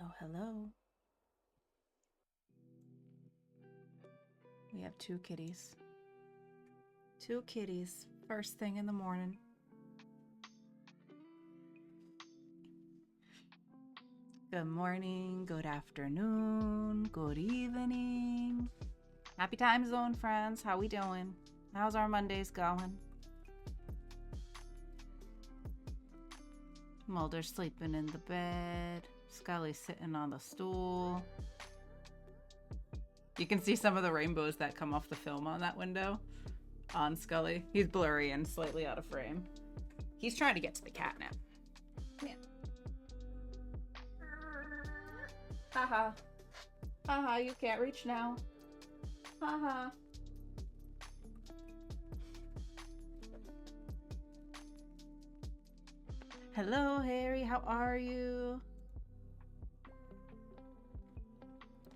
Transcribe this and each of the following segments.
Hello, hello. We have two kitties. Two kitties. First thing in the morning. Good morning, good afternoon, good evening. Happy time zone, friends. How we doing? How's our Mondays going? Mulder's sleeping in the bed. Scully's sitting on the stool. You can see some of the rainbows that come off the film on that window on Scully. He's blurry and slightly out of frame. He's trying to get to the catnip. Yeah. Haha. Haha, you can't reach now. Haha. Hello, Harry. How are you?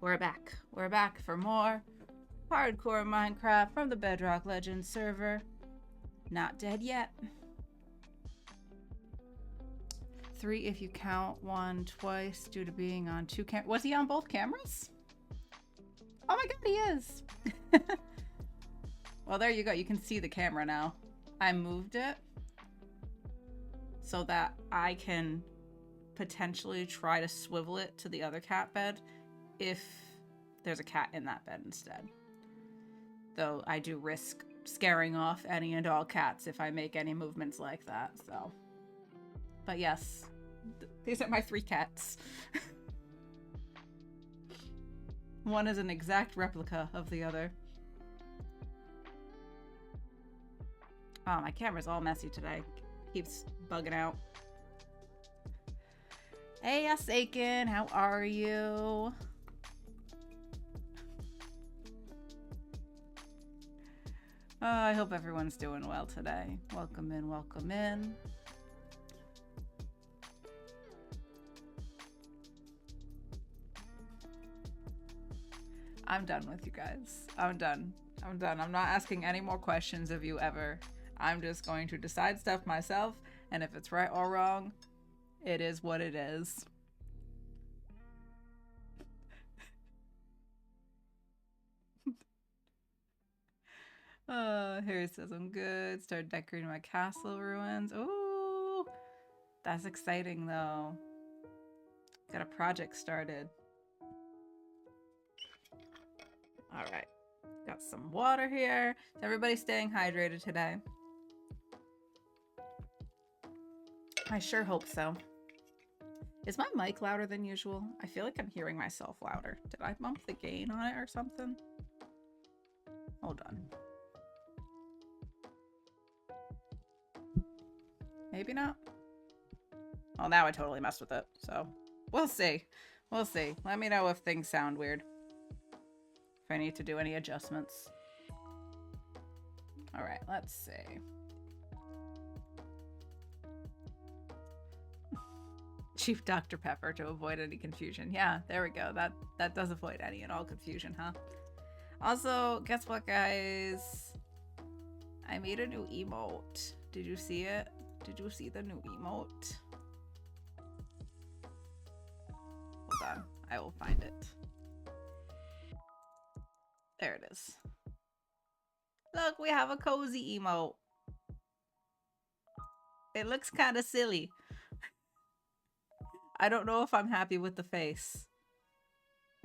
We're back. We're back for more hardcore Minecraft from the Bedrock Legends server. Not dead yet. 3 if you count 1 twice due to being on 2 cameras. Was he on both cameras? Oh my god, he is! Well, there you go. You can see the camera now. I moved it so that I can potentially try to swivel it to the other cat bed if there's a cat in that bed instead. Though I do risk scaring off any and all cats if I make any movements like that, so. But yes, these are my 3 cats. One is an exact replica of the other. Oh, my camera's all messy today. Keeps bugging out. Hey, Asakin, how are you? I hope everyone's doing well today. Welcome in, welcome in. I'm done with you guys. I'm done. I'm not asking any more questions of you ever. I'm just going to decide stuff myself, and if it's right or wrong, it is what it is. Harry says I'm good. Start decorating my castle ruins. Ooh, that's exciting though. Got a project started. All right, got some water here. Is everybody staying hydrated today? I sure hope so. Is my mic louder than usual? I feel like I'm hearing myself louder. Did I bump the gain on it or something? Hold on. Maybe not. Well, now I totally messed with it, so we'll see. We'll see. Let me know if things sound weird. If I need to do any adjustments. All right, let's see. Chief Dr. Pepper to avoid any confusion. Yeah, there we go. That does avoid any and all confusion, huh? Also, guess what, guys? I made a new emote. Did you see it? Did you see the new emote? Hold on. I will find it. There it is. Look, we have a cozy emote. It looks kind of silly. I don't know if I'm happy with the face.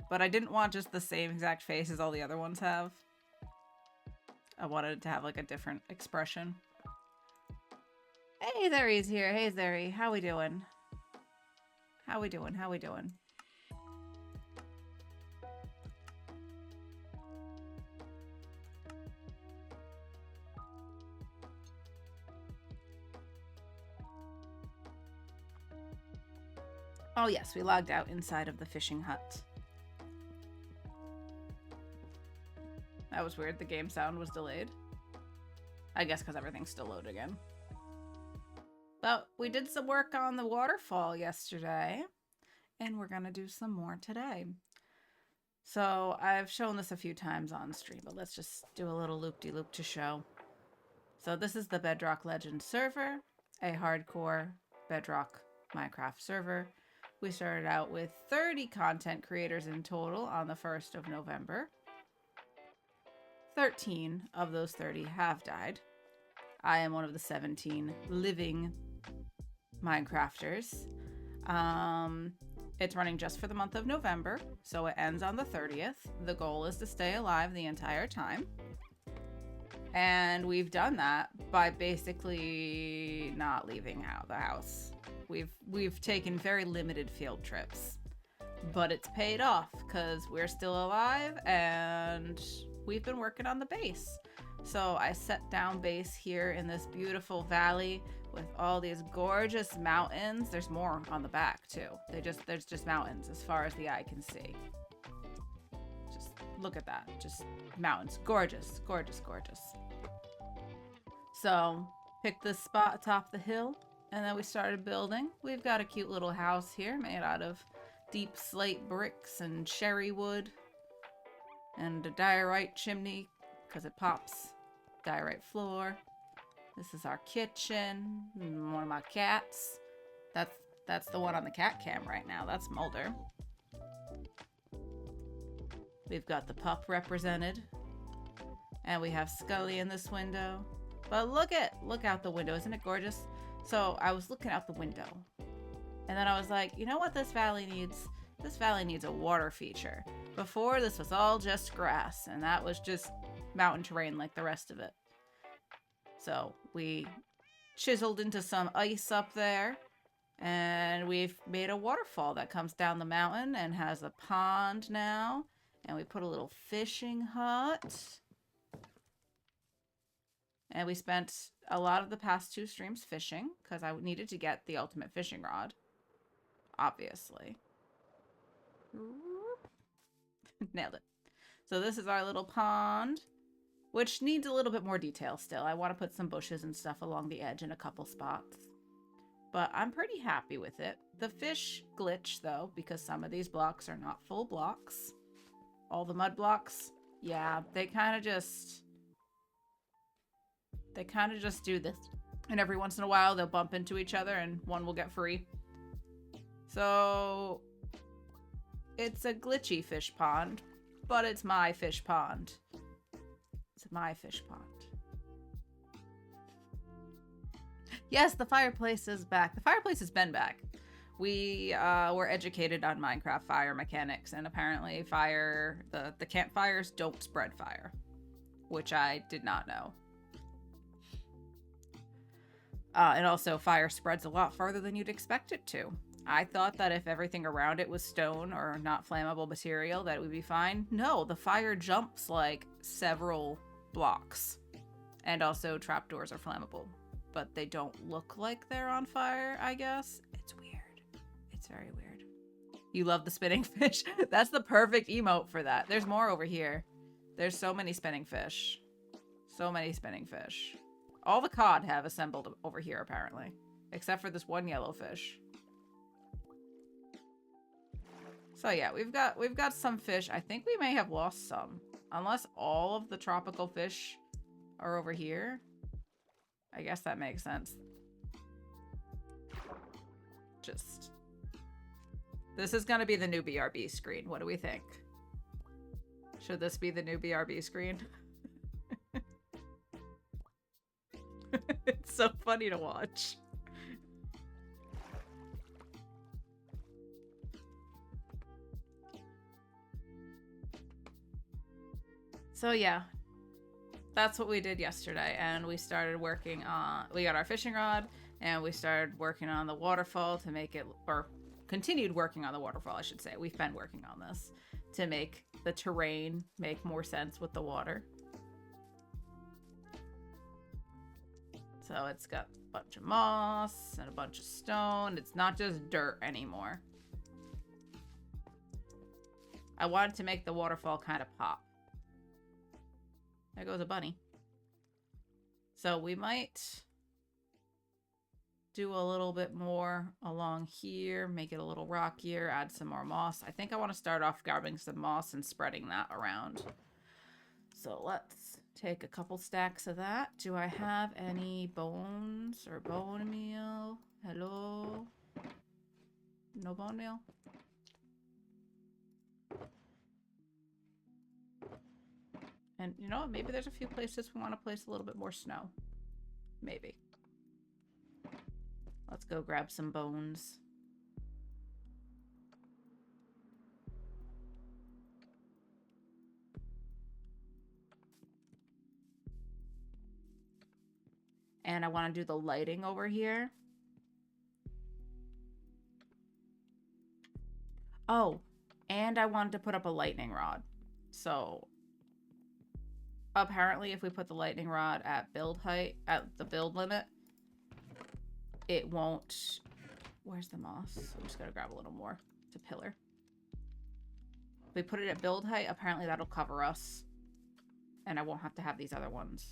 But I didn't want just the same exact face as all the other ones have. I wanted it to have like a different expression. Hey, there he's here. Hey, Zeri. How we doing? How we doing? How we doing? Oh yes, we logged out inside of the fishing hut. That was weird. The game sound was delayed. I guess because everything's still loading in. But we did some work on the waterfall yesterday, and we're going to do some more today. So I've shown this a few times on stream, but let's just do a little loop-de-loop to show. So this is the Bedrock Legends server, a hardcore Bedrock Minecraft server We started out with 30 content creators in total on the 1st of November. 13 of those 30 have died. I am one of the 17 living Minecrafters. It's running just for the month of November, so it ends on the 30th. The goal is to stay alive the entire time. And we've done that by basically not leaving the house. We've taken very limited field trips, but it's paid off because we're still alive and we've been working on the base. So I set down base here in this beautiful valley with all these gorgeous mountains. There's more on the back too. There's just mountains as far as the eye can see. Just look at that. Just mountains. Gorgeous, gorgeous, gorgeous. So picked this spot atop the hill and then we started building. We've got a cute little house here made out of deep slate bricks and cherry wood and a diorite chimney because it pops. Diorite floor. This is our kitchen. One of my cats. That's the one on the cat cam right now. That's Mulder. We've got the pup represented. And we have Scully in this window. But look out the window. Isn't it gorgeous? So I was looking out the window. And then I was like, you know what this valley needs? This valley needs a water feature. Before, this was all just grass. And that was just mountain terrain like the rest of it. So we chiseled into some ice up there. And we've made a waterfall that comes down the mountain and has a pond now. And we put a little fishing hut. And we spent a lot of the past 2 streams fishing because I needed to get the ultimate fishing rod. Obviously. Nailed it. So this is our little pond, which needs a little bit more detail still. I want to put some bushes and stuff along the edge in a couple spots. But I'm pretty happy with it. The fish glitch, though, because some of these blocks are not full blocks. All the mud blocks, yeah, they kind of just do this. And every once in a while, they'll bump into each other and one will get free. So it's a glitchy fish pond, but it's my fish pond. It's my fish pond. Yes, the fireplace is back. The fireplace has been back. We were educated on Minecraft fire mechanics, and apparently the campfires don't spread fire, which I did not know. And also, fire spreads a lot farther than you'd expect it to. I thought that if everything around it was stone or not flammable material, that it would be fine. No, the fire jumps like several blocks. And also, trapdoors are flammable. But they don't look like they're on fire, I guess. It's weird. It's very weird. You love the spinning fish? That's the perfect emote for that. There's more over here. There's so many spinning fish. So many spinning fish. All the cod have assembled over here, apparently. Except for this one yellow fish. So yeah, we've got some fish. I think we may have lost some. Unless all of the tropical fish are over here. I guess that makes sense. This is gonna be the new BRB screen. What do we think? Should this be the new BRB screen? It's so funny to watch. So yeah, that's what we did yesterday, and we started working on, we got our fishing rod, and we started working on the waterfall to make it, or continued working on the waterfall, I should say. We've been working on this to make the terrain make more sense with the water. So it's got a bunch of moss and a bunch of stone. It's not just dirt anymore. I wanted to make the waterfall kind of pop. There goes a bunny. So we might do a little bit more along here, make it a little rockier, add some more moss. I think I want to start off grabbing some moss and spreading that around. So let's take a couple stacks of that. Do I have any bones or bone meal? Hello? No No bone meal. And you know what? Maybe there's a few places we want to place a little bit more snow. Maybe. Let's go grab some bones. And I want to do the lighting over here. Oh, and I wanted to put up a lightning rod. So apparently if we put the lightning rod at build height, at the build limit, it won't... Where's the moss? I'm just gonna grab a little more. It's a pillar. If we put it at build height, apparently that'll cover us. And I won't have to have these other ones.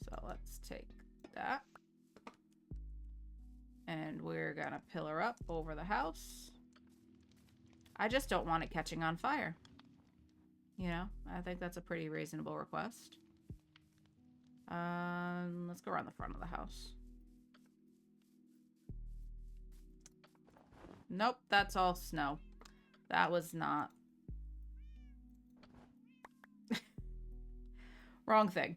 So let's take that. And we're gonna pillar up over the house. I just don't want it catching on fire. You know, I think that's a pretty reasonable request. Let's go around the front of the house. Nope, that's all snow. That was not... Wrong thing.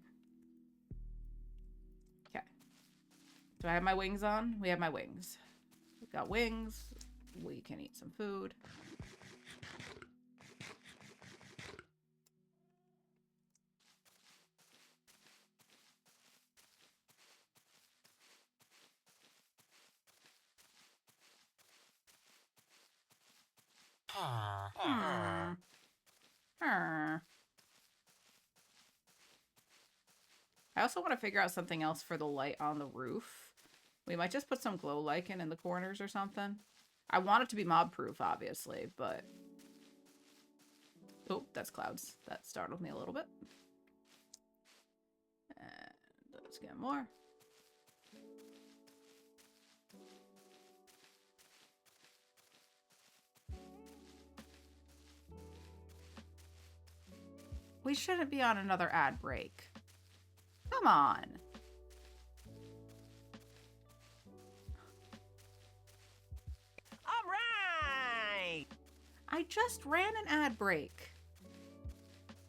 Okay. Do I have my wings on? We have my wings. We've got wings. We can eat some food. I also want to figure out something else for the light on the roof. We might just put some glow lichen in the corners or something. I want it to be mob proof, obviously, but... Oh, that's clouds. That startled me a little bit. And let's get more. We shouldn't be on another ad break. Come on. All right. I just ran an ad break.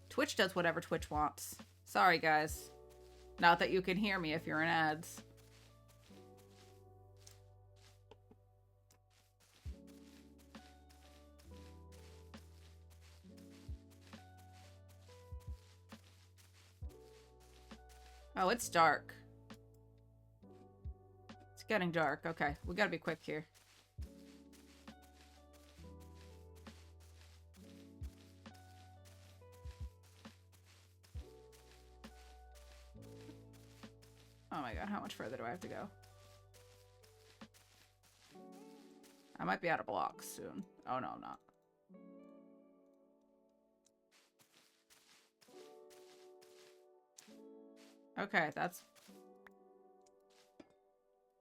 Twitch does whatever Twitch wants. Sorry, guys. Not that you can hear me if you're in ads. Oh, it's dark. It's getting dark. Okay, we gotta be quick here. Oh my god, how much further do I have to go? I might be out of blocks soon. Oh no, I'm not. Okay, that's...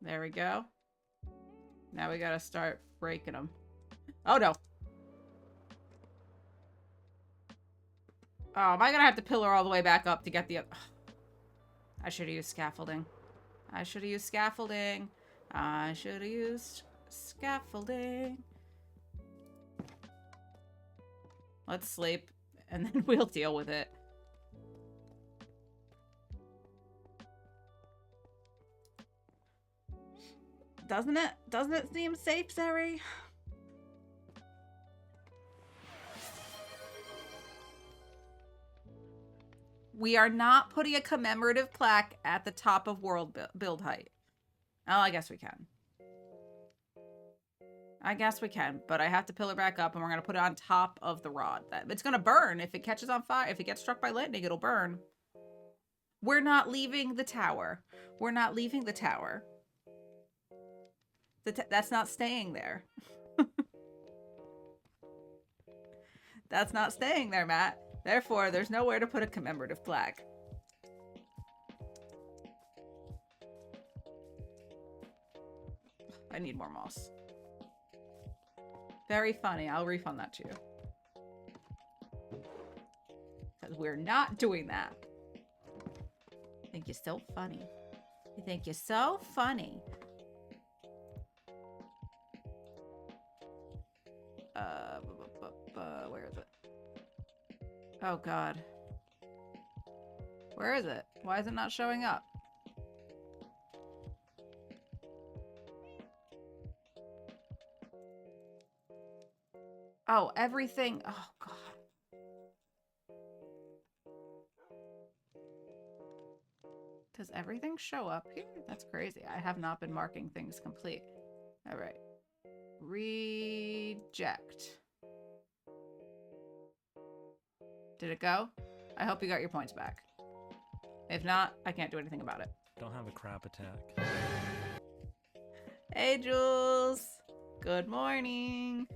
There we go. Now we gotta start breaking them. Oh no! Oh, am I gonna have to pillar all the way back up to get the... I should have used scaffolding. I should have used scaffolding. I should have used scaffolding. Let's sleep, and then we'll deal with it. Doesn't it? Doesn't it seem safe, Zeri? We are not putting a commemorative plaque at the top of world build height. Oh, I guess we can. I guess we can, but I have to pillar back up, and we're going to put it on top of the rod. It's going to burn. If it catches on fire, if it gets struck by lightning, it'll burn. We're not leaving the tower. We're not leaving the tower. That's not staying there. That's not staying there, Matt. Therefore, there's nowhere to put a commemorative plaque. I need more moss. Very funny. I'll refund that to you. Because we're not doing that. I think you're so funny. You think you're so funny. Where is it? Oh god. Where is it? Why is it not showing up? Oh, everything. Oh god. Does everything show up here? That's crazy. I have not been marking things complete. All right. Reject. Did it go? I hope you got your points back. If not, I can't do anything about it. Don't have a crap attack. Hey, Jules. Good morning.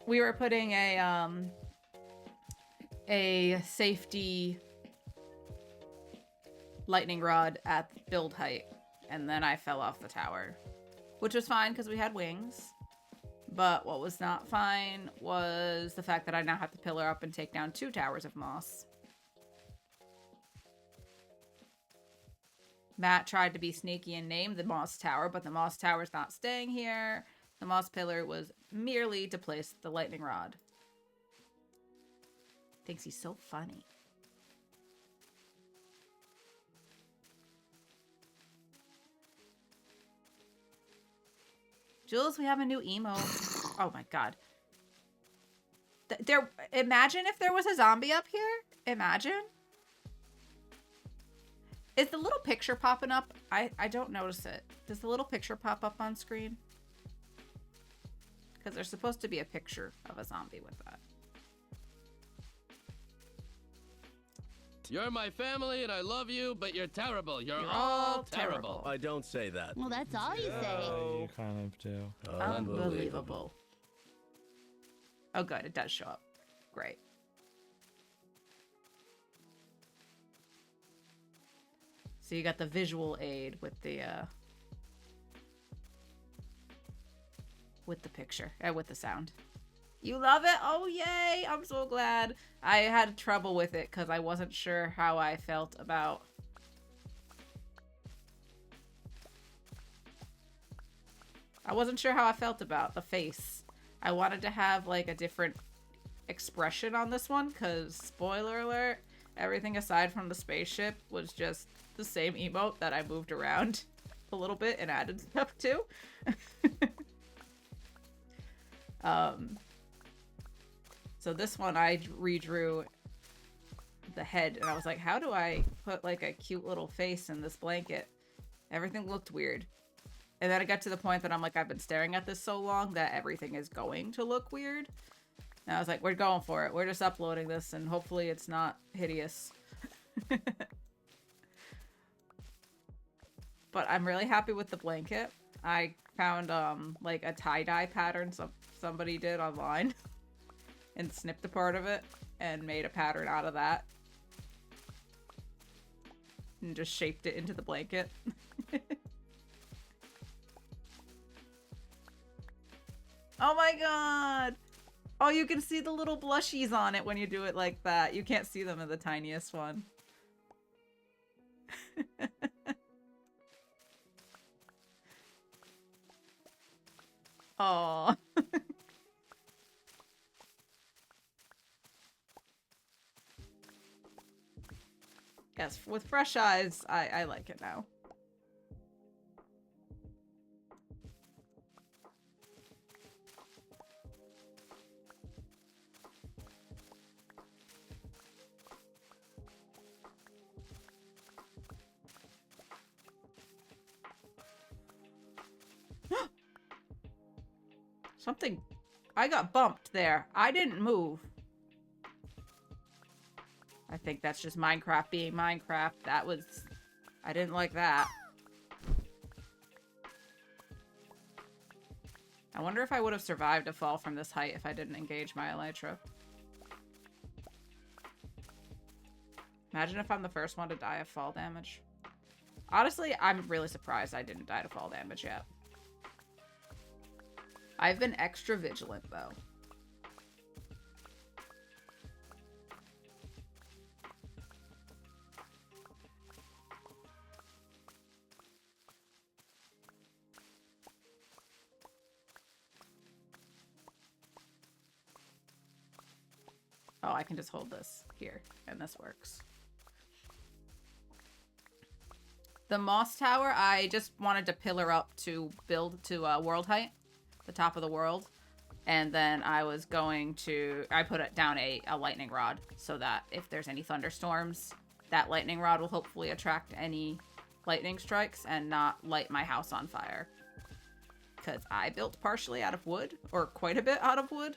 We were putting a safety lightning rod at build height, and then I fell off the tower, which was fine because we had wings. But what was not fine was the fact that I now have to pillar up and take down 2 towers of moss. Matt tried to be sneaky and name the moss tower, but the moss tower's not staying here. The moss pillar was merely to place the lightning rod. Thinks he's so funny. Jules, we have a new emote. Oh my god. Imagine if there was a zombie up here. Imagine. Is the little picture popping up? I don't notice it. Does the little picture pop up on screen? Because there's supposed to be a picture of a zombie with that. You're my family and I love you, but you're terrible. You're all terrible. I don't say that. Well, that's all you say. You kind of do. Unbelievable. Oh, good. It does show up. Great. So you got the visual aid with the picture, with the sound. You love it? Oh, yay! I'm so glad. I had trouble with it because I wasn't sure how I felt about... I wasn't sure how I felt about the face. I wanted to have, like, a different expression on this one because, spoiler alert, everything aside from the spaceship was just the same emote that I moved around a little bit and added stuff to. So this one I redrew the head and I was like, how do I put like a cute little face in this blanket? Everything looked weird. And then I got to the point that I'm like, I've been staring at this so long that everything is going to look weird. And I was like, we're going for it. We're just uploading this and hopefully it's not hideous. But I'm really happy with the blanket. I found like a tie-dye pattern somebody did online and snipped a part of it and made a pattern out of that. And just shaped it into the blanket. Oh my god! Oh, you can see the little blushies on it when you do it like that. You can't see them in the tiniest one. Aww. Yes, with fresh eyes, I like it now. Something... I got bumped there. I didn't move. I think that's just Minecraft being Minecraft. That was... I didn't like that. I wonder if I would have survived a fall from this height if I didn't engage my elytra. Imagine if I'm the first one to die of fall damage. Honestly, I'm really surprised I didn't die to fall damage yet. I've been extra vigilant, though. Oh, I can just hold this here, and this works. The moss tower, I just wanted to pillar up to build to world height, the top of the world. And then I was going to, I put it down a lightning rod so that if there's any thunderstorms, that lightning rod will hopefully attract any lightning strikes and not light my house on fire. Because I built partially out of wood, or quite a bit out of wood.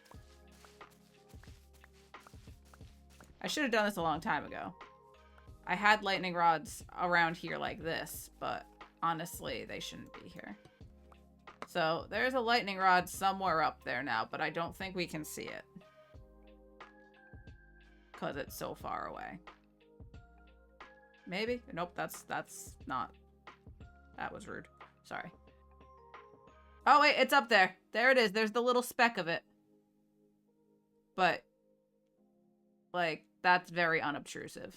I should have done this a long time ago. I had lightning rods around here like this, but honestly, they shouldn't be here. So there's a lightning rod somewhere up there now, but I don't think we can see it. Because it's so far away. Maybe? Nope, that's not. That was rude. Sorry. Oh wait, it's up there. There it is. There's the little speck of it. But, like, that's very unobtrusive.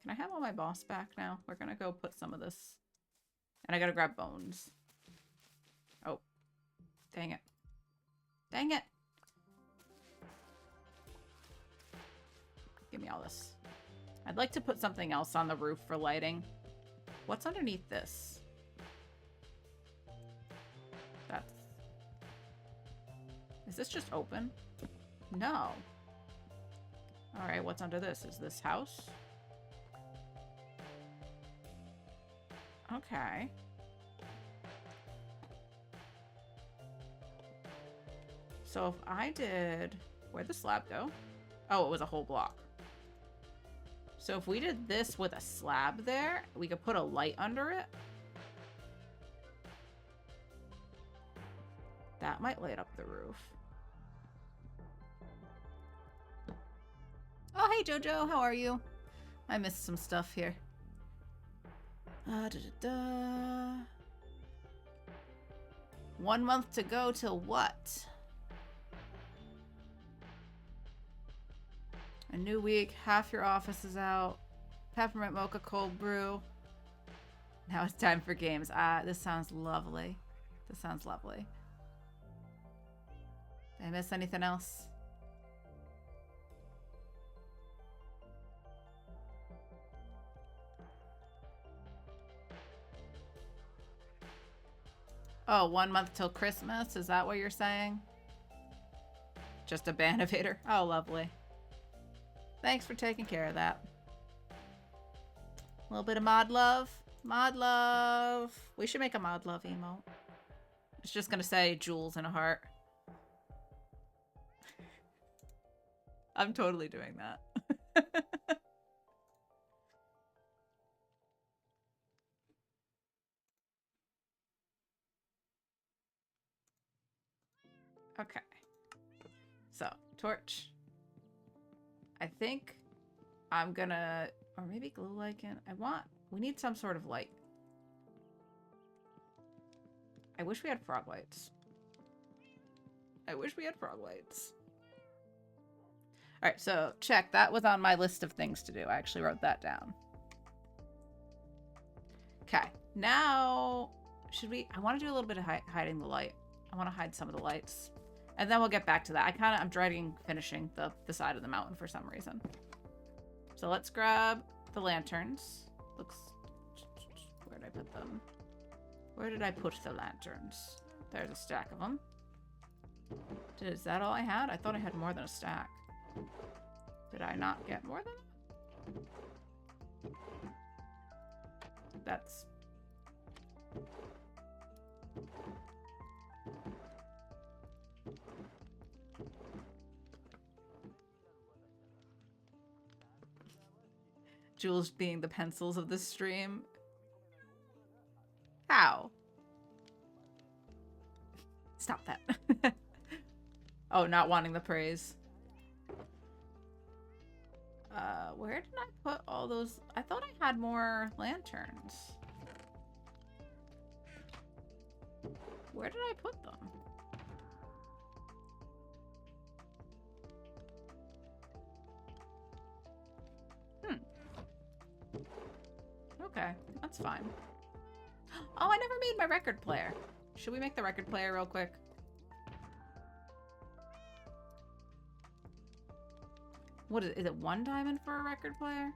Can I have all my boss back now? We're gonna go put some of this. And I gotta grab bones. Oh. Dang it. Dang it! Give me all this. I'd like to put something else on the roof for lighting. What's underneath this? That's... Is this just open? No. Alright, what's under this? Is this house? Okay. So if I did... Where'd the slab go? Oh, it was a whole block. So if we did this with a slab there, we could put a light under it. That might light up the roof. Oh, hey, Jojo. How are you? I missed some stuff here. Da, da, da. 1 month to go till what? A new week. Half your office is out. Peppermint mocha cold brew. Now it's time for games. Ah, this sounds lovely. This sounds lovely. Did I miss anything else? Oh, 1 month till Christmas? Is that what you're saying? Just a Banivator? Oh, lovely. Thanks for taking care of that. A little bit of mod love. Mod love. We should make a mod love emote. It's just gonna say jewels and a heart. I'm totally doing that. Okay. So, torch. I think I'm gonna, or maybe glue lichen. We need some sort of light. I wish we had frog lights. I wish we had frog lights. All right, so check. That was on my list of things to do. I actually wrote that down. Okay, now I want to do a little bit of hiding the light. I want to hide some of the lights. And then we'll get back to that. I'm dreading finishing the side of the mountain for some reason. So let's grab the lanterns. Where did I put them? Where did I put the lanterns? There's a stack of them. Is that all I had? I thought I had more than a stack. Did I not get more than that? That's... Jules being the pencils of this stream. How? Stop that. Oh, not wanting the praise. Where did I put all those? I thought I had more lanterns. Where did I put them? Okay, that's fine. Oh, I never made my record player. Should we make the record player real quick? What is it 1 diamond for a record player?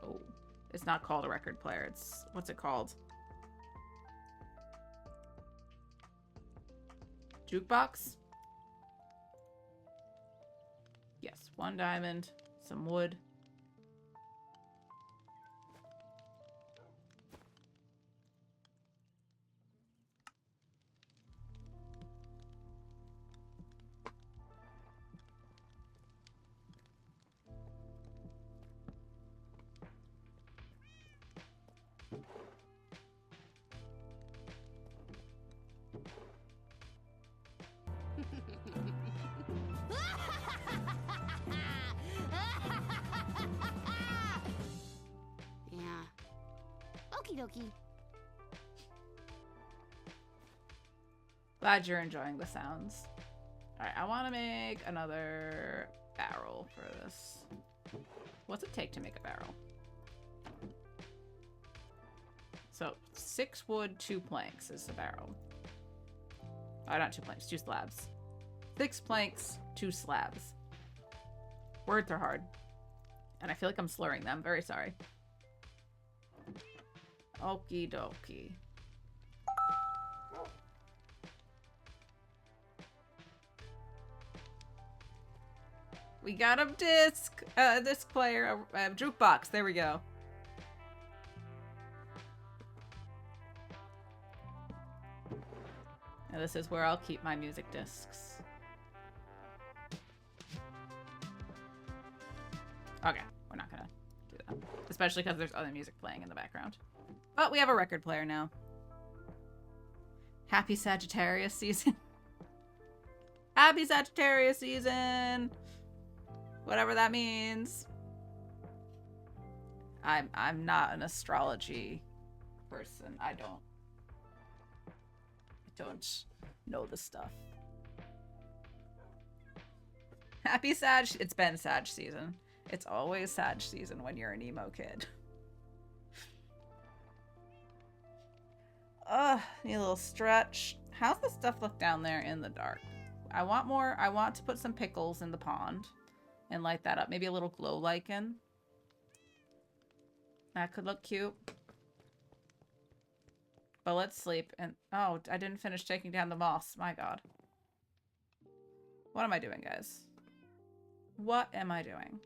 Oh, it's not called a record player. It's, what's it called? Jukebox? Yes, 1 diamond, some wood. Yeah. Okie dokie. Glad you're enjoying the sounds. Alright, I want to make another barrel for this. What's it take to make a barrel? So, 6 wood, 2 planks is the barrel. Oh, not 2 planks, 2 slabs. 6 planks, 2 slabs. Words are hard. And I feel like I'm slurring them. Very sorry. Okie dokie. We got a disc player, a jukebox. There we go. And this is where I'll keep my music discs. Okay, we're not gonna do that. Especially because there's other music playing in the background. But we have a record player now. Happy Sagittarius season. Happy Sagittarius season! Whatever that means. I'm not an astrology person. I don't know the stuff. Happy Sag. It's been Sag season. It's always Sag season when you're an emo kid. Ugh, need a little stretch. How's the stuff look down there in the dark? I want more. I want to put some pickles in the pond and light that up. Maybe a little glow lichen. That could look cute. But let's sleep. And oh, I didn't finish taking down the moss. My god. What am I doing, guys? What am I doing?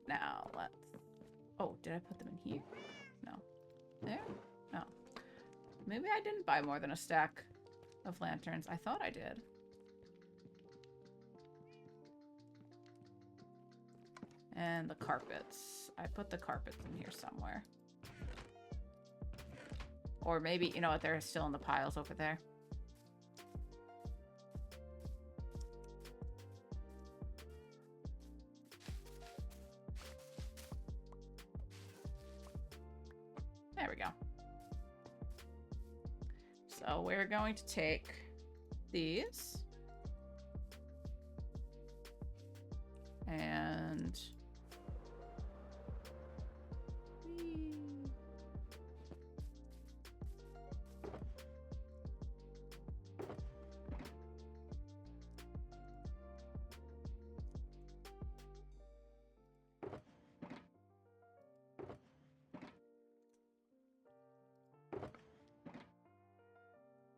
Now, let's... Oh, did I put them in here? No. There? No. Maybe I didn't buy more than a stack of lanterns. I thought I did. And the carpets. I put the carpets in here somewhere. Or maybe, you know what, they're still in the piles over there. There we go. So we're going to take these. And...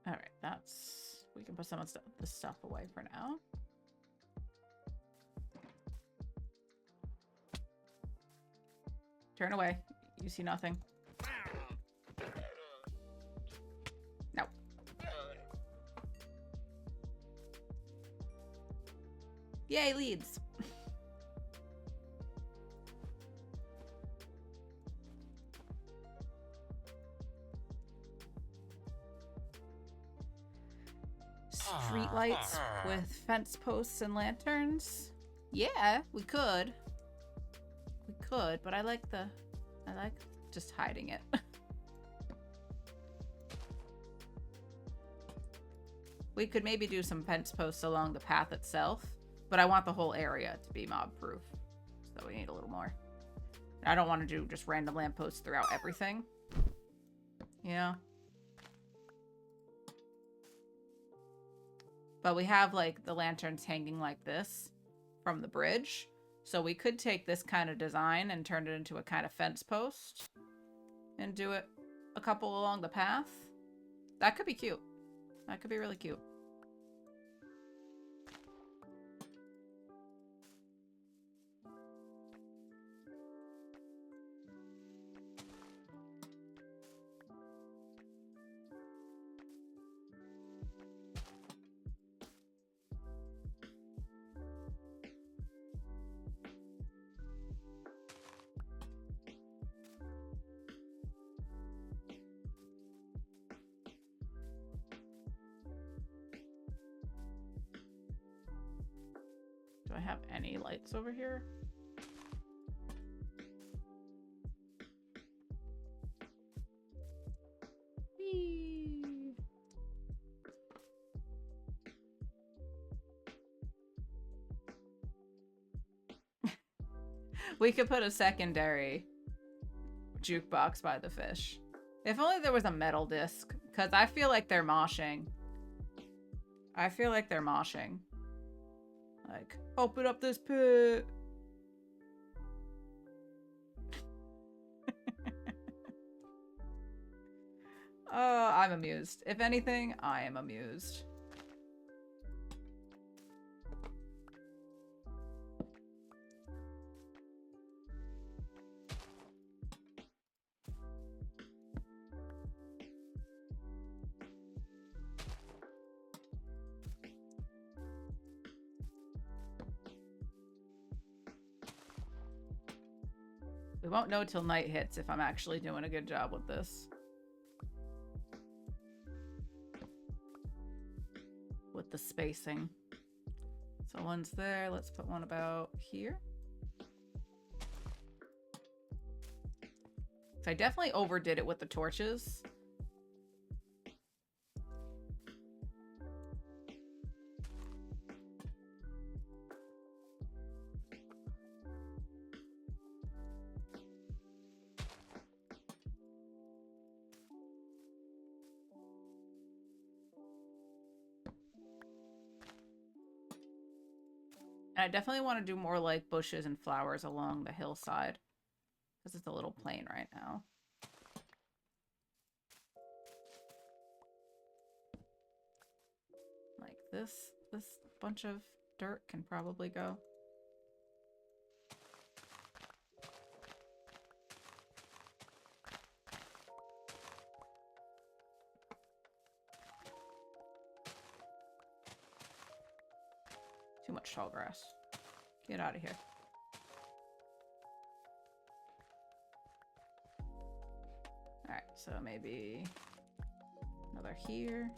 All right, that's... We can put some of this stuff away for now. Turn away. You see nothing. No. Yay, leads. Street lights with fence posts and lanterns. Yeah, we could. We could, but I like just hiding it. We could maybe do some fence posts along the path itself, but I want the whole area to be mob proof. So we need a little more. I don't want to do just random lampposts throughout everything. Yeah. But we have like the lanterns hanging like this from the bridge. So we could take this kind of design and turn it into a kind of fence post and do it a couple along the path. That could be cute. That could be really cute. Do I have any lights over here? Whee! We could put a secondary jukebox by the fish. If only there was a metal disc, because I feel like they're moshing. I feel like they're moshing. Like, open up this pit. Oh, I'm amused. If anything, I am amused. We won't know till night hits if I'm actually doing a good job with this. With the spacing. So one's there. Let's put one about here. So I definitely overdid it with the torches. And I definitely want to do more like bushes and flowers along the hillside. Because it's a little plain right now. Like this bunch of dirt can probably go. Too much tall grass. Get out of here. Alright, so maybe another here.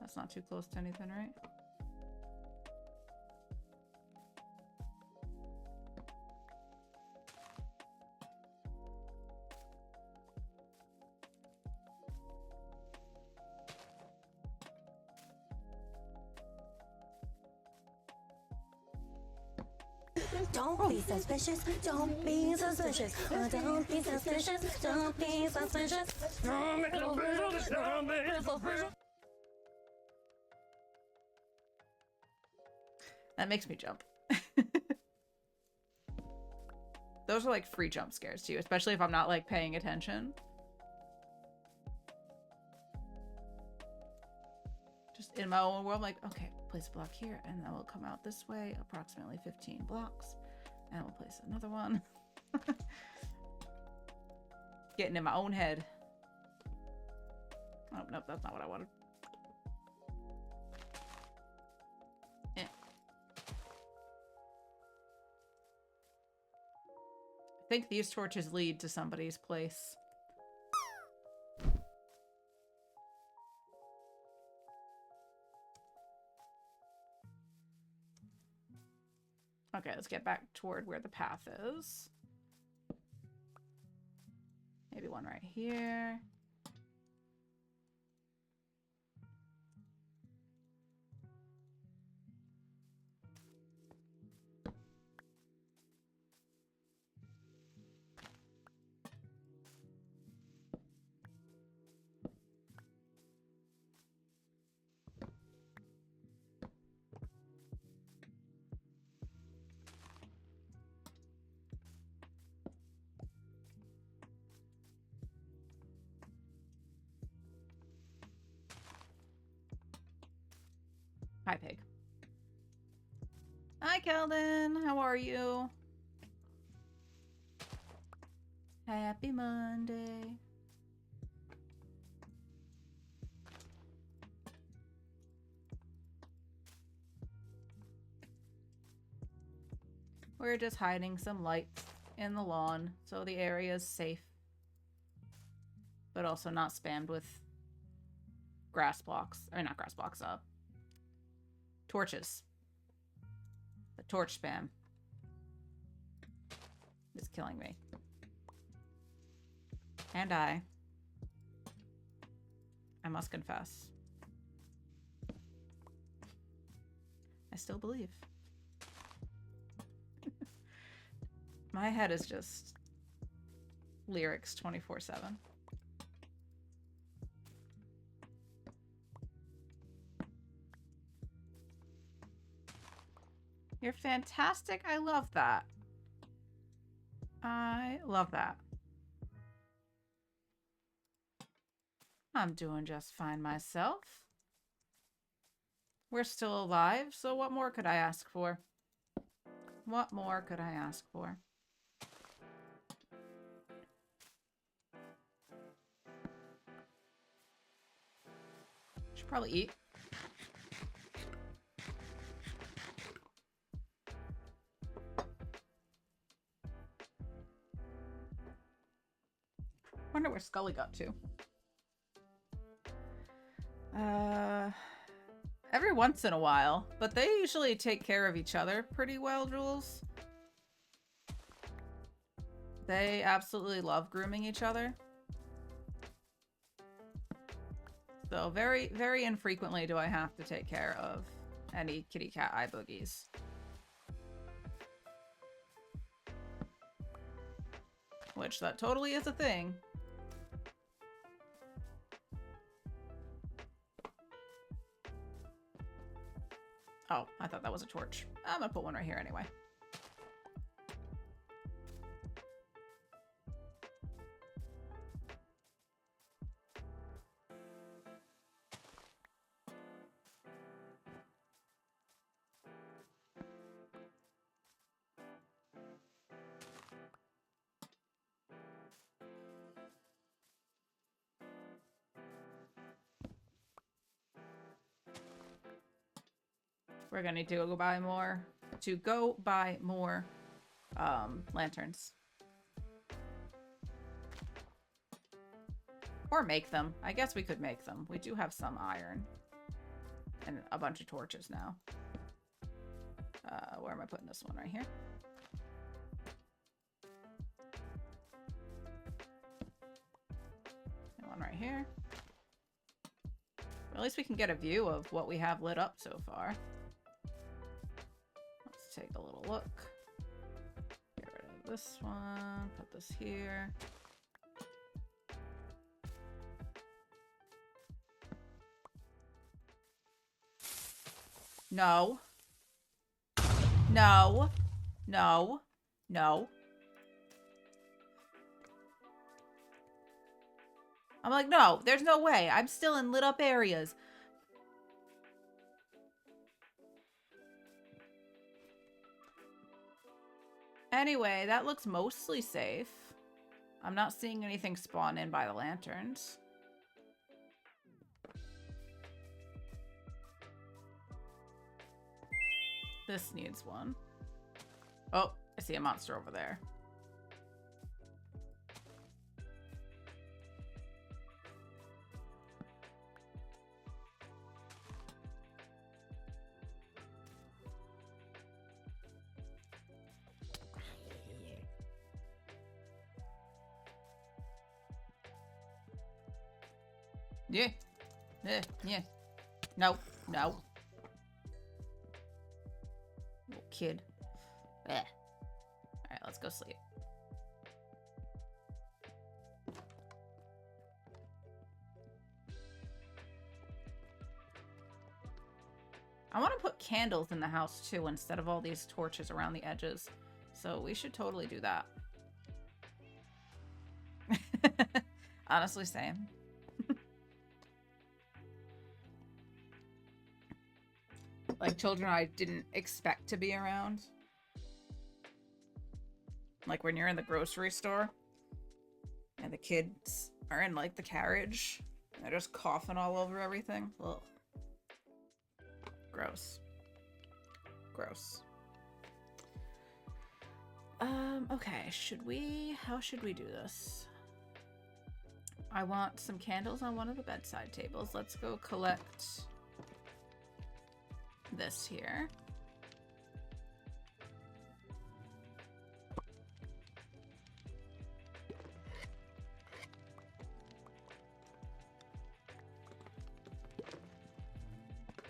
That's not too close to anything, right? Don't be suspicious. Don't be suspicious. Don't be suspicious. Don't be suspicious. That makes me jump. Those are like free jump scares too, especially if I'm not like paying attention. Just in my own world, I'm like, okay, place a block here, and then we'll come out this way, approximately 15 blocks, and we'll place another one. Getting in my own head. Oh, nope, that's not what I wanted. Eh. I think these torches lead to somebody's place. Okay, let's get back toward where the path is. Maybe one right here. Hi, pig. Hi, Keldon. How are you? Happy Monday. We're just hiding some lights in the lawn so the area is safe, but also not spammed with grass blocks. Or not grass blocks, torches. The torch spam is killing me. And I must confess, I still believe. My head is just lyrics 24/7. You're fantastic. I love that. I love that. I'm doing just fine myself. We're still alive, so what more could I ask for? What more could I ask for? Should probably eat. Wonder where Scully got to. Every once in a while, but they usually take care of each other pretty well, Jules. They absolutely love grooming each other. So very, very infrequently do I have to take care of any kitty cat eye boogies. Which, that totally is a thing. Oh, I thought that was a torch. I'm gonna put one right here anyway. We're gonna need to go buy more. Lanterns. Or make them. I guess we could make them. We do have some iron. And a bunch of torches now. Where am I putting this one? Right here? And one right here. Well, at least we can get a view of what we have lit up so far. Let's take a little look. Get rid of this one. Put this here. No. No. No. No. I'm like, no, there's no way. I'm still in lit up areas. Anyway, that looks mostly safe. I'm not seeing anything spawn in by the lanterns. This needs one. Oh, I see a monster over there. Yeah. Yeah. No. No. Little kid. Alright, let's go sleep. I want to put candles in the house too instead of all these torches around the edges. So we should totally do that. Honestly, same. Like children I didn't expect to be around. Like when you're in the grocery store and the kids are in like the carriage. And they're just coughing all over everything. Ugh. Gross. Gross. Okay, how should we do this? I want some candles on one of the bedside tables. Let's go collect this here.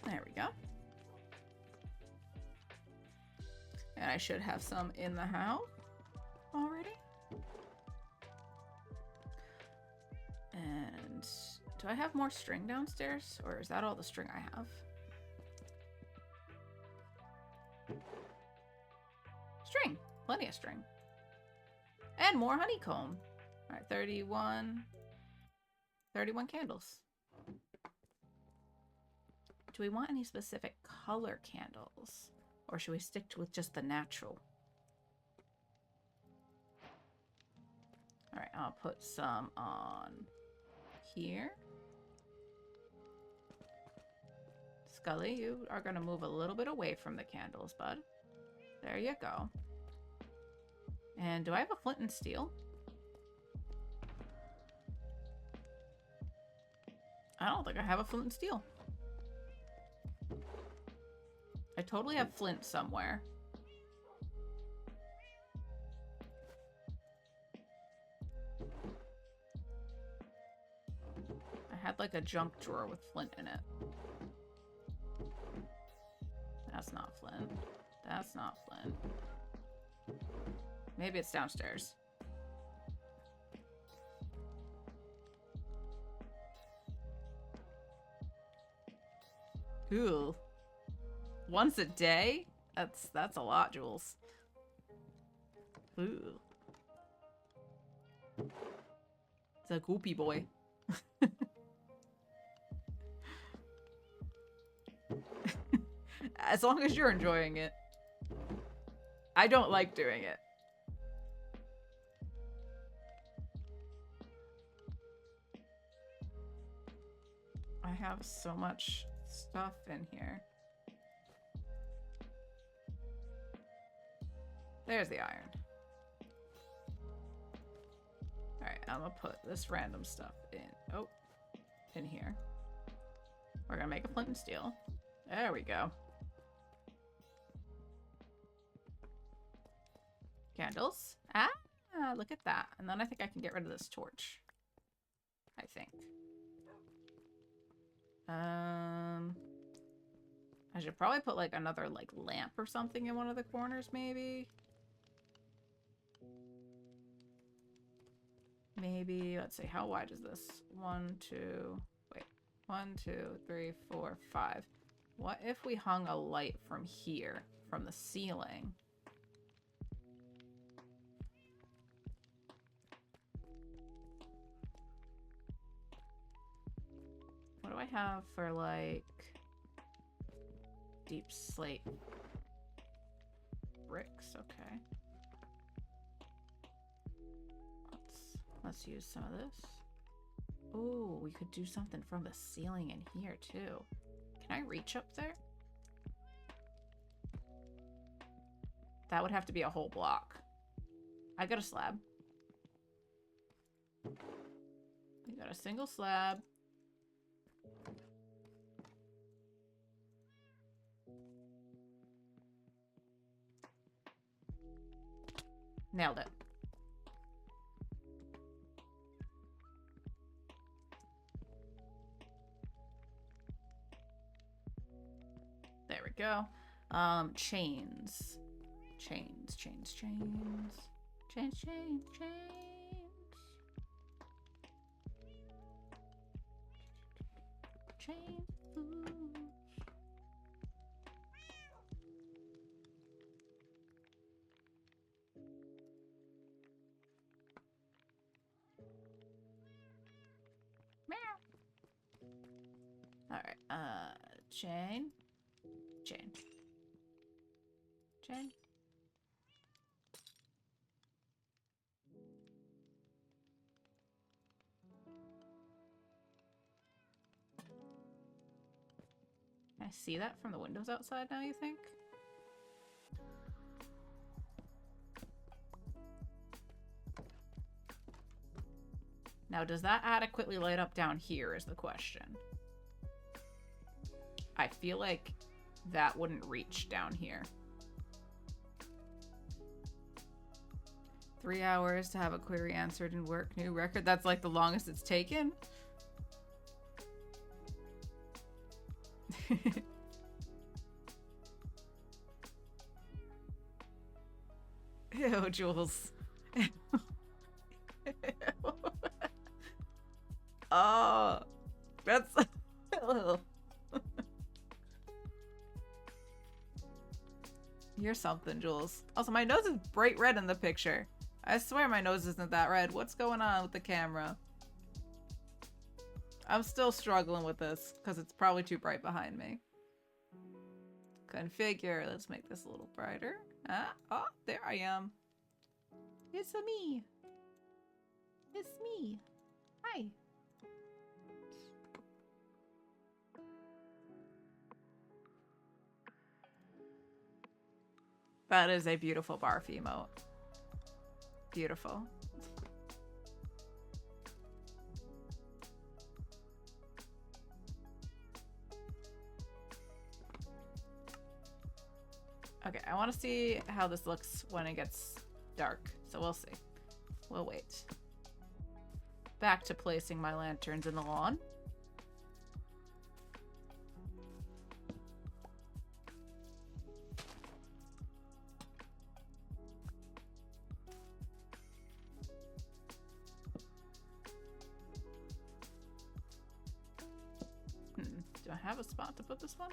There we go. And I should have some in the house already. And do I have more string downstairs? Or is that all the string I have? String. Plenty of string. And more honeycomb. Alright, 31 candles. Do we want any specific color candles? Or should we stick with just the natural? Alright, I'll put some on here. Scully, you are going to move a little bit away from the candles, bud. There you go. And do I have a flint and steel? I don't think I have a flint and steel. I totally have flint somewhere. I had like a junk drawer with flint in it. That's not flint. That's not flint. Maybe it's downstairs. Ooh. Once a day? That's a lot, Jules. Ooh. It's a goopy boy. As long as you're enjoying it. I don't like doing it. I have so much stuff in here. There's the iron. Alright, I'm gonna put this random stuff in here. We're gonna make a flint and steel. There we go. Candles. Ah, look at that. And then I think I can get rid of this torch. I think. I should probably put like another like lamp or something in one of the corners, maybe. Maybe, let's see, how wide is this? 1, 2, 3, 4, 5. What if we hung a light from here, from the ceiling? What do I have for, like, deep slate bricks? Okay. Let's use some of this. Oh, we could do something from the ceiling in here, too. Can I reach up there? That would have to be a whole block. I got a slab. We got a single slab. Nailed it. There we go. Chains. Chains. Chains. All right. Chain. Jane. Jane? Can I see that from the windows outside now, you think? Now, does that adequately light up down here is the question. I feel like that wouldn't reach down here. 3 hours to have a query answered and work. New record. That's like the longest it's taken. Ew, Jules. Oh, that's... You're something, Jules. Also, my nose is bright red in the picture. I swear my nose isn't that red. What's going on with the camera? I'm still struggling with this because it's probably too bright behind me. Configure. Let's make this a little brighter. Ah, oh, there I am. It's me. It's me. Hi. That is a beautiful barf emote. Beautiful. Okay, I want to see how this looks when it gets dark, so we'll see. We'll wait. Back to placing my lanterns in the lawn. Do I have a spot to put this one?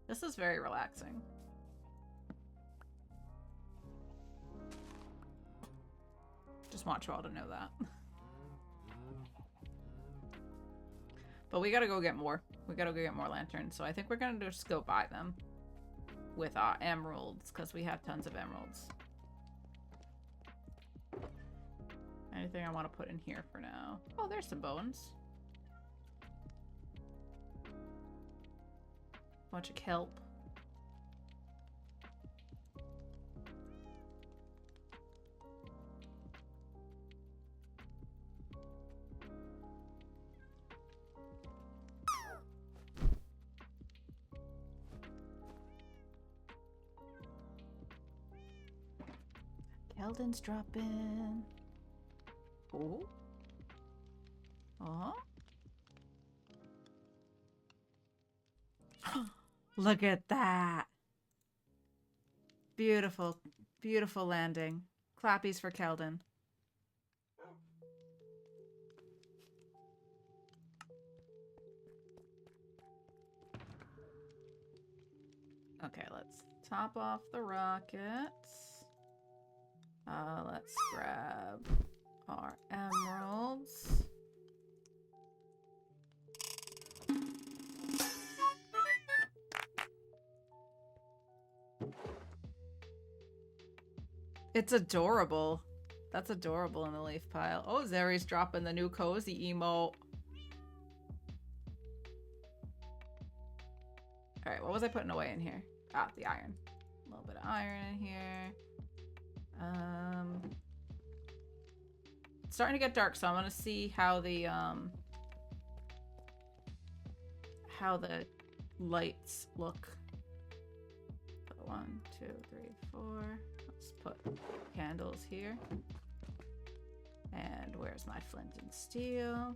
This is very relaxing. Just want you all to know that. But we gotta go get more. We gotta go get more lanterns. So I think we're gonna just go buy them with our emeralds, because we have tons of emeralds. Anything I want to put in here for now? Oh, there's some bones. Bunch of kelp. Keldon's dropping. Oh. Uh-huh. Look at that. Beautiful, beautiful landing. Clappies for Keldon. Okay, let's top off the rockets. Let's grab our emeralds. It's adorable. That's adorable in the leaf pile. Oh, Zeri's dropping the new cozy emote. Alright, what was I putting away in here? Ah, the iron. A little bit of iron in here. It's starting to get dark, so I'm gonna see how the lights look. 1, 2, 3, 4. Let's put candles here. And where's my flint and steel?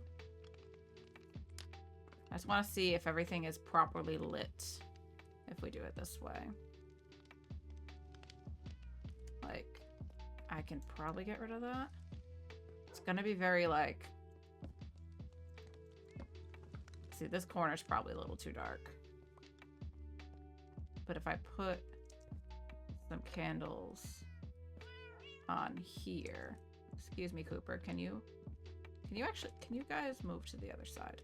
I just want to see if everything is properly lit if we do it this way. Like, I can probably get rid of that. It's gonna be very like... See, this corner's probably a little too dark. But if I put some candles on here... Excuse me, Cooper, can you guys move to the other side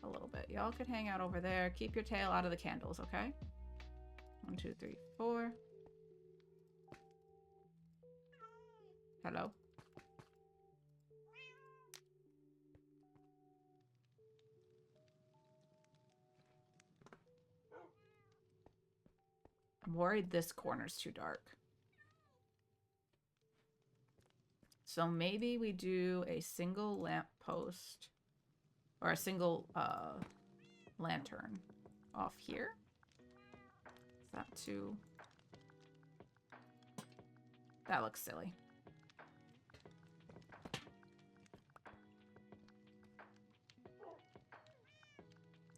a little bit? Y'all could hang out over there. Keep your tail out of the candles, okay? 1, 2, 3, 4. Hello? I'm worried this corner's too dark. So maybe we do a single lamp post or a single lantern off here. Is that too... That looks silly.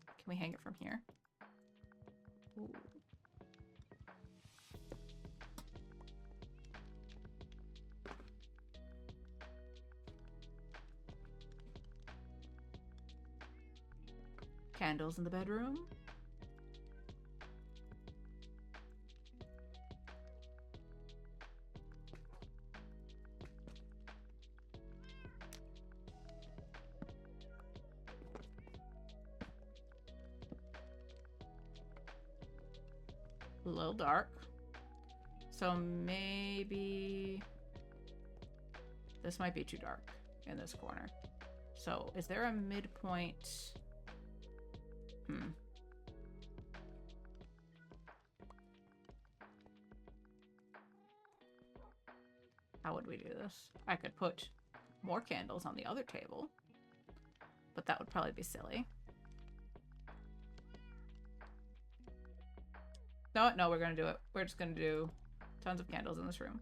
Can we hang it from here? Ooh. Candles in the bedroom. A little dark. So maybe this might be too dark in this corner. So is there a midpoint? How would we do this? I could put more candles on the other table, but that would probably be silly. No, we're gonna do it. We're just gonna do tons of candles in this room.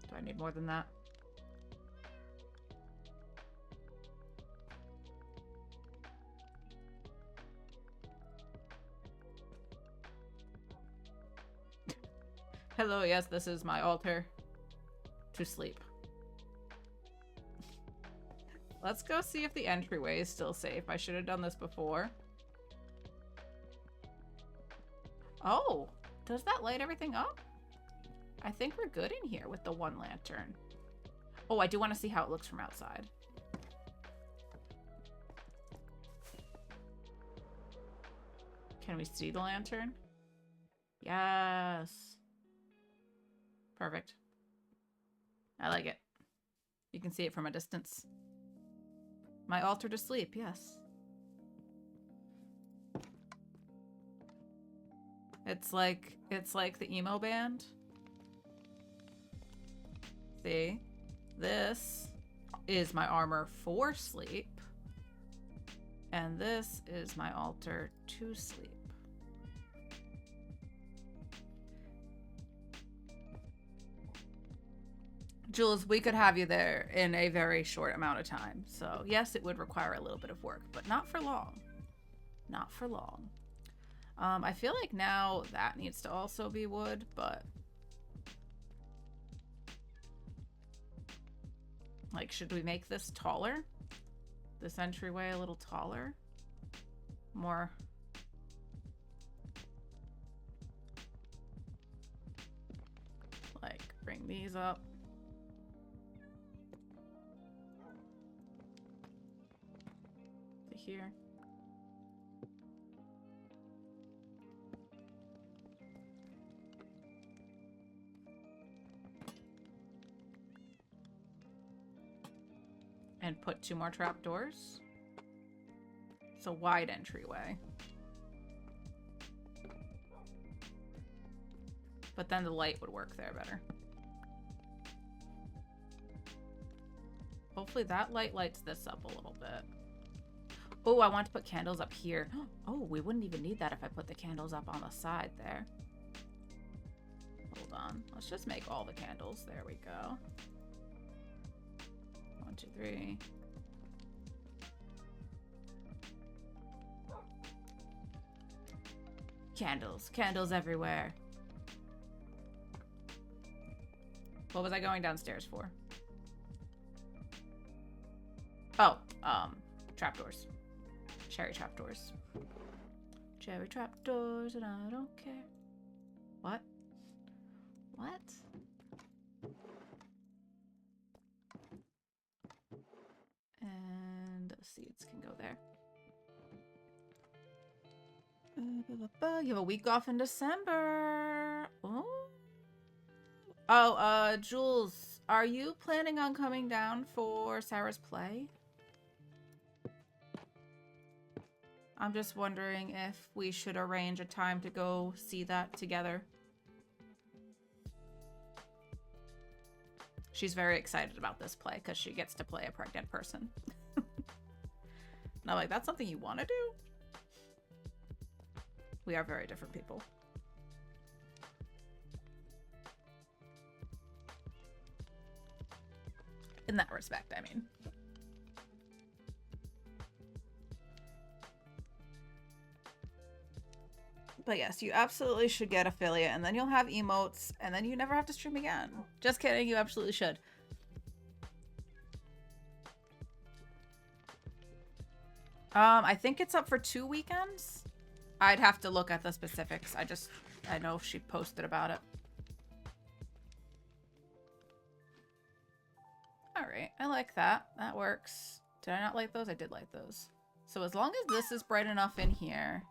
Do I need more than that? Hello, yes, this is my altar to sleep. Let's go see if the entryway is still safe. I should have done this before. Oh, does that light everything up? I think we're good in here with the one lantern. Oh, I do want to see how it looks from outside. Can we see the lantern? Yes. Perfect. I like it. You can see it from a distance. My altar to sleep, yes. It's like the emo band. See? This is my armor for sleep. And this is my altar to sleep. Jules, we could have you there in a very short amount of time. So yes, it would require a little bit of work, but not for long. Not for long. I feel like now that needs to also be wood, but like, should we make this taller? This entryway a little taller? More. Like, bring these up. To here. And put 2 more trapdoors. It's a wide entryway. But then the light would work there better. Hopefully that light lights this up a little bit. Oh, I want to put candles up here. Oh, we wouldn't even need that if I put the candles up on the side there. Hold on. Let's just make all the candles. There we go. 1, 2, 3. Candles. Candles everywhere. What was I going downstairs for? Oh, trapdoors. Cherry trapdoors. Cherry trapdoors and I don't care. What? What? And the seeds can go there. You have a week off in December. Oh, Jules, are you planning on coming down for Sarah's play? I'm just wondering if we should arrange a time to go see that together. She's very excited about this play because she gets to play a pregnant person. And I'm like, that's something you want to do? We are very different people. In that respect, I mean. But yes, you absolutely should get affiliate, and then you'll have emotes, and then you never have to stream again. Just kidding, you absolutely should. I think it's up for 2 weekends. I'd have to look at the specifics. I know she posted about it. Alright, I like that. That works. Did I not light those? I did light those. So as long as this is bright enough in here,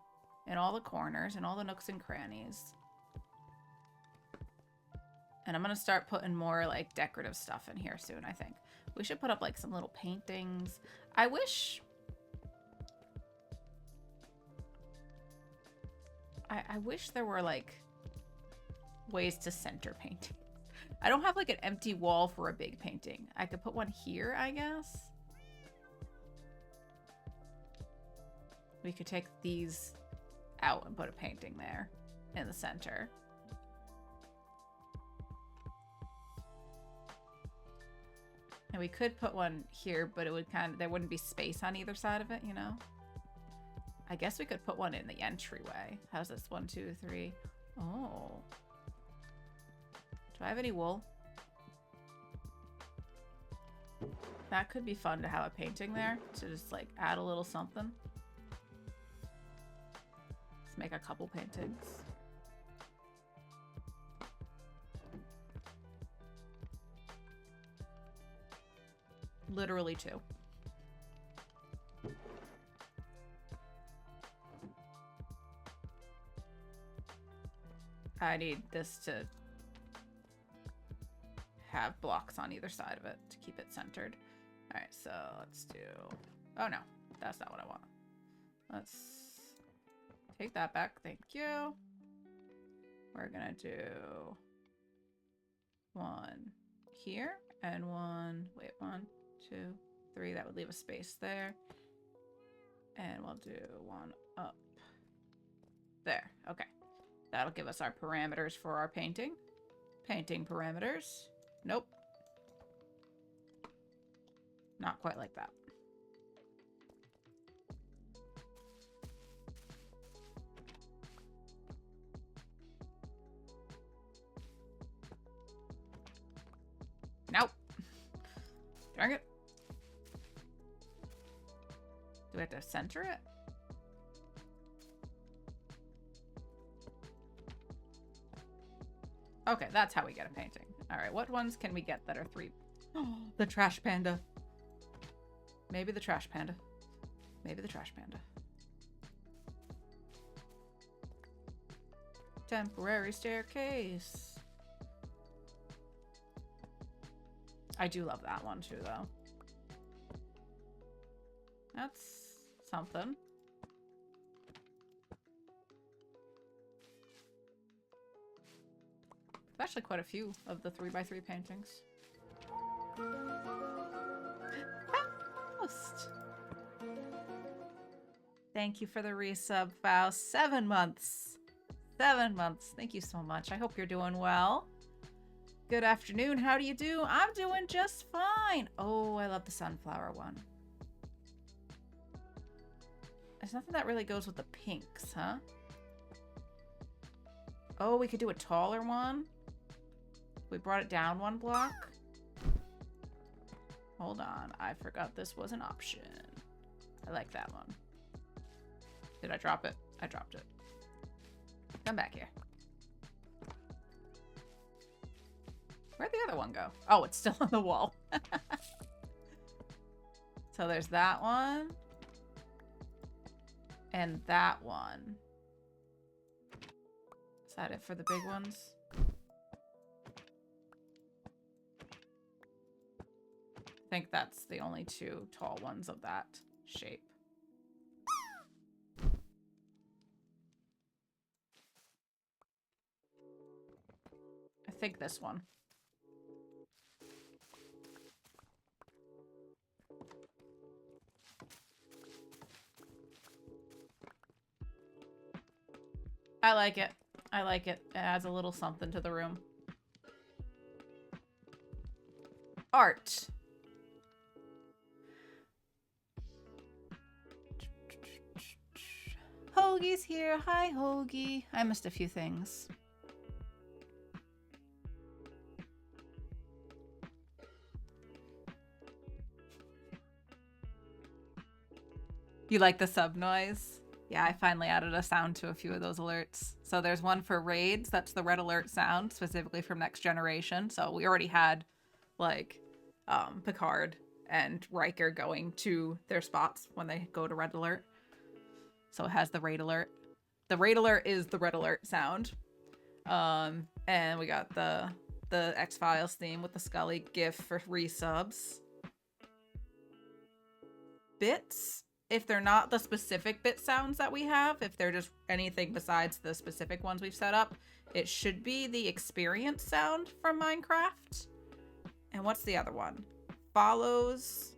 in all the corners, and all the nooks and crannies. And I'm gonna start putting more, like, decorative stuff in here soon, I think. We should put up, like, some little paintings. I wish... I wish there were, like, ways to center paintings. I don't have, like, an empty wall for a big painting. I could put one here, I guess. We could take these out and put a painting there in the center. And we could put one here, but it would there wouldn't be space on either side of it, you know? I guess we could put one in the entryway. How's this? 1, 2, 3. Oh. Do I have any wool? That could be fun to have a painting there, to just like add a little something. Let's make a couple paintings. Literally 2. I need this to have blocks on either side of it to keep it centered. All right, so let's do... Oh no, that's not what I want. Let's take that back. Thank you. We're gonna do 1 here and 1... Wait, 1, 2, 3. That would leave a space there. And we'll do 1 up there. Okay. That'll give us our parameters for our painting. Painting parameters. Nope. Not quite like that. Nope. Darn it. Do we have to center it? Okay, that's how we get a painting. All right, what ones can we get that are 3? Oh, the trash panda. Maybe the trash panda. Maybe the trash panda. Temporary staircase. I do love that one too, though. That's something. There's actually quite a few of the 3x3 paintings. Post. Thank you for the resub, Val. 7 months. 7 months. Thank you so much. I hope you're doing well. Good afternoon. How do you do? I'm doing just fine. Oh, I love the sunflower one. There's nothing that really goes with the pinks, huh? Oh, we could do a taller one. We brought it down 1 block. Hold on. I forgot this was an option. I like that one. Did I drop it? I dropped it. Come back here. Where'd the other one go? Oh, it's still on the wall. So there's that one. And that one. Is that it for the big ones? I think that's the only 2 tall ones of that shape. I think this one. I like it. I like it. It adds a little something to the room. Art. Hoagie's here. Hi, Hoagie. I missed a few things. You like the sub noise? Yeah, I finally added a sound to a few of those alerts. So there's one for raids. That's the red alert sound, specifically from Next Generation. So we already had, like, Picard and Riker going to their spots when they go to red alert. So it has the raid alert. The raid alert is the red alert sound. And we got the X-Files theme with the Scully gif for resubs. Bits. If they're not the specific bit sounds that we have, if they're just anything besides the specific ones we've set up, it should be the experience sound from Minecraft. And what's the other one? Follows.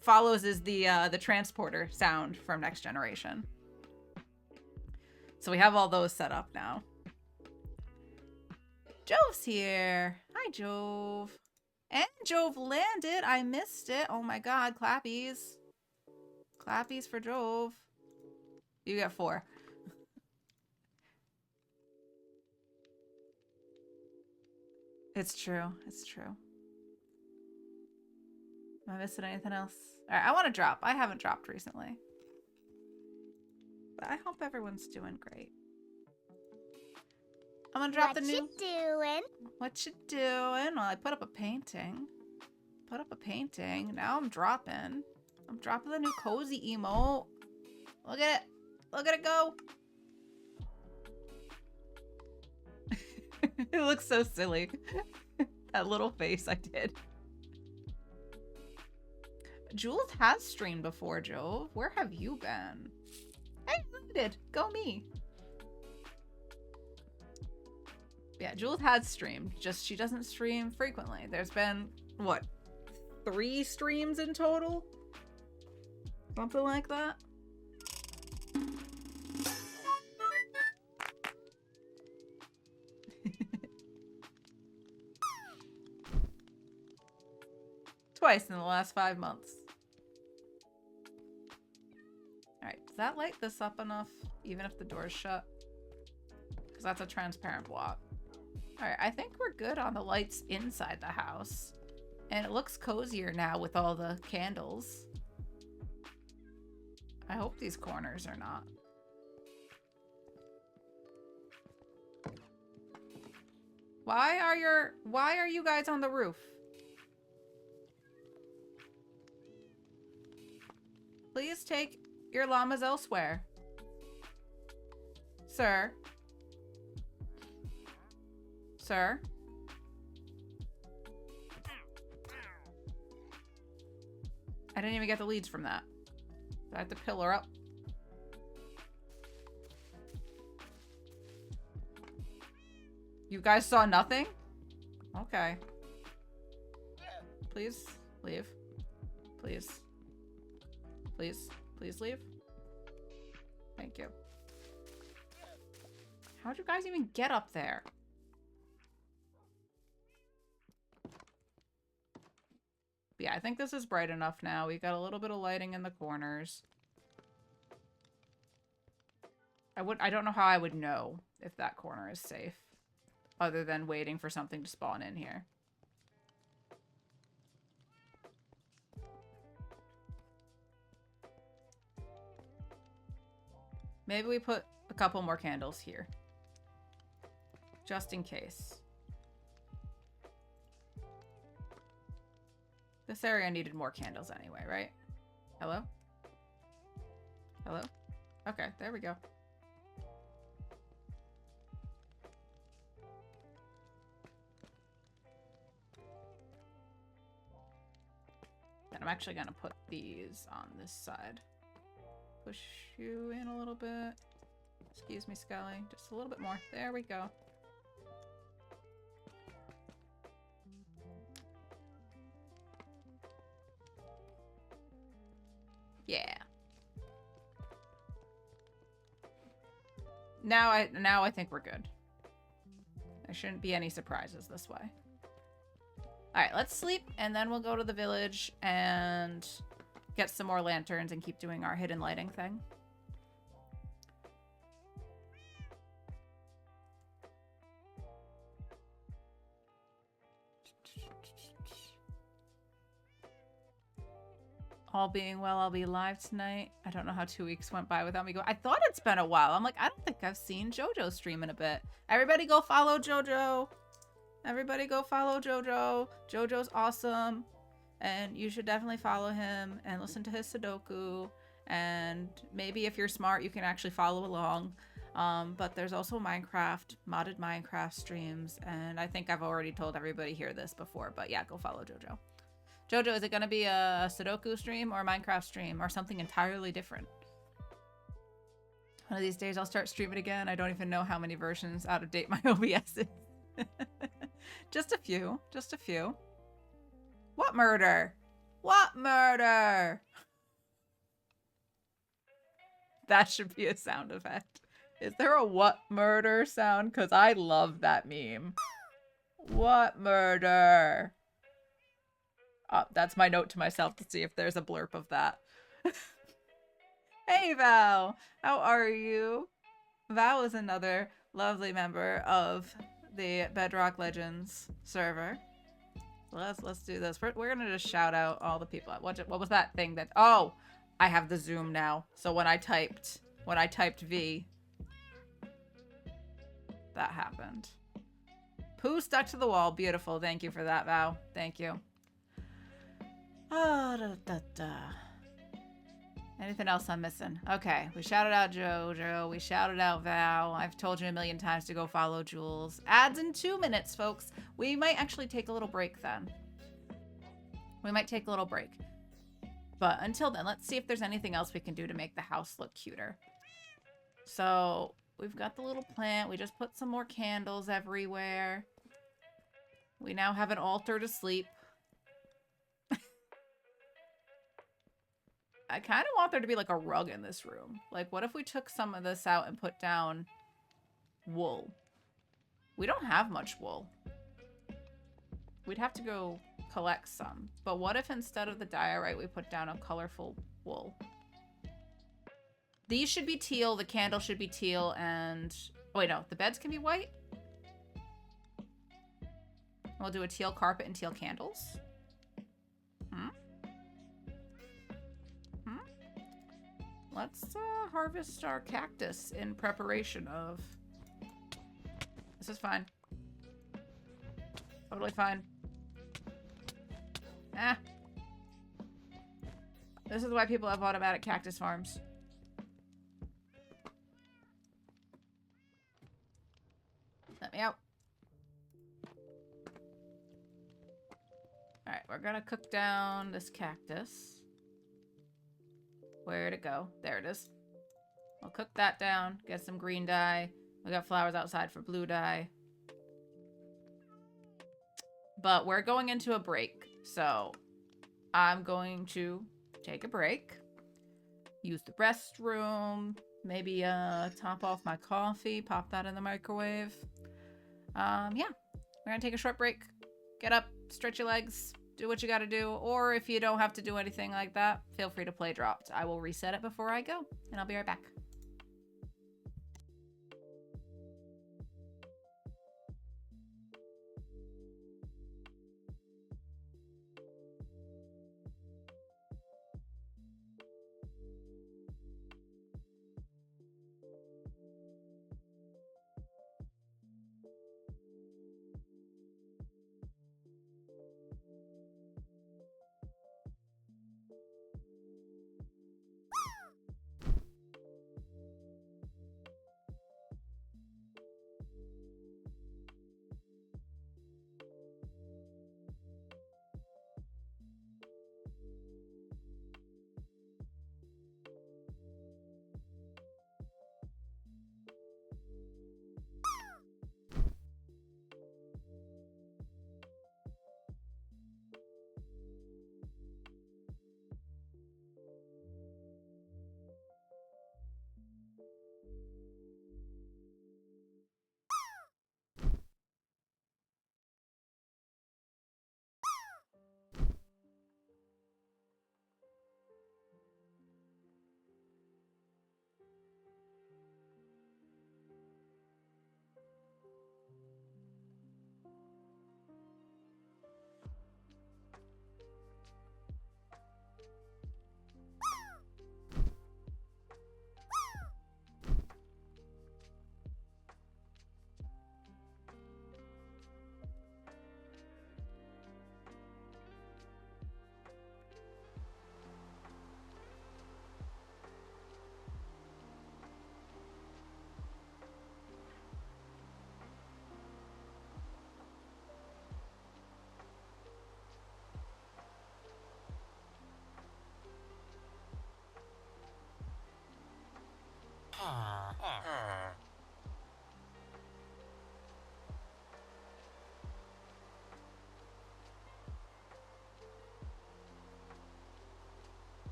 Follows is the transporter sound from Next Generation. So we have all those set up now. Jove's here. Hi, Jove. And Jove landed. I missed it. Oh my god, clappies. Clappies for Jove. You get 4. It's true. It's true. Am I missing anything else? Alright, I want to drop. I haven't dropped recently. But I hope everyone's doing great. I'm gonna drop the new... What you doing? What you doing? Well, I put up a painting. Put up a painting. Now I'm dropping. I'm dropping the new cozy emote. Look at it. Look at it go. It looks so silly. That little face I did. Jules has streamed before, Jove. Where have you been? Hey, I did. Go me. Yeah, Jules has streamed. Just she doesn't stream frequently. There's been, what, 3 streams in total? Something like that. Twice in the last 5 months. Alright, does that light this up enough? Even if the door's shut? Because that's a transparent block. Alright, I think we're good on the lights inside the house. And it looks cozier now with all the candles. I hope these corners are not. Why are you guys on the roof? Please take your llamas elsewhere. Sir. Sir. I didn't even get the leads from that. I have to pillar up. You guys saw nothing? Okay. Please leave. Please. Please. Please leave. Thank you. How'd you guys even get up there? Yeah, I think this is bright enough now. We got a little bit of lighting in the corners. I don't know how I would know if that corner is safe, other than waiting for something to spawn in here. Maybe we put a couple more candles here, just in case. This area needed more candles anyway, right? Hello? Hello? Okay, there we go. And I'm actually gonna put these on this side. Push you in a little bit. Excuse me, Scully. Just a little bit more. There we go. Yeah. Now I think we're good. There shouldn't be any surprises this way. Alright, let's sleep, and then we'll go to the village and get some more lanterns and keep doing our hidden lighting thing. All being well, I'll be live tonight. I don't know how 2 weeks went by without me going. I thought it's been a while. I'm like, I don't think I've seen JoJo stream in a bit. Everybody go follow JoJo. Everybody go follow JoJo. JoJo's awesome. And you should definitely follow him and listen to his Sudoku. And maybe if you're smart, you can actually follow along. But there's also Minecraft, modded Minecraft streams. And I think I've already told everybody here this before. But yeah, go follow JoJo. JoJo, is it going to be a Sudoku stream or a Minecraft stream or something entirely different? One of these days I'll start streaming again. I don't even know how many versions out of date my OBS is. Just a few. Just a few. What murder? What murder? That should be a sound effect. Is there a what murder sound? Because I love that meme. What murder? That's my note to myself to see if there's a blurb of that. Hey, Val. How are you? Val is another lovely member of the Bedrock Legends server. Let's do this. We're gonna just shout out all the people. What was that thing that? Oh, I have the zoom now. So when I typed V, that happened. Pooh stuck to the wall. Beautiful. Thank you for that, Val. Thank you. Anything else I'm missing? Okay, we shouted out JoJo. We shouted out Val. I've told you a million times to go follow Jules. Ads in 2 minutes, folks. We might actually take a little break then. We might take a little break. But until then, let's see if there's anything else we can do to make the house look cuter. So, we've got the little plant. We just put some more candles everywhere. We now have an altar to sleep. I kind of want there to be like a rug in this room. Like, what if we took some of this out and put down wool? We don't have much wool. We'd have to go collect some. But what if instead of the diorite, we put down a colorful wool? These should be teal, the candle should be teal, and... Oh, wait, no. The beds can be white? We'll do a teal carpet and teal candles. Let's harvest our cactus in preparation of... This is fine. Totally fine. Ah. This is why people have automatic cactus farms. Let me out. Alright, we're gonna cook down this cactus. Where'd it go? There it is. I'll cook that down, get some green dye. We got flowers outside for blue dye. But we're going into a break, so I'm going to take a break, use the restroom, maybe top off my coffee, pop that in the microwave. Yeah, we're gonna take a short break. Get up, stretch your legs, do what you gotta do, or if you don't have to do anything like that, feel free to play dropped. I will reset it before I go, and I'll be right back.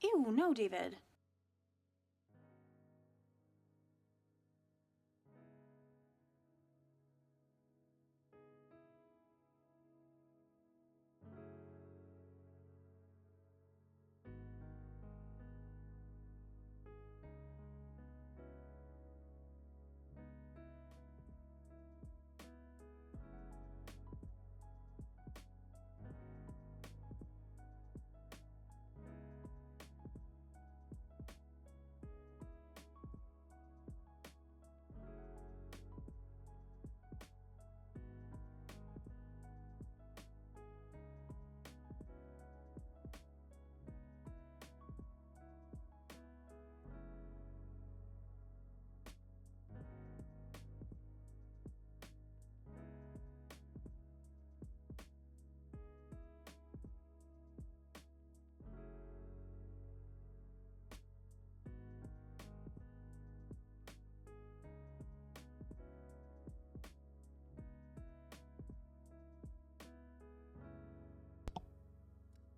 Ew, no, David.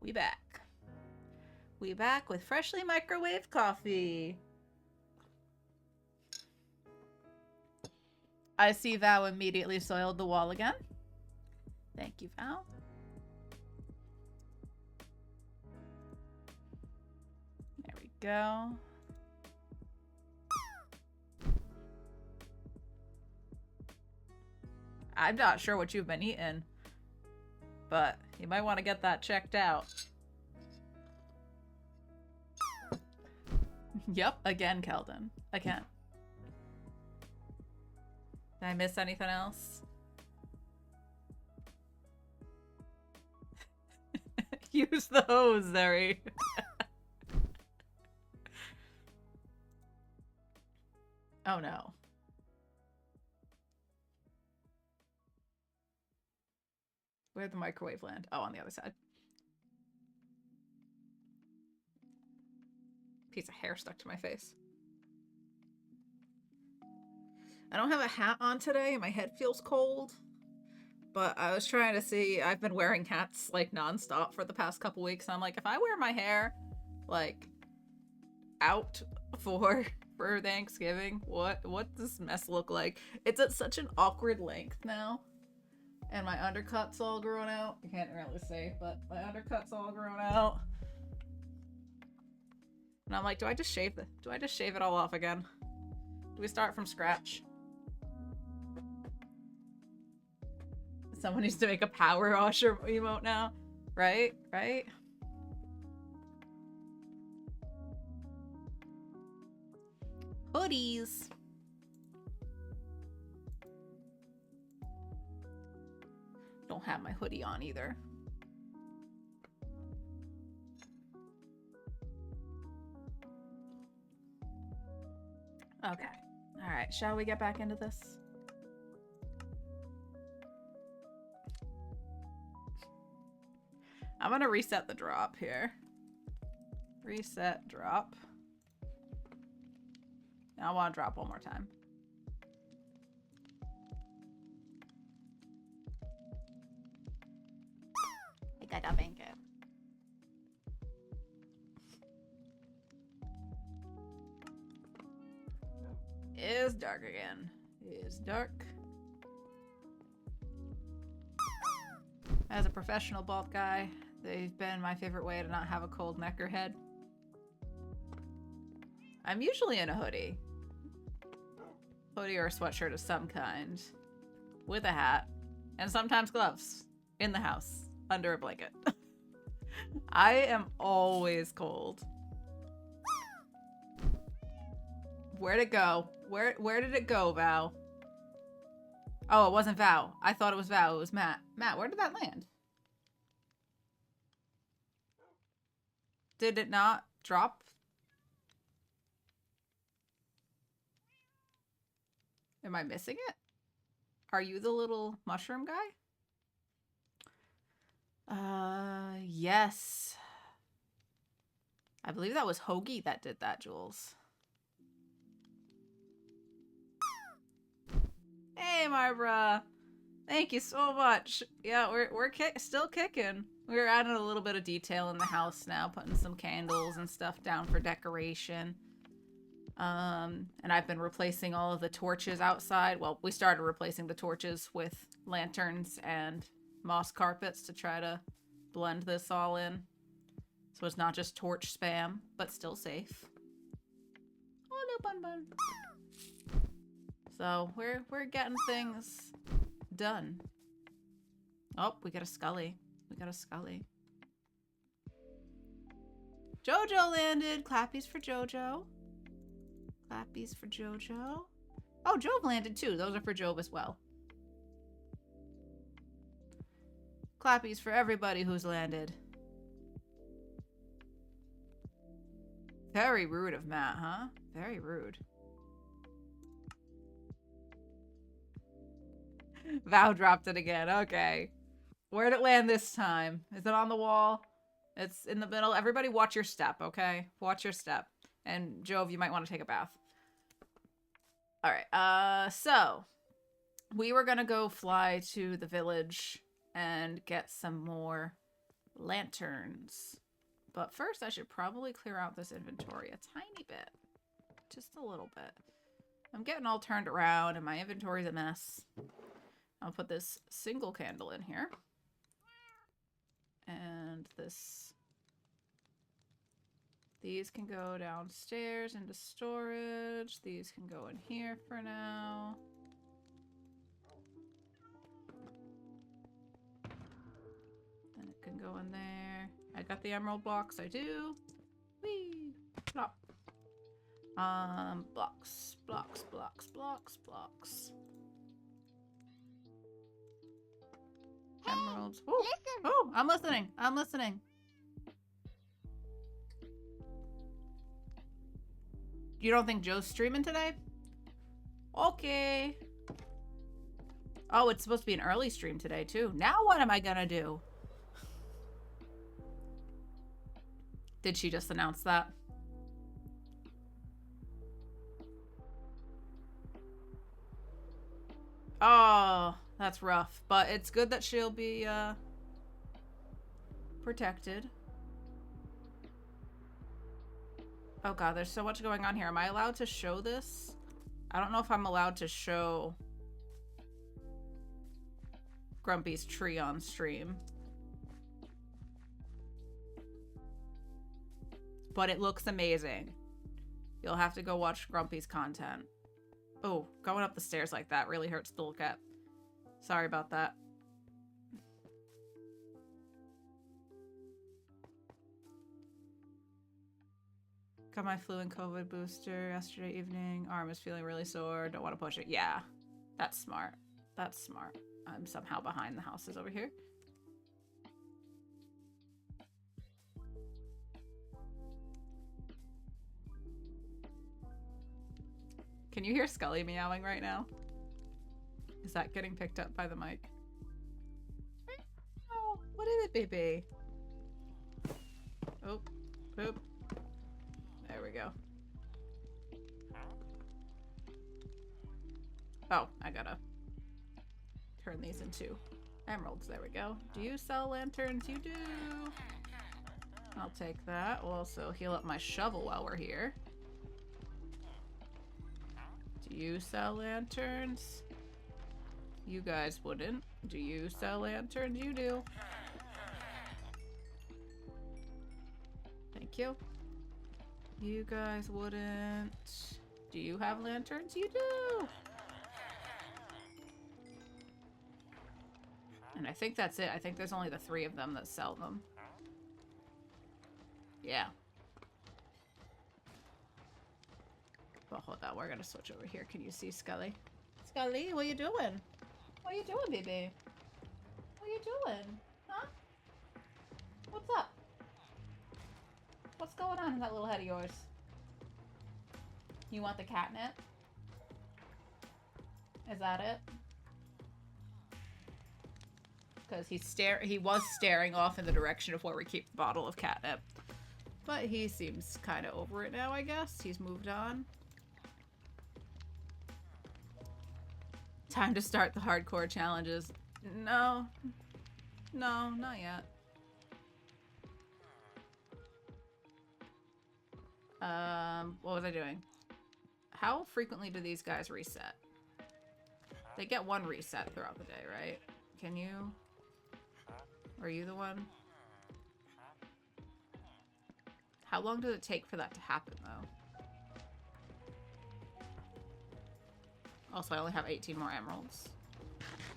We back. We back with freshly microwaved coffee. I see Val immediately soiled the wall again. Thank you, Val. There we go. I'm not sure what you've been eating, but you might want to get that checked out. Yep, again, Keldon. Again. Did I miss anything else? Use the hose, Zeri. Oh no. Where'd the microwave land? Oh, on the other side. Piece of hair stuck to my face. I don't have a hat on today. My head feels cold. But I was trying to see, I've been wearing hats like nonstop for the past couple weeks. And I'm like, if I wear my hair like out for Thanksgiving, what does this mess look like? It's at such an awkward length now. And my undercut's all grown out. You can't really see, but my undercut's all grown out. And I'm like, do I just shave it all off again? Do we start from scratch? Someone needs to make a power washer emote now. Right? Right? Hoodies. Don't have my hoodie on either. Okay. All right. Shall we get back into this? I'm gonna reset the drop here. Reset drop. Now I want to drop one more time. I got a blanket. It's dark again. It's dark. As a professional bald guy, they've been my favorite way to not have a cold neck or head. I'm usually in a hoodie. Hoodie or a sweatshirt of some kind. With a hat. And sometimes gloves. In the house. Under a blanket. I am always cold. Where'd it go? Where did it go, Val? Oh, it wasn't Val. I thought it was Val. It was Matt. Matt, where did that land? Did it not drop? Am I missing it? Are you the little mushroom guy? Yes. I believe that was Hoagie that did that, Jules. Hey, Marbra. Thank you so much. Yeah, we're still kicking. We're adding a little bit of detail in the house now, putting some candles and stuff down for decoration. And I've been replacing all of the torches outside. Well, we started replacing the torches with lanterns and moss carpets to try to blend this all in. So it's not just torch spam, but still safe. Oh, no, Bun Bun. So we're getting things done. Oh, we got a Scully. We got a Scully. Jojo landed. Clappies for Jojo. Clappies for Jojo. Oh, Jove landed too. Those are for Jove as well. Clappies for everybody who's landed. Very rude of Matt, huh? Very rude. Vow dropped it again. Okay. Where'd it land this time? Is it on the wall? It's in the middle. Everybody watch your step, okay? Watch your step. And Jove, you might want to take a bath. Alright, so we were gonna go fly to the village and get some more lanterns. But first, I should probably clear out this inventory a tiny bit. Just a little bit. I'm getting all turned around and my inventory's a mess. I'll put this single candle in here. And this... These can go downstairs into storage. These can go in here for now. Then it can go in there. I got the emerald blocks, I do. Whee! Plop. Blocks, blocks, blocks, blocks, blocks. Emeralds. Ooh. Listen. Oh, I'm listening. I'm listening. You don't think Joe's streaming today? Okay. Oh, it's supposed to be an early stream today, too. Now what am I gonna do? Did she just announce that? Oh, that's rough. But it's good that she'll be, protected. Oh god, there's so much going on here. Am I allowed to show this? I don't know if I'm allowed to show Grumpy's tree on stream. But it looks amazing. You'll have to go watch Grumpy's content. Oh, going up the stairs like that really hurts to look at. Sorry about that. Got my flu and COVID booster yesterday evening. Arm is feeling really sore. Don't want to push it. Yeah, that's smart. That's smart. I'm somehow behind the houses over here. Can you hear Scully meowing right now? Is that getting picked up by the mic? Oh, what is it, baby? Oh, poop. There we go. Oh, I gotta turn these into emeralds. There we go. Do you sell lanterns? You do. I'll take that. We'll also heal up my shovel while we're here. Do you sell lanterns? You guys wouldn't. Do you sell lanterns? You do. Thank you. You guys wouldn't. Do you have lanterns? You do! And I think that's it. I think there's only the 3 of them that sell them. Yeah. Well, hold on. We're gonna switch over here. Can you see Scully? Scully, what you doing? What you doing, baby? What you doing? Huh? What's up? What's going on in that little head of yours? You want the catnip? Is that it? Because he was staring off in the direction of where we keep the bottle of catnip. But he seems kind of over it now, I guess. He's moved on. Time to start the hardcore challenges. No. No, not yet. What was I doing? How frequently do these guys reset? They get 1 reset throughout the day, right? Can you? Are you the one? How long does it take for that to happen, though? Also, I only have 18 more emeralds.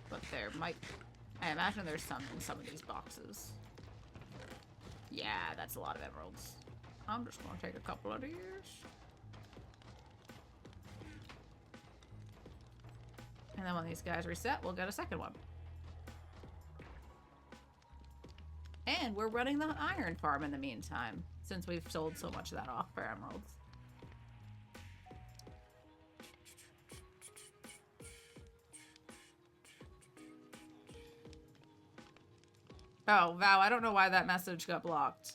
But there might... I imagine there's some in some of these boxes. Yeah, that's a lot of emeralds. I'm just gonna take a couple of these. And then when these guys reset, we'll get a second one. And we're running the iron farm in the meantime, since we've sold so much of that off for emeralds. Oh, Val, I don't know why that message got blocked.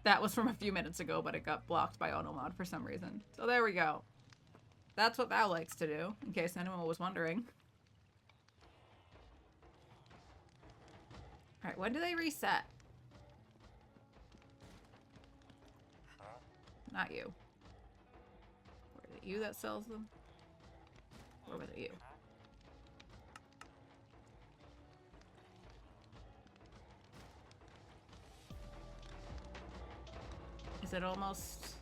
That was from a few minutes ago, but it got blocked by automod for some reason. So there we go. That's what Val likes to do, in case anyone was wondering. Alright, when do they reset? Not you. Or is it you that sells them? Or was it you? Is it almost...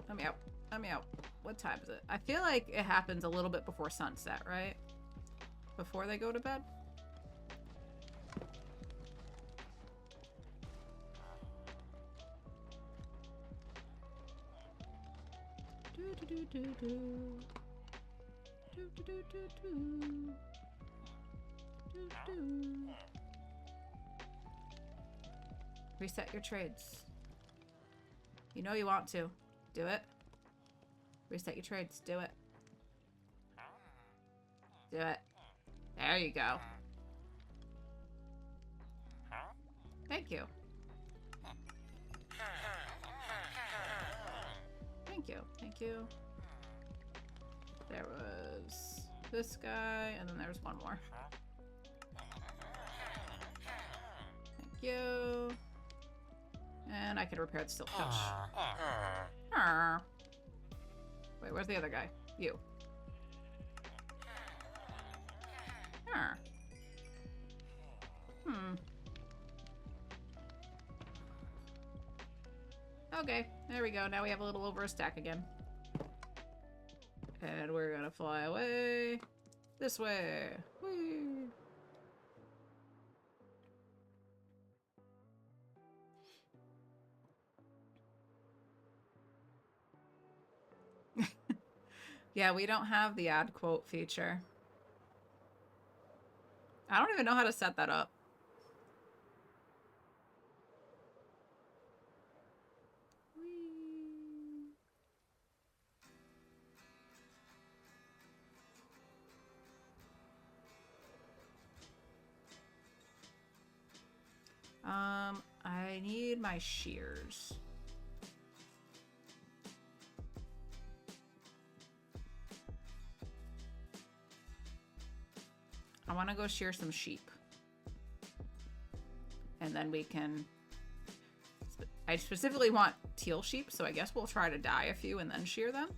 Let me out. Let me out. What time is it? I feel like it happens a little bit before sunset, right? Before they go to bed? Reset your trades. You know you want to. Do it. Reset your trades. Do it. Do it. There you go. Thank you. Thank you. Thank you. There was this guy, and then there's one more. Thank you. And I can repair the silk touch. Wait, where's the other guy? You. Okay, there we go. Now we have a little over a stack again. And we're gonna fly away. This way. Whee! Yeah, we don't have the add quote feature. I don't even know how to set that up. I need my shears. I want to go shear some sheep. And then we can... I specifically want teal sheep, so I guess we'll try to dye a few and then shear them.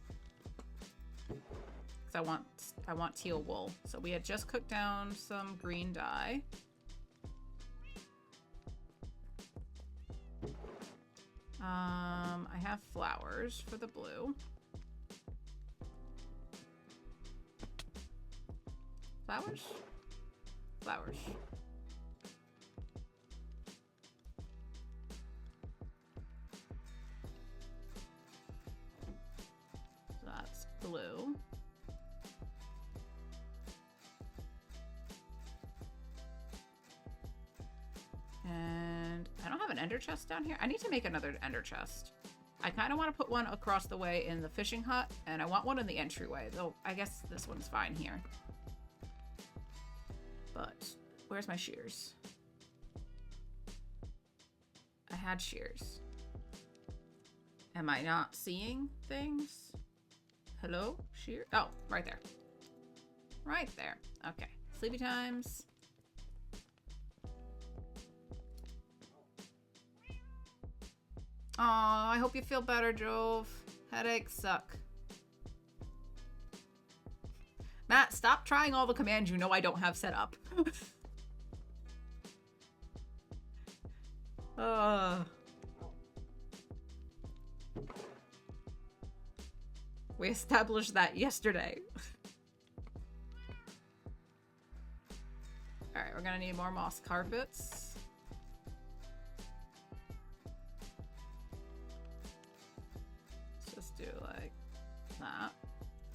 Because I want teal wool. So we had just cooked down some green dye. I have flowers for the blue. Flowers? Flowers. So that's blue. And I don't have an ender chest down here. I need to make another ender chest. I kind of want to put one across the way in the fishing hut, and I want one in the entryway, though I guess this one's fine here. But where's my shears? I had shears. Am I not seeing things? Hello? Shear? Oh, right there. Right there. Okay. Sleepy times. Aw, I hope you feel better, Jove. Headaches suck. Matt, stop trying all the commands you know I don't have set up. We established that yesterday. Alright, we're gonna need more moss carpets. Let's just do like that.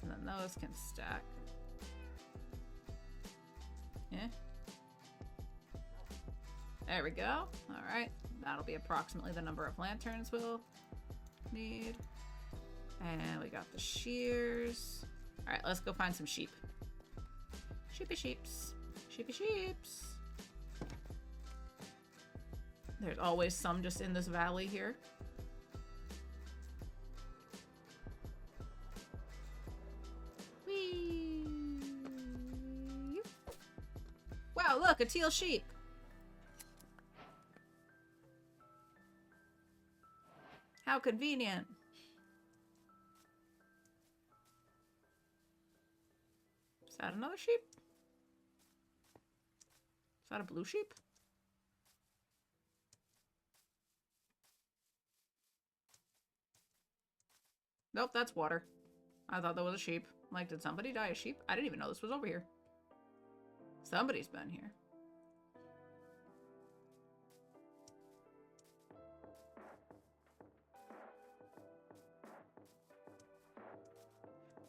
And then those can stack. Yeah. There we go. Alright. That'll be approximately the number of lanterns we'll need. And we got the shears. Alright, let's go find some sheep. Sheepy sheeps. Sheepy sheeps. There's always some just in this valley here. Whee! Wow, look, a teal sheep. How convenient. Is that another sheep? Is that a blue sheep? Nope, that's water. I thought that was a sheep. Like, did somebody die a sheep? I didn't even know this was over here. Somebody's been here.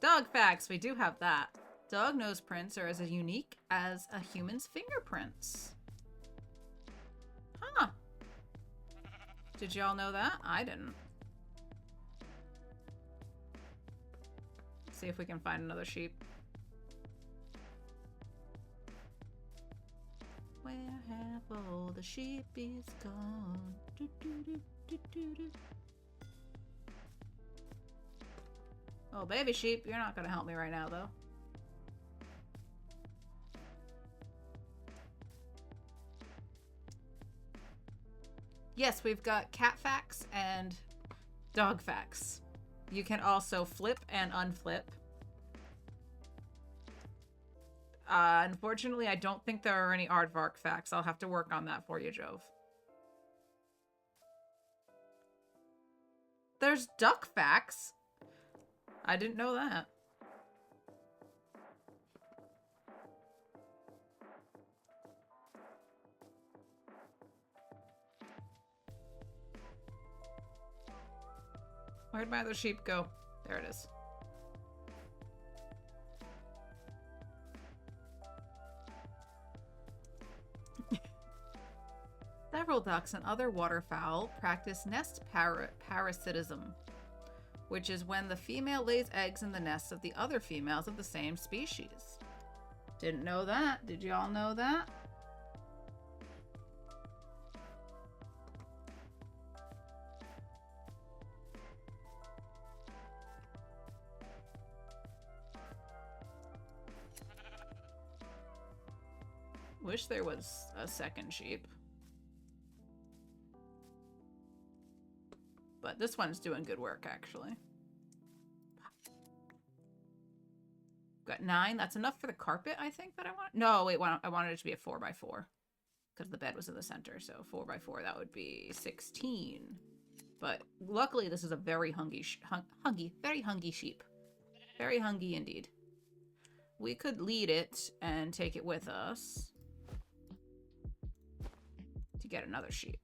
Dog facts, we do have that. Dog nose prints are as unique as a human's fingerprints. Huh. Did y'all know that? I didn't. See if we can find another sheep. Where have all the sheepies gone? Do, do, do, do, do, do. Oh, baby sheep, you're not gonna help me right now, though. Yes, we've got cat facts and dog facts. You can also flip and unflip. Unfortunately, I don't think there are any aardvark facts. I'll have to work on that for you, Jove. There's duck facts. I didn't know that. Where'd my other sheep go? There it is. Several ducks and other waterfowl practice nest parasitism, which is when the female lays eggs in the nests of the other females of the same species. Didn't know that. Did y'all know that? Wish there was a second sheep. But this one's doing good work, actually. Got 9. That's enough for the carpet, I think, that I want. No, wait, I wanted it to be a 4x4. Because the bed was in the center, so 4x4, that would be 16. But luckily, this is a very very hungry sheep. Very hungry indeed. We could lead it and take it with us to get another sheep.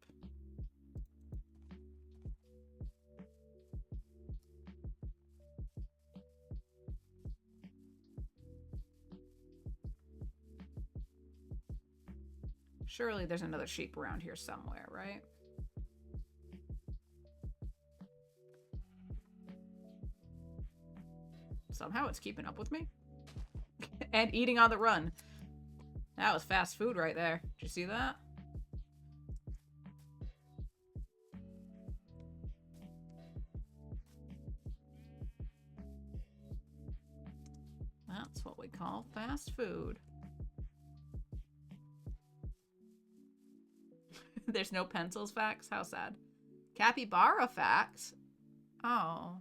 Surely there's another sheep around here somewhere, right? Somehow it's keeping up with me. And eating on the run. That was fast food right there. Did you see that? That's what we call fast food. There's no pencils facts? How sad. Capybara facts? Oh.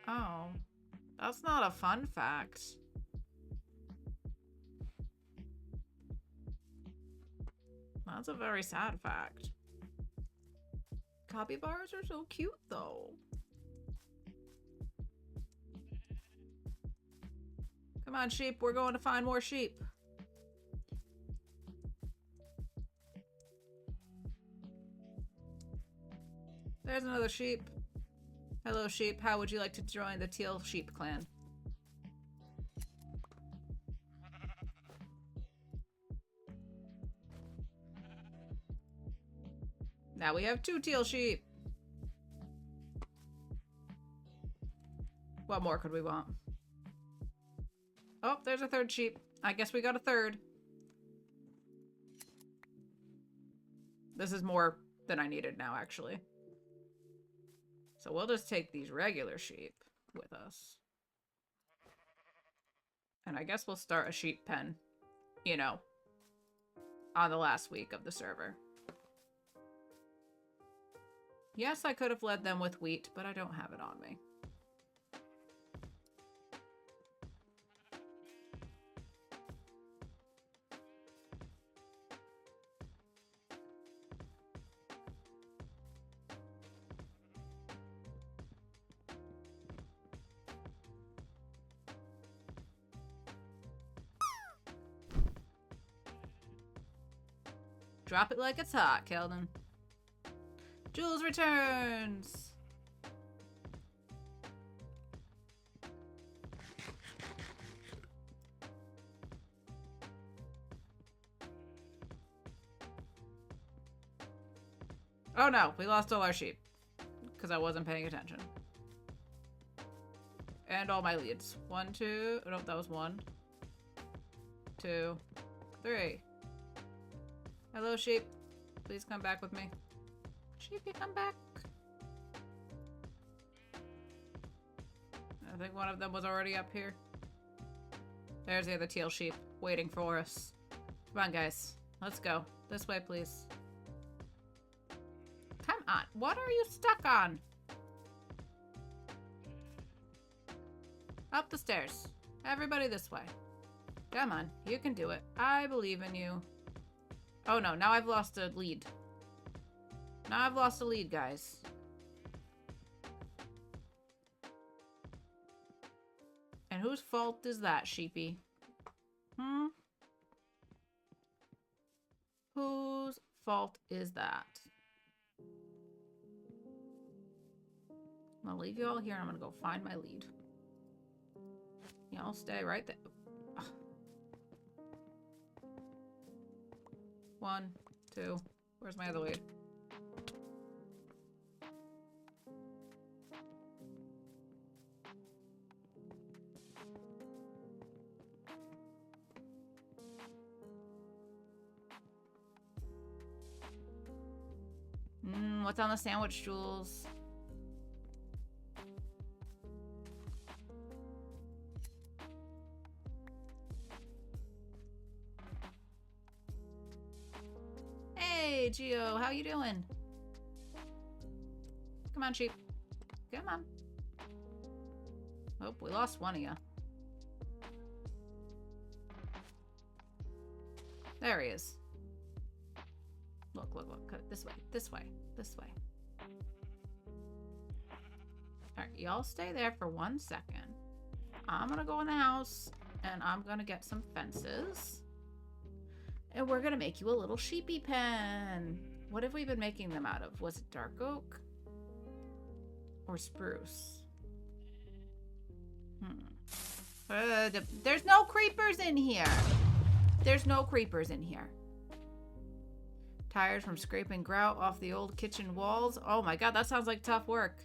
Oh. That's not a fun fact. That's a very sad fact. Capybaras are so cute, though. Come on, sheep. We're going to find more sheep. There's another sheep. Hello, sheep. How would you like to join the teal sheep clan? Now we have 2 teal sheep. What more could we want? Oh, there's a 3rd sheep. I guess we got a 3rd. This is more than I needed now, actually. So we'll just take these regular sheep with us. And I guess we'll start a sheep pen, you know, on the last week of the server. Yes, I could have led them with wheat, but I don't have it on me. Drop it like it's hot, Keldon. Jules returns! Oh no, we lost all our sheep. Because I wasn't paying attention. And all my leads. 1, 2, oh, no, that was 1, 2, 3. Hello, sheep. Please come back with me. Sheepy, come back. I think one of them was already up here. There's the other teal sheep waiting for us. Come on, guys. Let's go. This way, please. Come on. What are you stuck on? Up the stairs. Everybody this way. Come on. You can do it. I believe in you. Oh no, now I've lost a lead. Now I've lost a lead, guys. And whose fault is that, sheepy? Hmm? Whose fault is that? I'm gonna leave you all here and I'm gonna go find my lead. Y'all stay right there. Ugh. 1, 2. Where's my other lead? What's on the sandwich, Jules? Hey, Gio, how you doing? Come on, sheep. Come on. Oh, we lost one of you. There he is. Look, look, look. This way, this way, this way. Alright, y'all stay there for 1 second. I'm gonna go in the house and I'm gonna get some fences. And we're gonna make you a little sheepy pen. What have we been making them out of? Was it dark oak? Or spruce? There's no creepers in here. There's no creepers in here. Tired from scraping grout off the old kitchen walls. Oh my god, that sounds like tough work.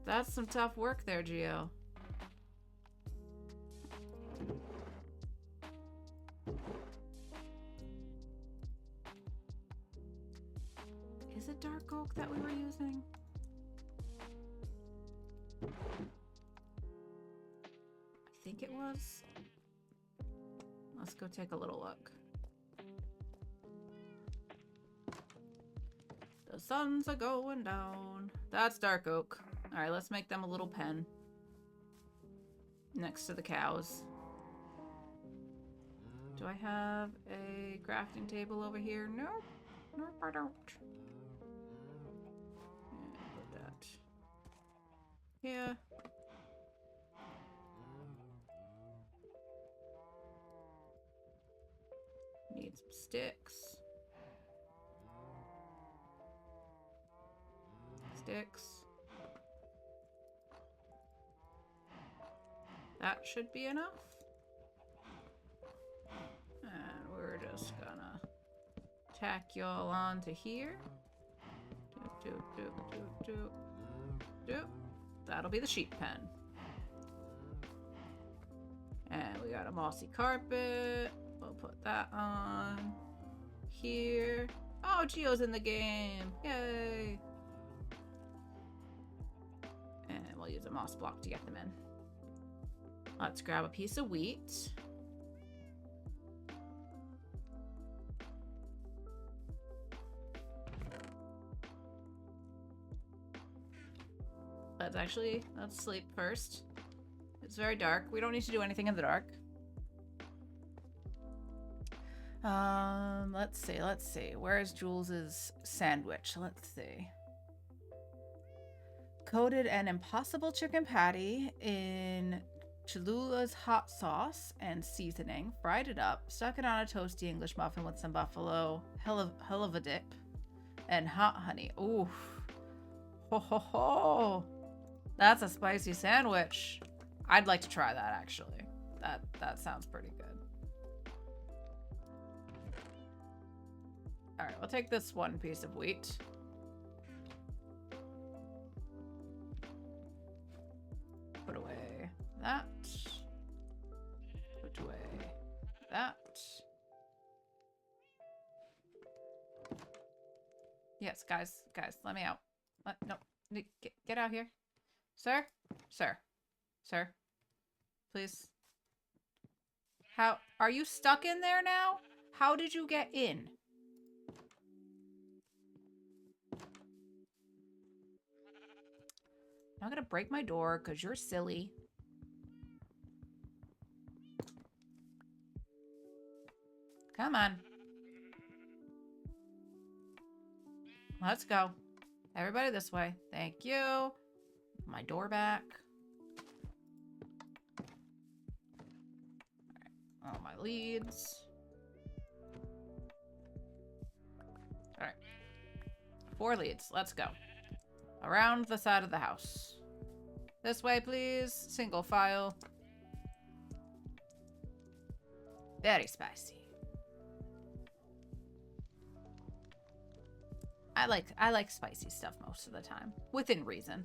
That's some tough work there, Gio. Is it dark oak that we were using? I think it was. Let's go take a little look. The suns are going down. That's dark oak. All right, let's make them a little pen next to the cows. Do I have a crafting table over here? Nope. Nope, I don't. And put that here. Need some sticks. Sticks. That should be enough. And we're just gonna tack y'all onto here. That'll be the sheep pen. And we got a mossy carpet. We'll put that on here. Oh, Geo's in the game. Yay. And we'll use a moss block to get them in. Let's grab a piece of wheat. Let's sleep first. It's very dark. We don't need to do anything in the dark. Let's see. Where's Jules's sandwich? Let's see. Coated an impossible chicken patty in Cholula's hot sauce and seasoning. Fried it up. Stuck it on a toasty English muffin with some buffalo hell of a dip and hot honey. Ooh. Ho ho ho. That's a spicy sandwich. I'd like to try that, actually. That sounds pretty good. All right, we'll take this one piece of wheat. Put away that. Put away that. Yes, guys, let me out. No, get out here. Sir? Sir? Please? How? Are you stuck in there now? How did you get in? I'm not gonna break my door because you're silly. Come on. Let's go. Everybody this way. Thank you. My door back. All right. All my leads. All right. 4 leads. Let's go. Around the side of the house. This way, please. Single file. Very spicy. I like spicy stuff most of the time. Within reason.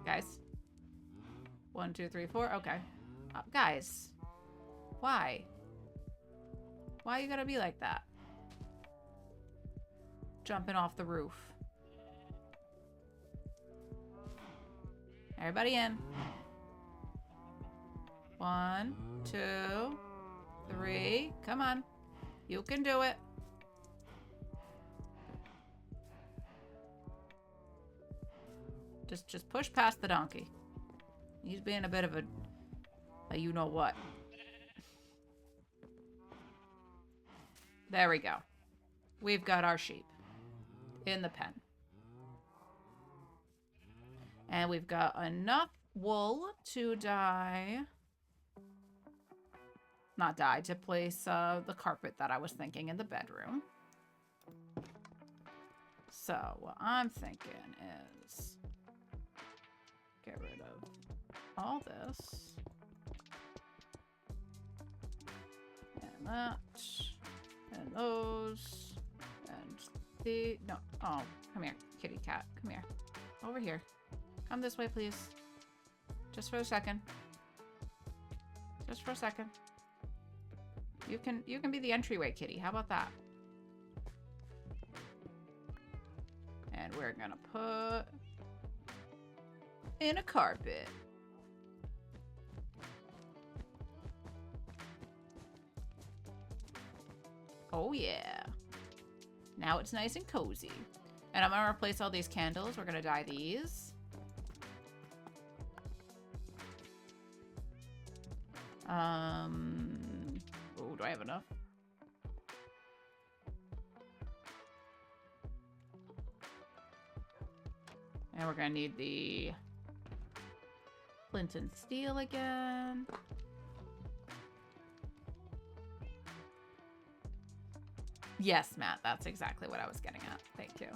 Guys. 1, 2, 3, 4. Okay. Guys. Why? Why you gotta be like that? Jumping off the roof. Everybody in. 1, 2, 3. Come on. You can do it. Just push past the donkey. He's being a bit of a you know what. There we go. We've got our sheep in the pen. And we've got enough wool to to place the carpet that I was thinking in the bedroom. So what I'm thinking is get rid of all this. And that. And those. And the... No. Oh, come here, kitty cat. Come here. Over here. Come this way, please. Just for a second. Just for a second. You can be the entryway kitty. How about that? And we're gonna put in a carpet. Oh yeah. Now it's nice and cozy. And I'm gonna replace all these candles. We're gonna dye these. Oh, do I have enough? And we're gonna need the flint and steel again. Yes, Matt, that's exactly what I was getting at. Thank you.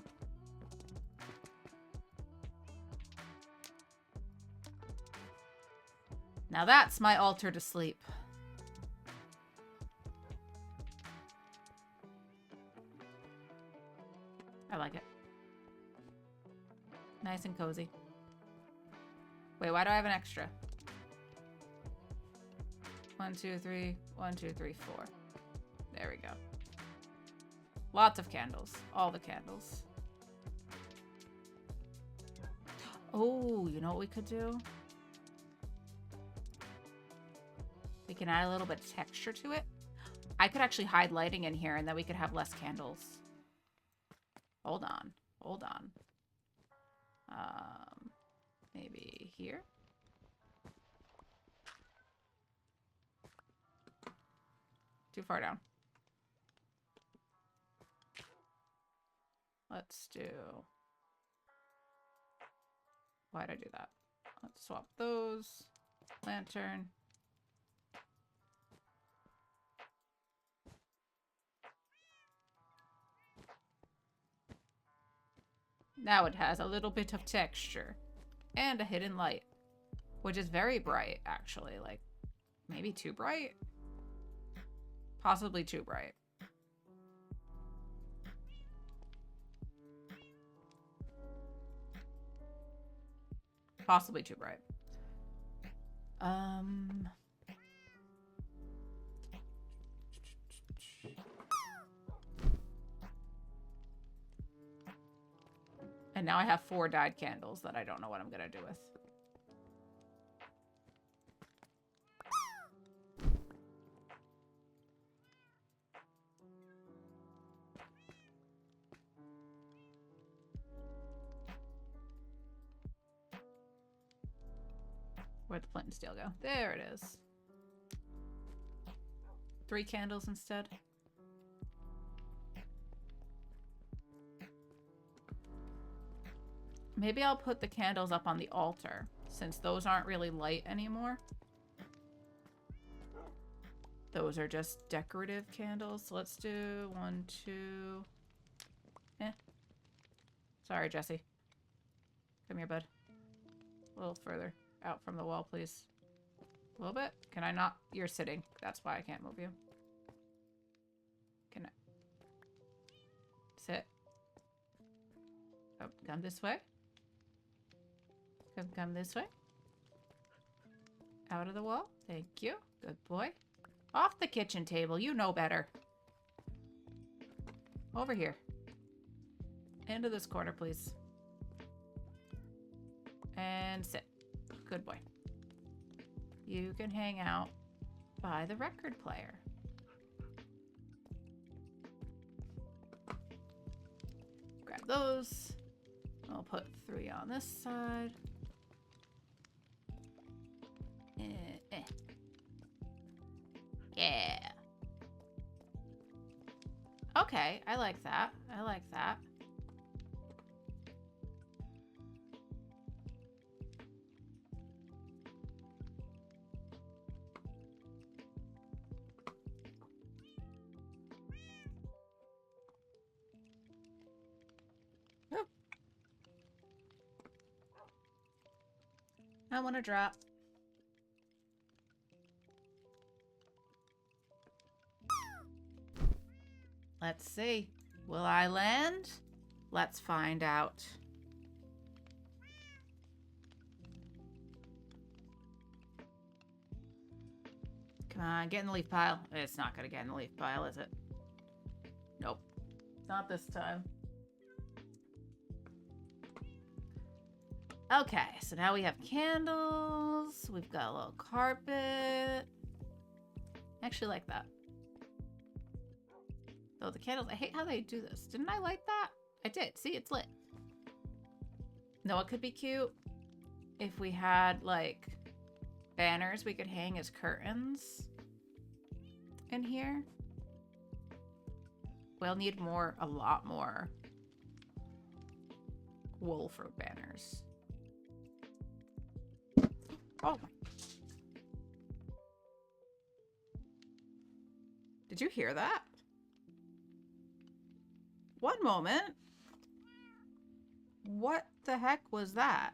Now that's my altar to sleep. Nice and cozy. Wait, why do I have an extra? 1, 2, 3. 1, 2, 3, 4. There we go. Lots of candles. All the candles. Oh, you know what we could do? We can add a little bit of texture to it. I could actually hide lighting in here and then we could have less candles. Hold on. Hold on. Maybe here? Too far down. Let's do... Why'd I do that? Let's swap those. Lantern. Now it has a little bit of texture. And a hidden light. Which is very bright, actually. Like, maybe too bright? Possibly too bright. Possibly too bright. And now I have 4 dyed candles that I don't know what I'm gonna do with. Where'd the flint and steel go? There it is. 3 candles instead. Maybe I'll put the candles up on the altar, since those aren't really light anymore. Those are just decorative candles. So let's do 1, 2... Sorry, Jesse. Come here, bud. A little further out from the wall, please. A little bit? Can I not? You're sitting. That's why I can't move you. Can I? Sit. Oh, come this way. Come this way. Out of the wall. Thank you. Good boy. Off the kitchen table. You know better. Over here. Into this corner, please. And sit. Good boy. You can hang out by the record player. Grab those. I'll put 3 on this side. Yeah. Okay, I like that. I like that. Oh. I want to drop. Let's see. Will I land? Let's find out. Come on, get in the leaf pile. It's not gonna get in the leaf pile, is it? Nope. Not this time. Okay, so now we have candles. We've got a little carpet. I actually like that. Though the candles, I hate how they do this. Didn't I like that? I did. See, it's lit. No, it could be cute if we had, like, banners we could hang as curtains in here. We'll need more, a lot more wool for banners. Oh my. Did you hear that? One moment. What the heck was that?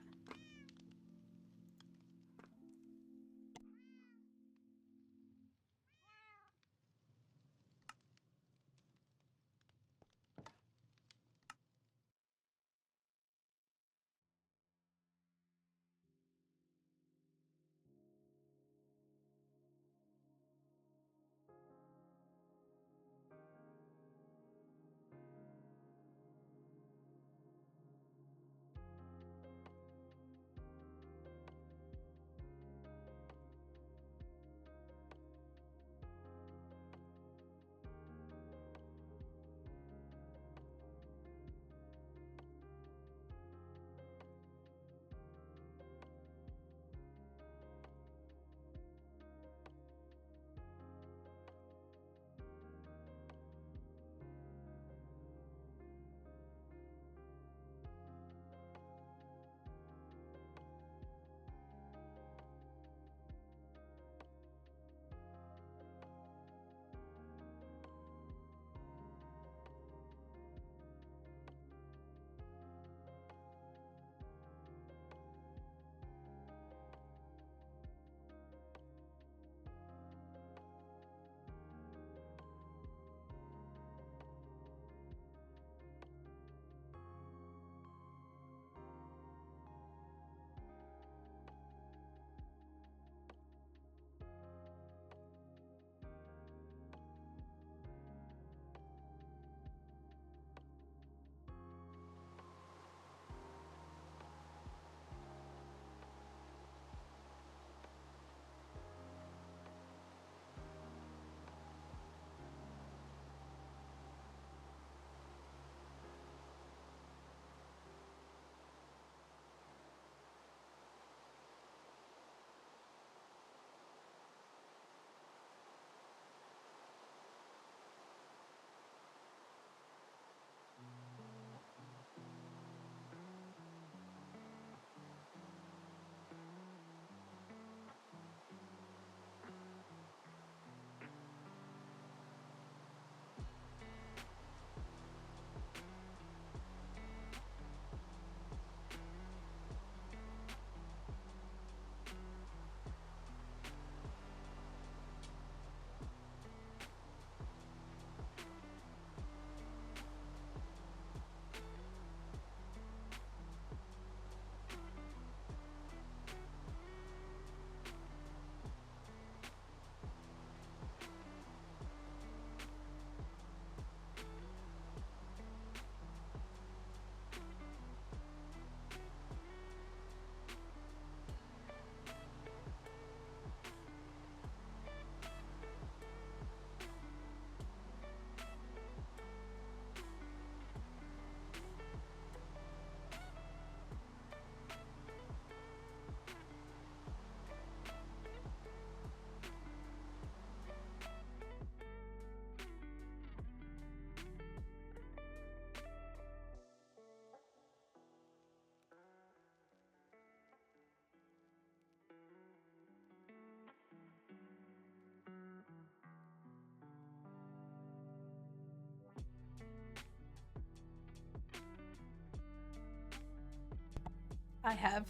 I have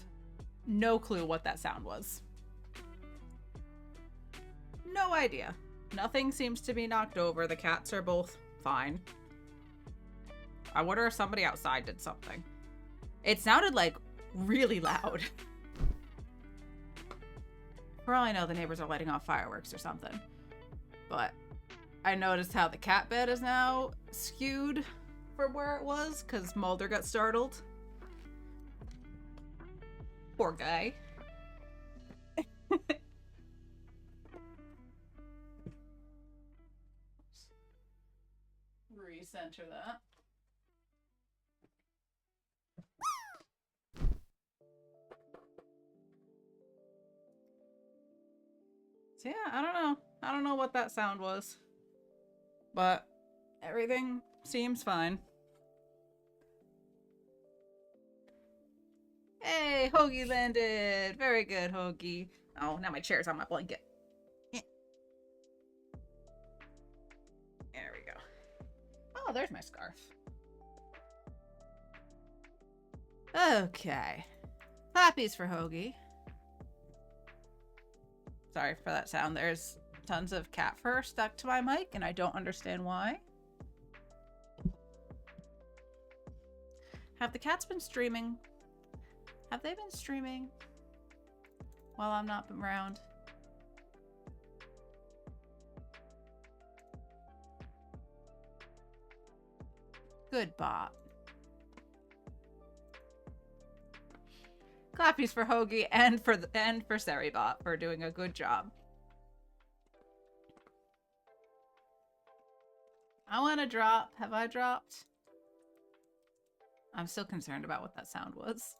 no clue what that sound was. No idea. Nothing seems to be knocked over. The cats are both fine. I wonder if somebody outside did something. It sounded like really loud. For all I know, the neighbors are lighting off fireworks or something. But I noticed how the cat bed is now skewed from where it was because Mulder got startled. Poor guy. Recenter that. So yeah, I don't know. I don't know what that sound was. But everything seems fine. Hey, Hoagie landed! Very good, Hoagie. Oh, now my chair's on my blanket. There we go. Oh, there's my scarf. Okay. Clappies for Hoagie. Sorry for that sound. There's tons of cat fur stuck to my mic, and I don't understand why. Have the cats been streaming? Have they been streaming while I'm not around? Good bot. Clappies for Hoagie and for Seribot for doing a good job. I want to drop. Have I dropped? I'm still concerned about what that sound was.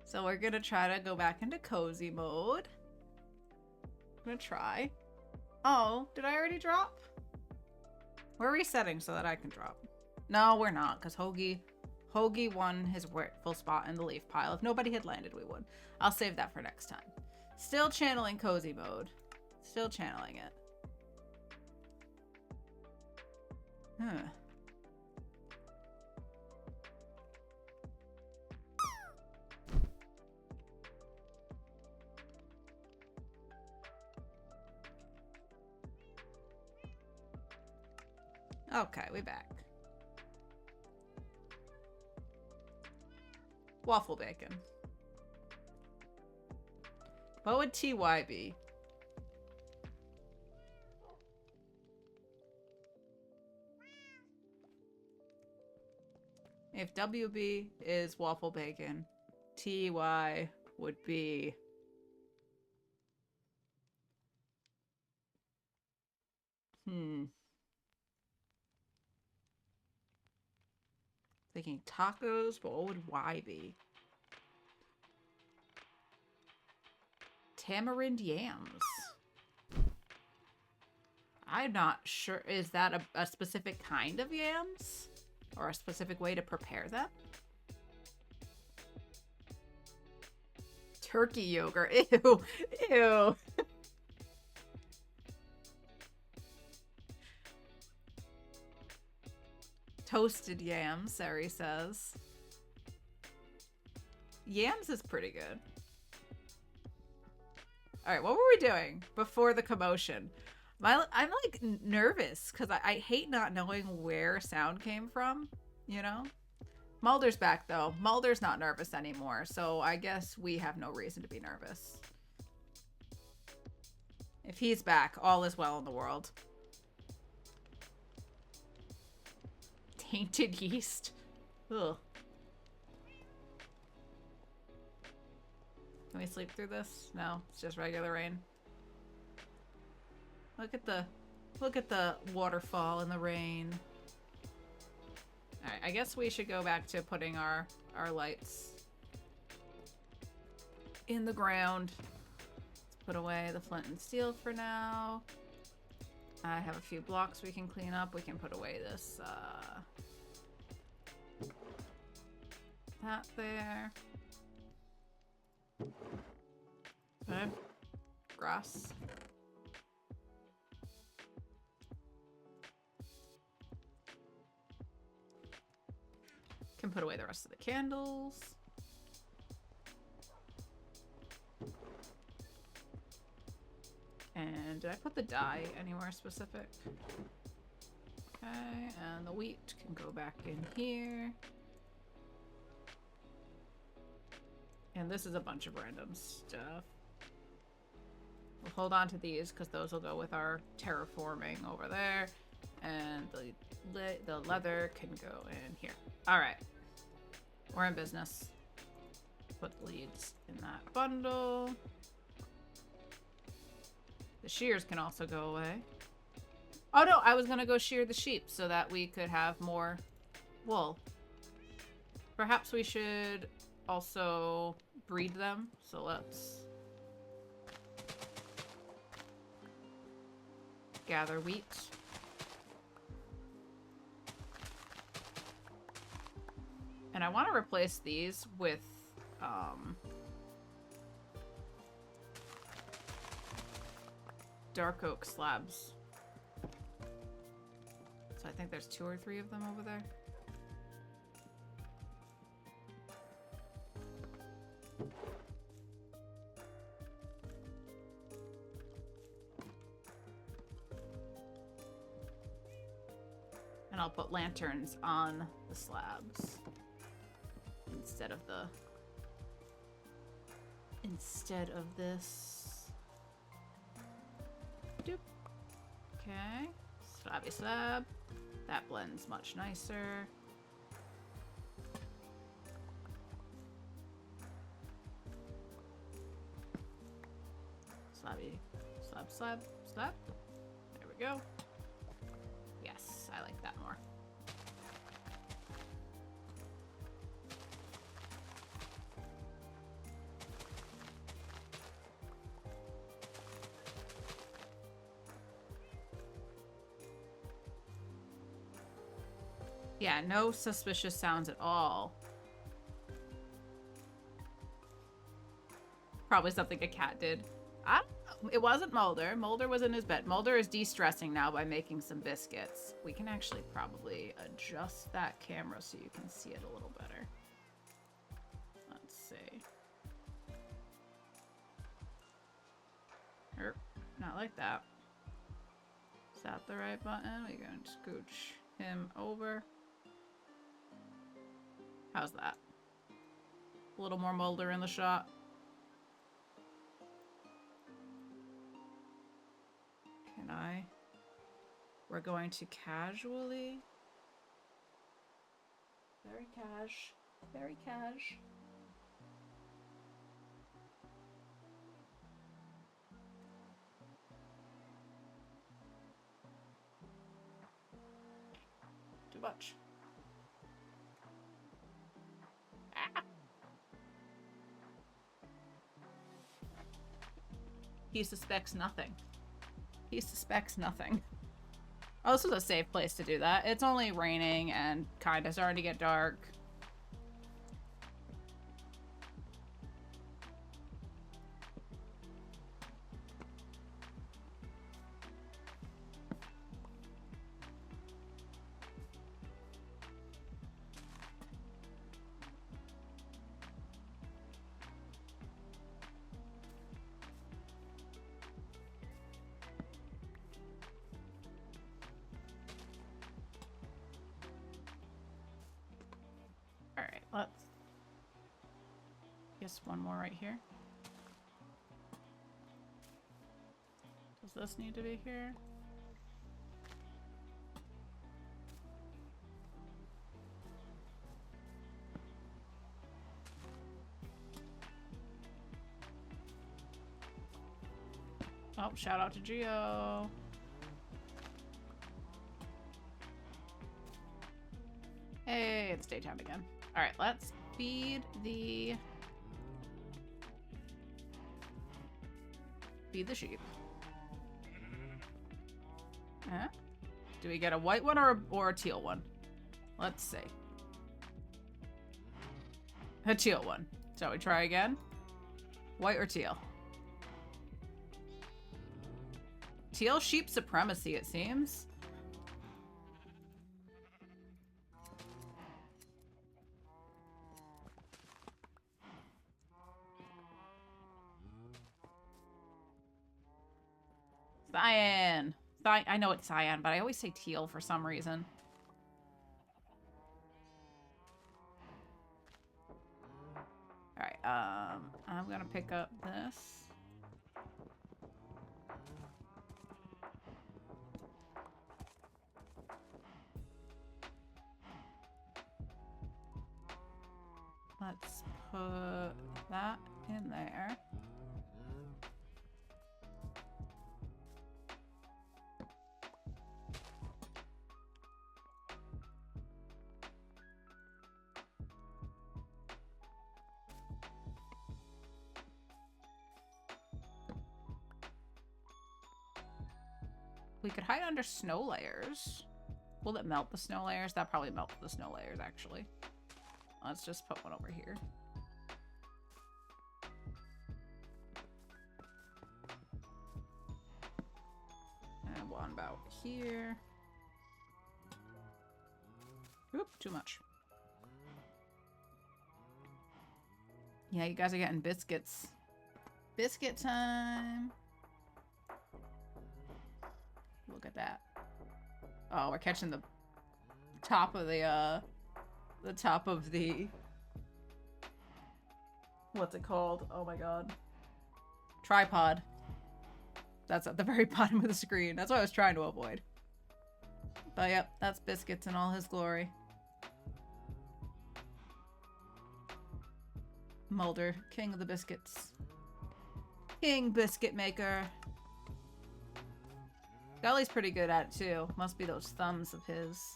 So we're gonna try to go back into cozy mode. I'm gonna try. Oh, did I already drop? We're resetting so that I can drop. No, we're not, because Hoagie won his full spot in the leaf pile. If nobody had landed, we would. I'll save that for next time. Still channeling cozy mode. Still channeling it. Huh. Okay, we back. Waffle bacon. What would TY be? If WB is waffle bacon, TY would be... Thinking tacos, but what would Y be? Tamarind yams. I'm not sure. Is that a specific kind of yams? Or a specific way to prepare them? Turkey yogurt. Ew. Ew. Toasted yams, Sari says. Yams is pretty good. Alright, what were we doing before the commotion? I'm like nervous because I hate not knowing where sound came from, you know? Mulder's back though. Mulder's not nervous anymore, so I guess we have no reason to be nervous. If he's back, all is well in the world. Tainted yeast. Ugh. Can we sleep through this? No, it's just regular rain. Look at the waterfall in the rain. Alright, I guess we should go back to putting our lights in the ground. Let's put away the flint and steel for now. I have a few blocks we can clean up. We can put away this, that there. Okay. Grass. Can put away the rest of the candles. And did I put the dye anywhere specific? Okay, and the wheat can go back in here. And this is a bunch of random stuff. We'll hold on to these because those will go with our terraforming over there. And the leather can go in here. All right. We're in business. Put the leads in that bundle. The shears can also go away. Oh no, I was gonna go shear the sheep so that we could have more wool. Perhaps we should also breed them. So let's gather wheat. And I want to replace these with dark oak slabs. So I think there's 2 or 3 of them over there. And I'll put lanterns on the slabs instead of this. Doop. Okay. Slabby slab. That blends much nicer. Slabby. Slab, slab, slab. There we go. Yes, I like that more. Yeah, no suspicious sounds at all. Probably something a cat did. I don't know. It wasn't Mulder. Mulder was in his bed. Mulder is de-stressing now by making some biscuits. We can actually probably adjust that camera so you can see it a little better. Let's see. Not like that. Is that the right button? We're going to scooch him over. How's that? A little more Mulder in the shot. Can I? We're going to casually. Very cash. Very cash. Too much. He suspects nothing. He suspects nothing. Oh, this is a safe place to do that. It's only raining and kind of starting to get dark. Let's guess one more right here. Does this need to be here? Oh, shout out to Geo. Hey, it's daytime again. All right, let's feed the sheep. Huh? Do we get a white one or a teal one? Let's see. A teal one. Shall we try again? White or teal? Teal sheep supremacy, it seems. Cyan. I know it's cyan, but I always say teal for some reason. Alright, I'm gonna pick up this. Let's put that in there. We could hide under snow layers. Will it melt the snow layers? That probably melts the snow layers, actually. Let's just put one over here. And one about here. Oop, too much. Yeah, you guys are getting biscuits. Biscuit time. Look at that. Oh, we're catching the top of the what's it called? Oh my god. Tripod. That's at the very bottom of the screen. That's what I was trying to avoid. But yep, that's Biscuits in all his glory. Mulder, king of the biscuits. King Biscuit Maker. Gully's pretty good at it too. Must be those thumbs of his.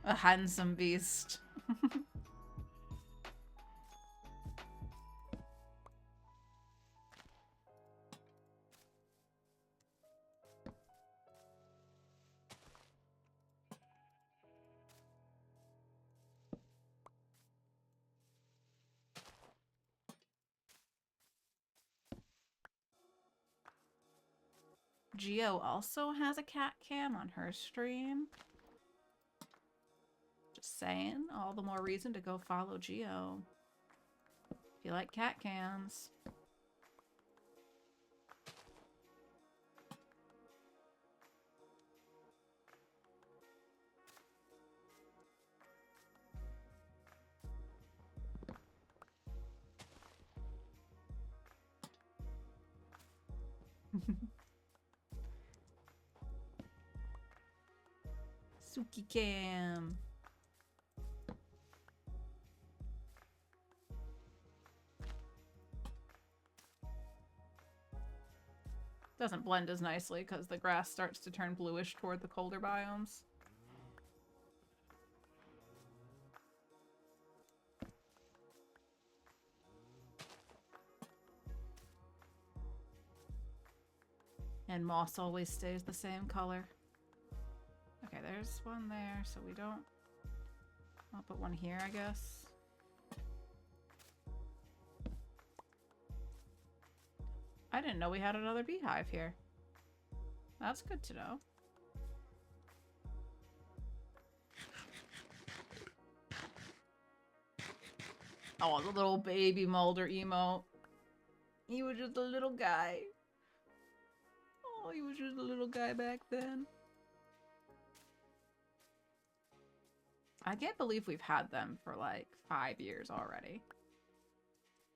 A handsome beast. Geo also has a cat cam on her stream. Just saying, all the more reason to go follow Geo. If you like cat cams. Suki cam. Doesn't blend as nicely because the grass starts to turn bluish toward the colder biomes. And moss always stays the same color. Okay, there's one there, so we don't... I'll put one here, I guess. I didn't know we had another beehive here. That's good to know. Oh, the little baby Mulder emote. He was just a little guy. Oh, he was just a little guy back then. I can't believe we've had them for like 5 years already.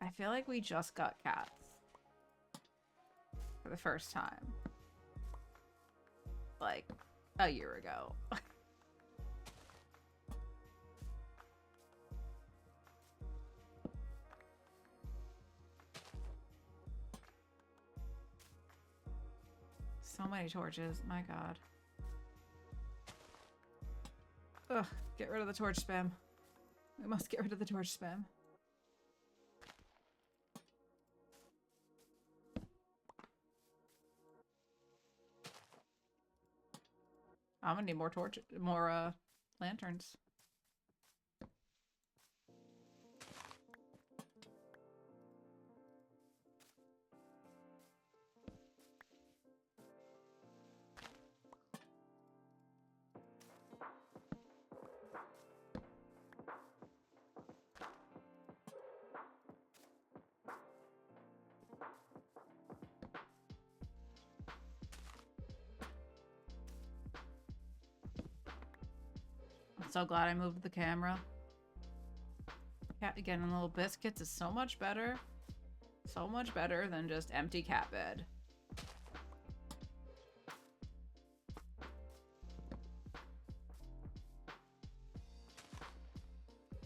I feel like we just got cats. For the first time. Like, a year ago. So many torches, my god. Ugh, get rid of the torch spam. We must get rid of the torch spam. I'm gonna need more lanterns. So glad I moved the camera. Cat again and little biscuits is so much better. So much better than just empty cat bed.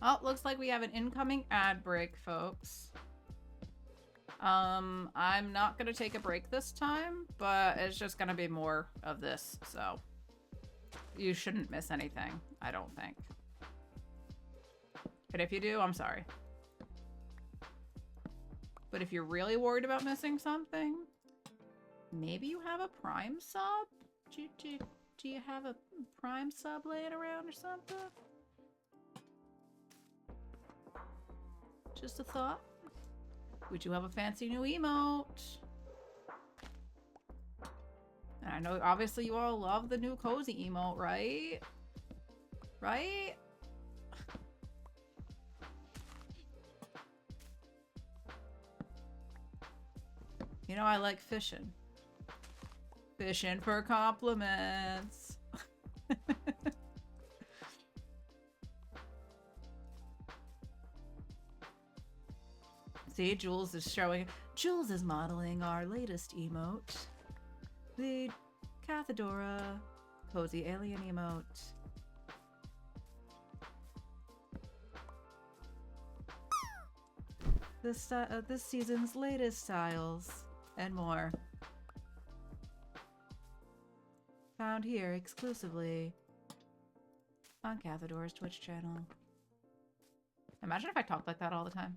Oh, looks like we have an incoming ad break, folks. I'm not gonna take a break this time, but it's just gonna be more of this, so you shouldn't miss anything, I don't think. But if you do, I'm sorry. But if you're really worried about missing something, maybe you have a Prime sub? Do you have a Prime sub laying around or something? Just a thought. We do have a fancy new emote. And I know obviously you all love the new cozy emote, right? Right? You know I like fishing. Fishing for compliments. See, Jules is showing. Jules is modeling our latest emote. The Cathedora Cozy Alien emote. This season's latest styles and more. Found here exclusively on Cathedora's Twitch channel. Imagine if I talked like that all the time.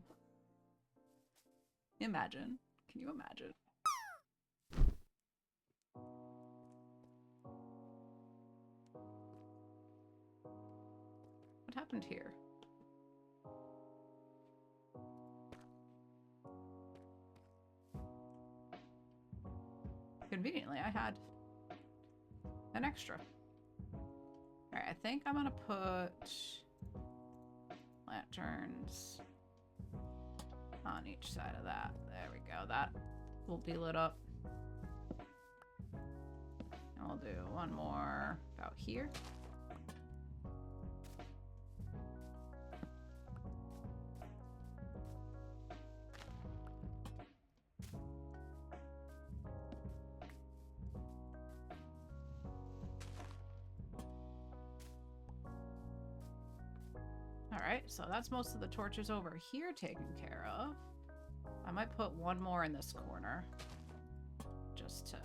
Imagine. Can you imagine? What happened here? Conveniently, I had an extra. Alright, I think I'm gonna put lanterns on each side of that. There we go. That will be lit up. And we'll do one more about here. Alright, so that's most of the torches over here taken care of. I might put one more in this corner just to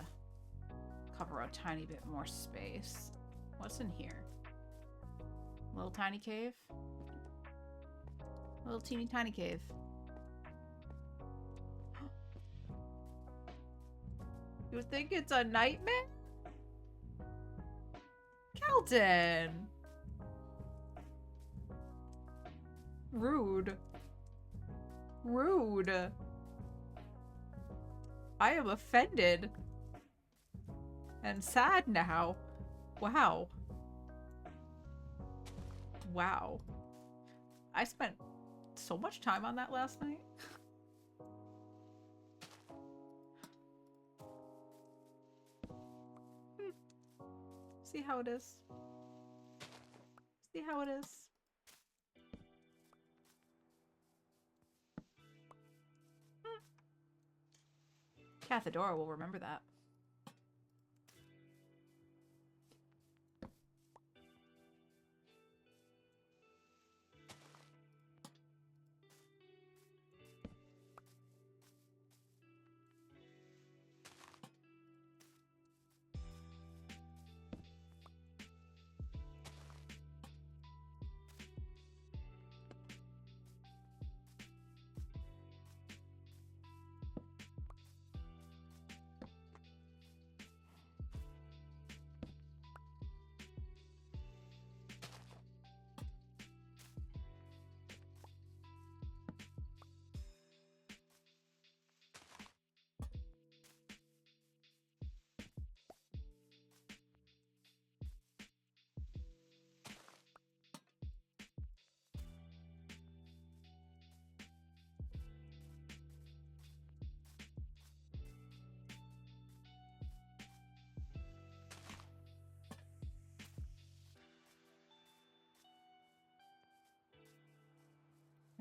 cover a tiny bit more space. What's in here? Little tiny cave? Little teeny tiny cave. You think it's a nightmare? Kelton! Rude. Rude. I am offended. And sad now. Wow. Wow. I spent so much time on that last night. See how it is. See how it is. Cathedora will remember that.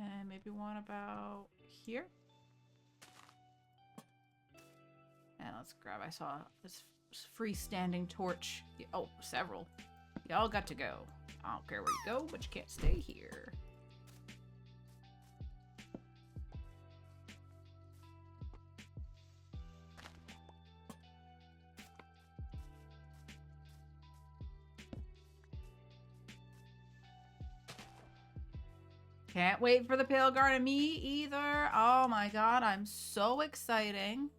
And maybe one about here. And let's grab, I saw this freestanding torch. Oh, several. Y'all got to go. I don't care where you go, but you can't stay here. Can't wait for the Pale Guard. Me either. Oh my god, I'm so exciting.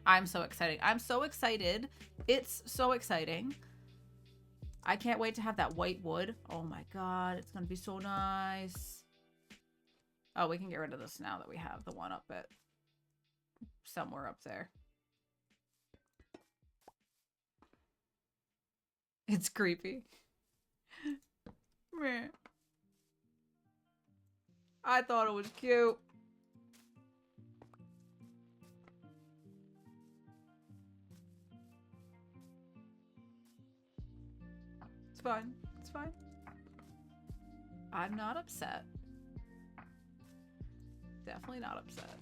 I'm so excited. I'm so excited. It's so exciting. I can't wait to have that white wood. Oh my god, it's gonna be so nice. Oh, we can get rid of this now that we have the one up at somewhere up there. It's creepy. Meh. I thought it was cute. It's fine. It's fine. I'm not upset. Definitely not upset.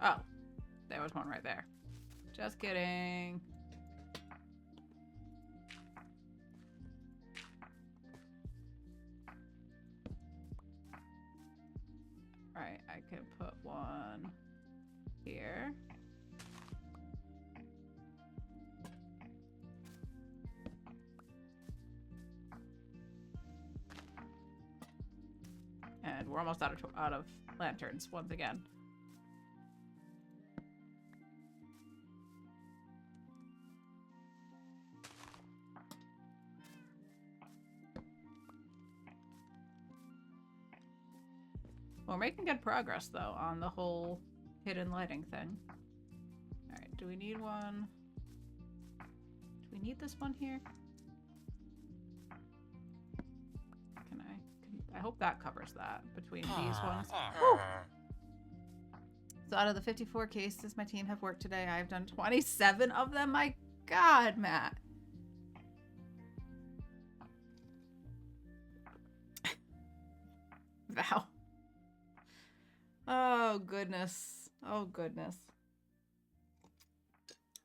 Oh, there was one right there. Just kidding. Alright, I can put one here. And we're almost out of lanterns once again. We're making good progress, though, on the whole hidden lighting thing. Alright, do we need one? Do we need this one here? I hope that covers that between these ones. Woo! So out of the 54 cases my team have worked today, I've done 27 of them. My god, Matt. Wow. Oh, goodness. Oh, goodness.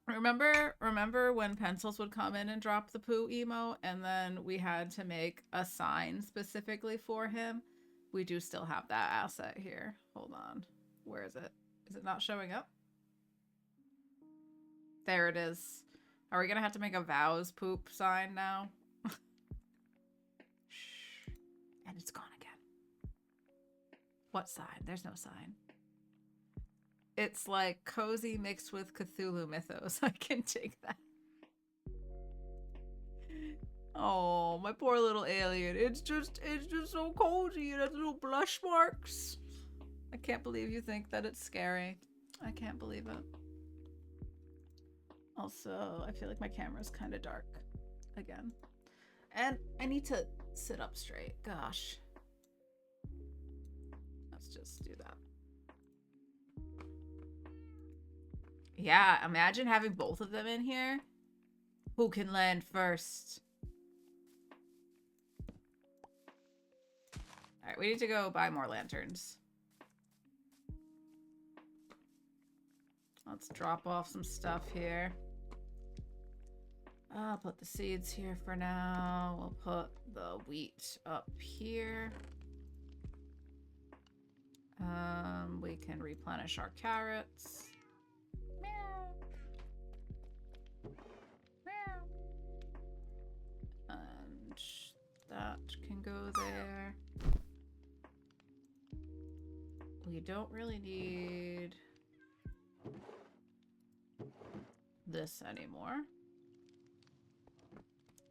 Remember when Pencils would come in and drop the poo emo, and then we had to make a sign specifically for him? We do still have that asset here. Hold on. Where is it? Is it not showing up? There it is. Are we gonna have to make a vows poop sign now? Shh. And it's gone again. What sign? There's no sign. It's like cozy mixed with Cthulhu mythos. I can take that. Oh, my poor little alien. It's just so cozy. It has little blush marks. I can't believe you think that it's scary. I can't believe it. Also, I feel like my camera's kind of dark again. And I need to sit up straight. Gosh. Let's just do that. Yeah, imagine having both of them in here. Who can land first? Alright, we need to go buy more lanterns. Let's drop off some stuff here. I'll put the seeds here for now. We'll put the wheat up here. We can replenish our carrots. And that can go there. We don't really need this anymore.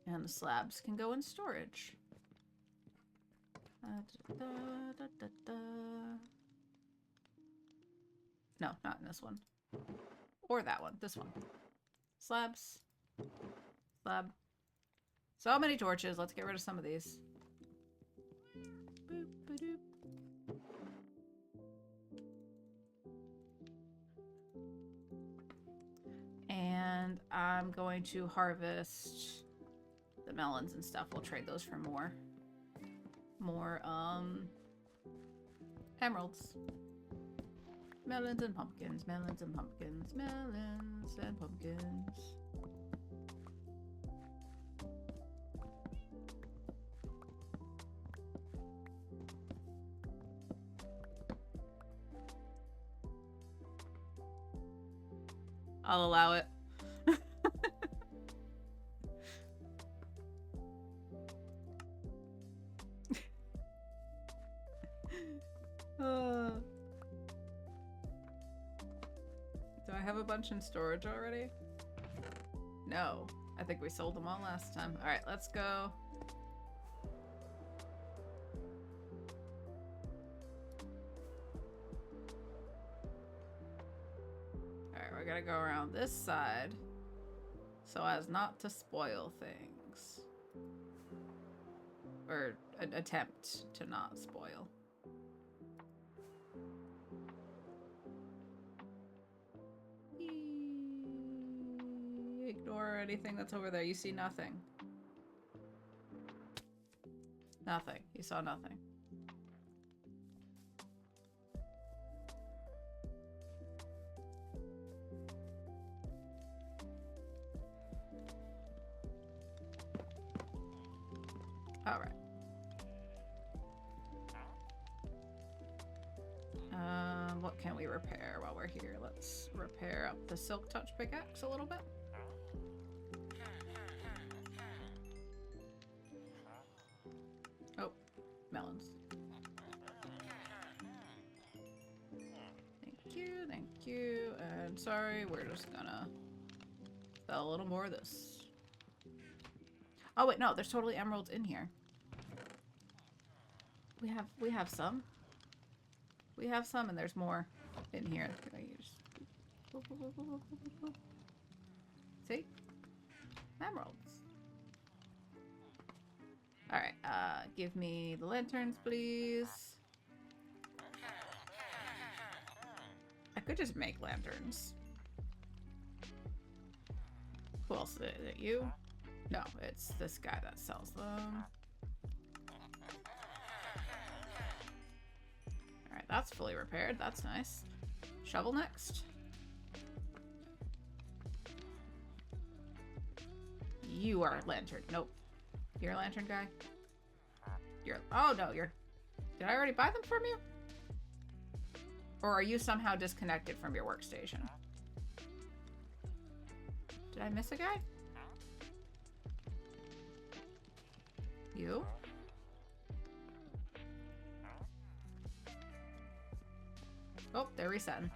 And the slabs can go in storage. No, not in this one. Or that one. This one. Slabs. Slab. So many torches. Let's get rid of some of these. Boop, ba-doop. I'm going to harvest the melons and stuff. We'll trade those for more emeralds. Melons and pumpkins, melons and pumpkins, melons and pumpkins. I'll allow it. Do I have a bunch in storage already? No. I think we sold them all last time. Alright, let's go. Alright, we're gonna go around this side so as not to spoil things. Or attempt to not spoil. Ignore anything that's over there. You see nothing. Nothing. You saw nothing. All right. What can we repair while we're here? Let's repair up the Silk Touch pickaxe a little bit. Oh, melons. Thank you, and sorry, we're just gonna sell a little more of this. Oh wait, no, there's totally emeralds in here. We have some. We have some, and there's more in here. See? Emeralds. Alright, give me the lanterns, please. I could just make lanterns. Who else? Is it you? No, it's this guy that sells them. Alright, that's fully repaired. That's nice. Shovel next. You are a lantern. Nope. You're a lantern guy? You're... Oh, no, you're... Did I already buy them from you? Or are you somehow disconnected from your workstation? Did I miss a guy? You? Oh, they're resetting.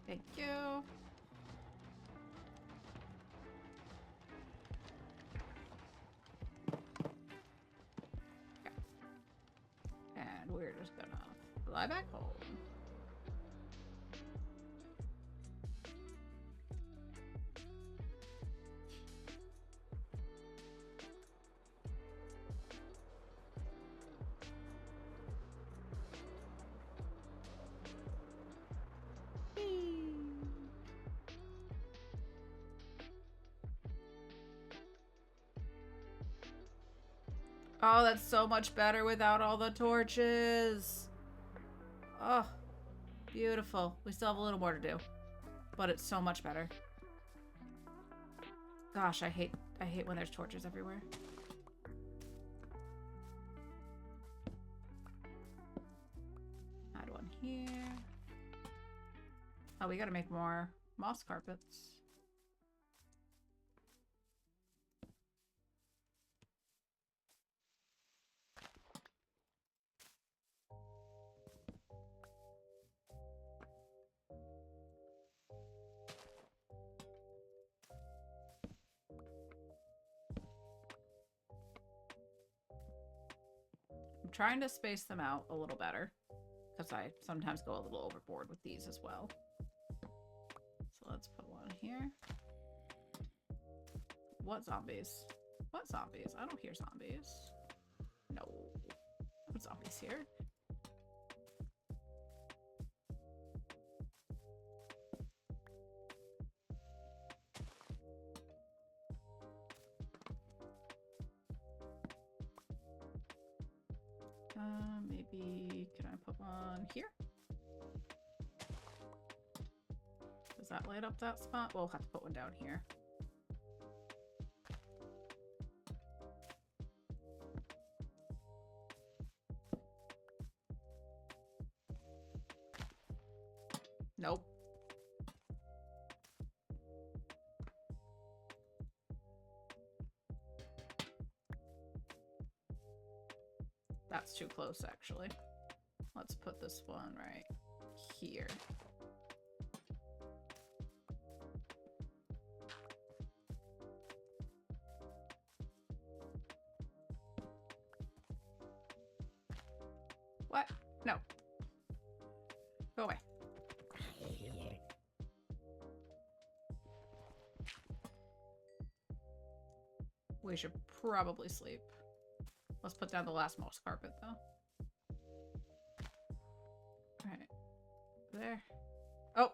Thank you. Okay. And we're just gonna fly back home. Oh, that's so much better without all the torches. Oh, beautiful. We still have a little more to do, but it's so much better. Gosh, I hate when there's torches everywhere. Add one here. Oh, we gotta make more moss carpets. trying to space them out a little better because I sometimes go a little overboard with these as well. So let's put one here. What zombies? What zombies? I don't hear zombies. No. No zombies here. Maybe, can I put one here? Does that light up that spot? We'll have to put one down here. Nope. That's too close, actually. Let's put this one right here. What? No. Go away. We should probably sleep. Let's put down the last moss carpet, though. Alright. There. Oh!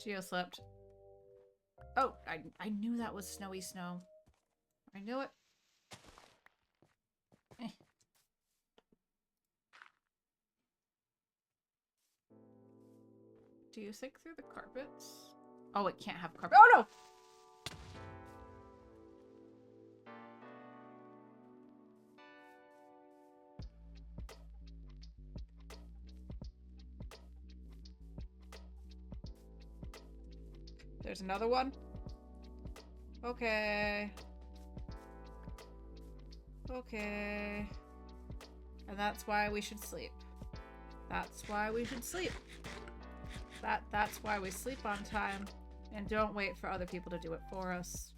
Geo slept. Oh! I knew that was snowy snow. I knew it. Eh. Do you sink through the carpets? Oh, it can't have carpet. Oh, no! There's another one. Okay. Okay. And that's why we should sleep. That's why we should sleep. That's why we sleep on time and don't wait for other people to do it for us.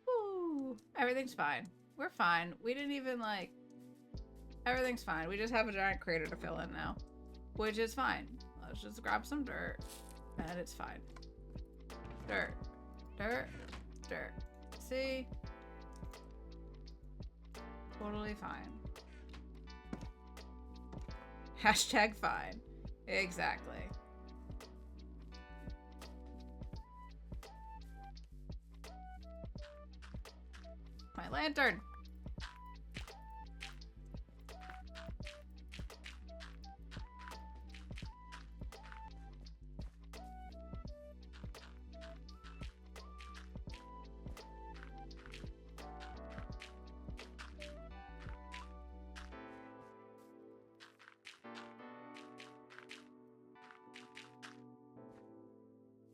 Ooh, everything's fine. We're fine. We didn't even like... Everything's fine. We just have a giant crater to fill in now. Which is fine. Let's just grab some dirt. And it's fine. Dirt. Dirt. Dirt. See? Totally fine. Hashtag fine. Exactly. My lantern.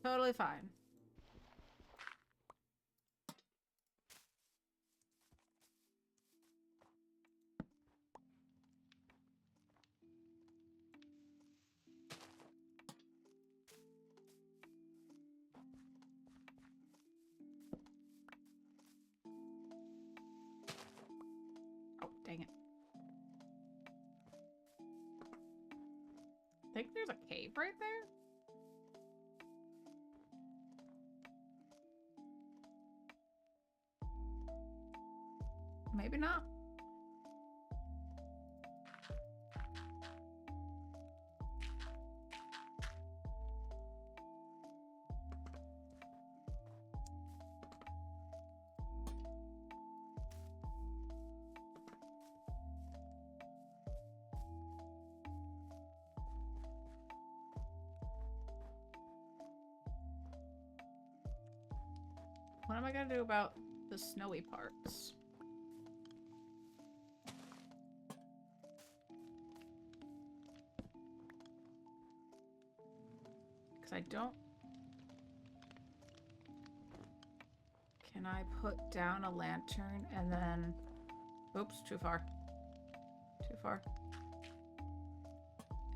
Totally fine. Oh, dang it. I think there's a cave right there. Maybe not. What am I gonna do about the snowy parts? Because I don't... Can I put down a lantern and then... Oops, too far. Too far.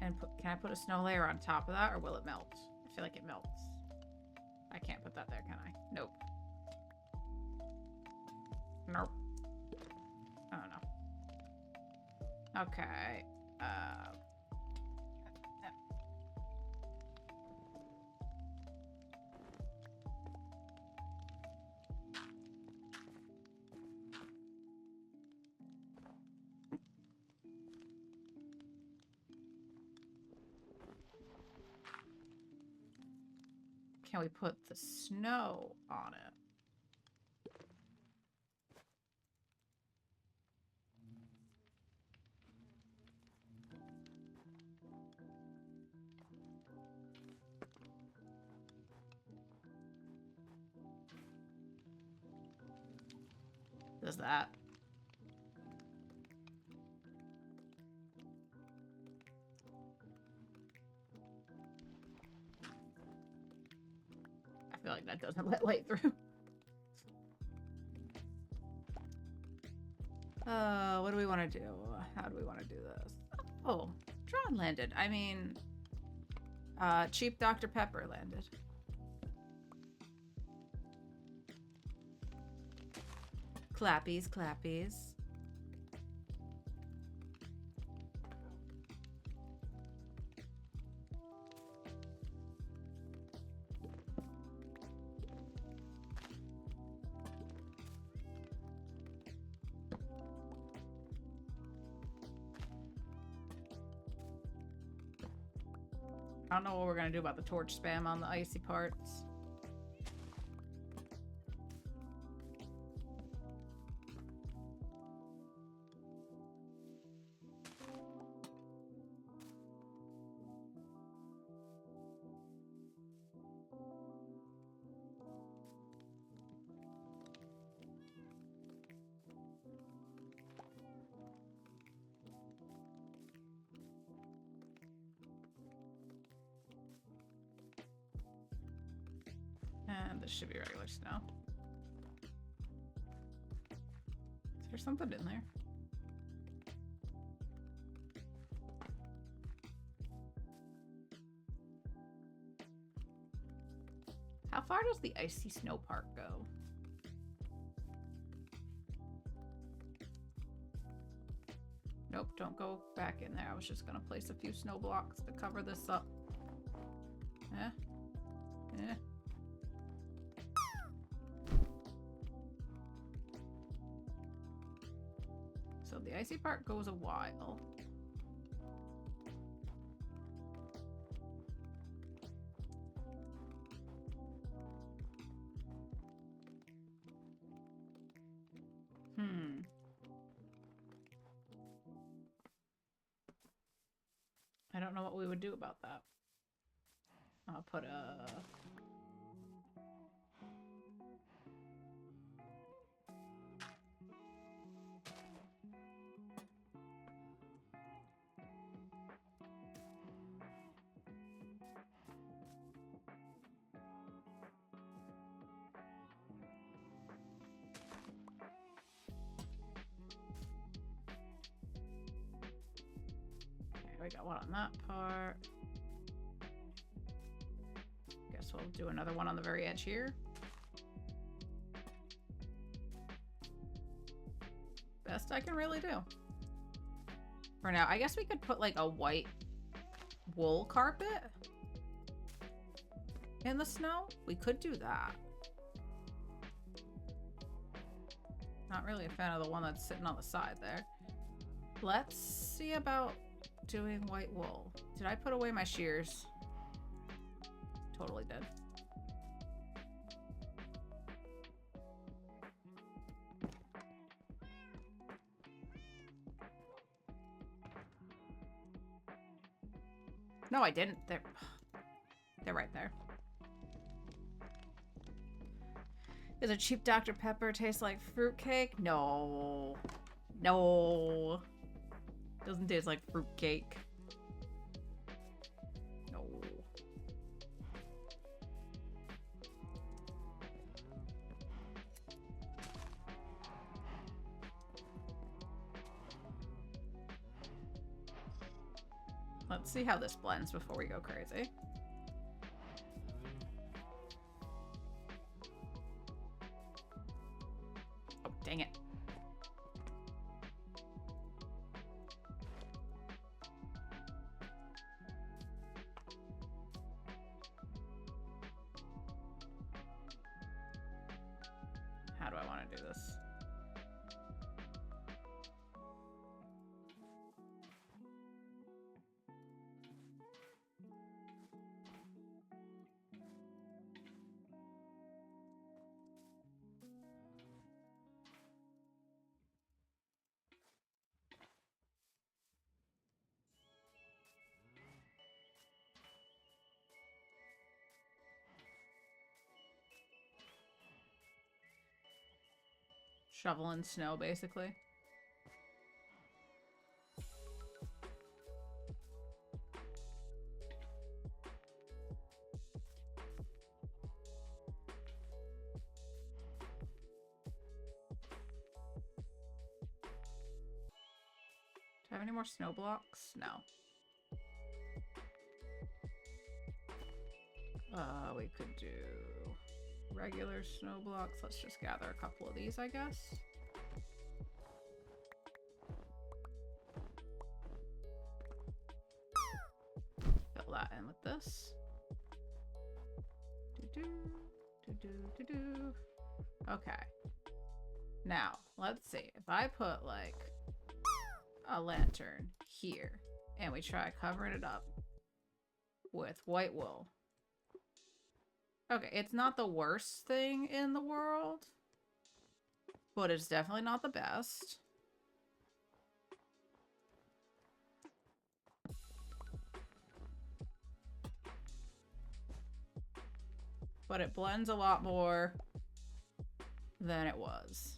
And can I put a snow layer on top of that, or will it melt? I feel like it melts. I can't put that there, can I? Nope. Nope. I don't know. Okay. Can we put the snow on it? Does that? I feel like that doesn't let light through. What do we want to do? How do we want to do this? Oh, Drawn landed. I mean, cheap Dr. Pepper landed. Clappies, clappies. I don't know what we're gonna do about the torch spam on the icy parts. And this should be regular snow. Is there something in there? How far does the icy snow park go? Nope, don't go back in there. I was just gonna place a few snow blocks to cover this up. Eh? Eh? So the icy part goes a while. I don't know what we would do about that. I'll put a... We got one on that part. Guess we'll do another one on the very edge here. Best I can really do. For now, I guess we could put like a white wool carpet in the snow. We could do that. Not really a fan of the one that's sitting on the side there. Let's see about doing white wool. Did I put away my shears? Totally did. No, I didn't. They're right there. Does a cheap Dr. Pepper taste like fruitcake? No. No. Doesn't taste like fruitcake. No. Let's see how this blends before we go crazy. Oh, dang it. How do I want to do this? Shoveling snow, basically. Do I have any more snow blocks? No. We could do regular snow blocks. Let's just gather a couple of these, I guess. Fill that in with this. Okay. Now, let's see. If I put, like, a lantern here, and we try covering it up with white wool. Okay, it's not the worst thing in the world, but it's definitely not the best. But it blends a lot more than it was.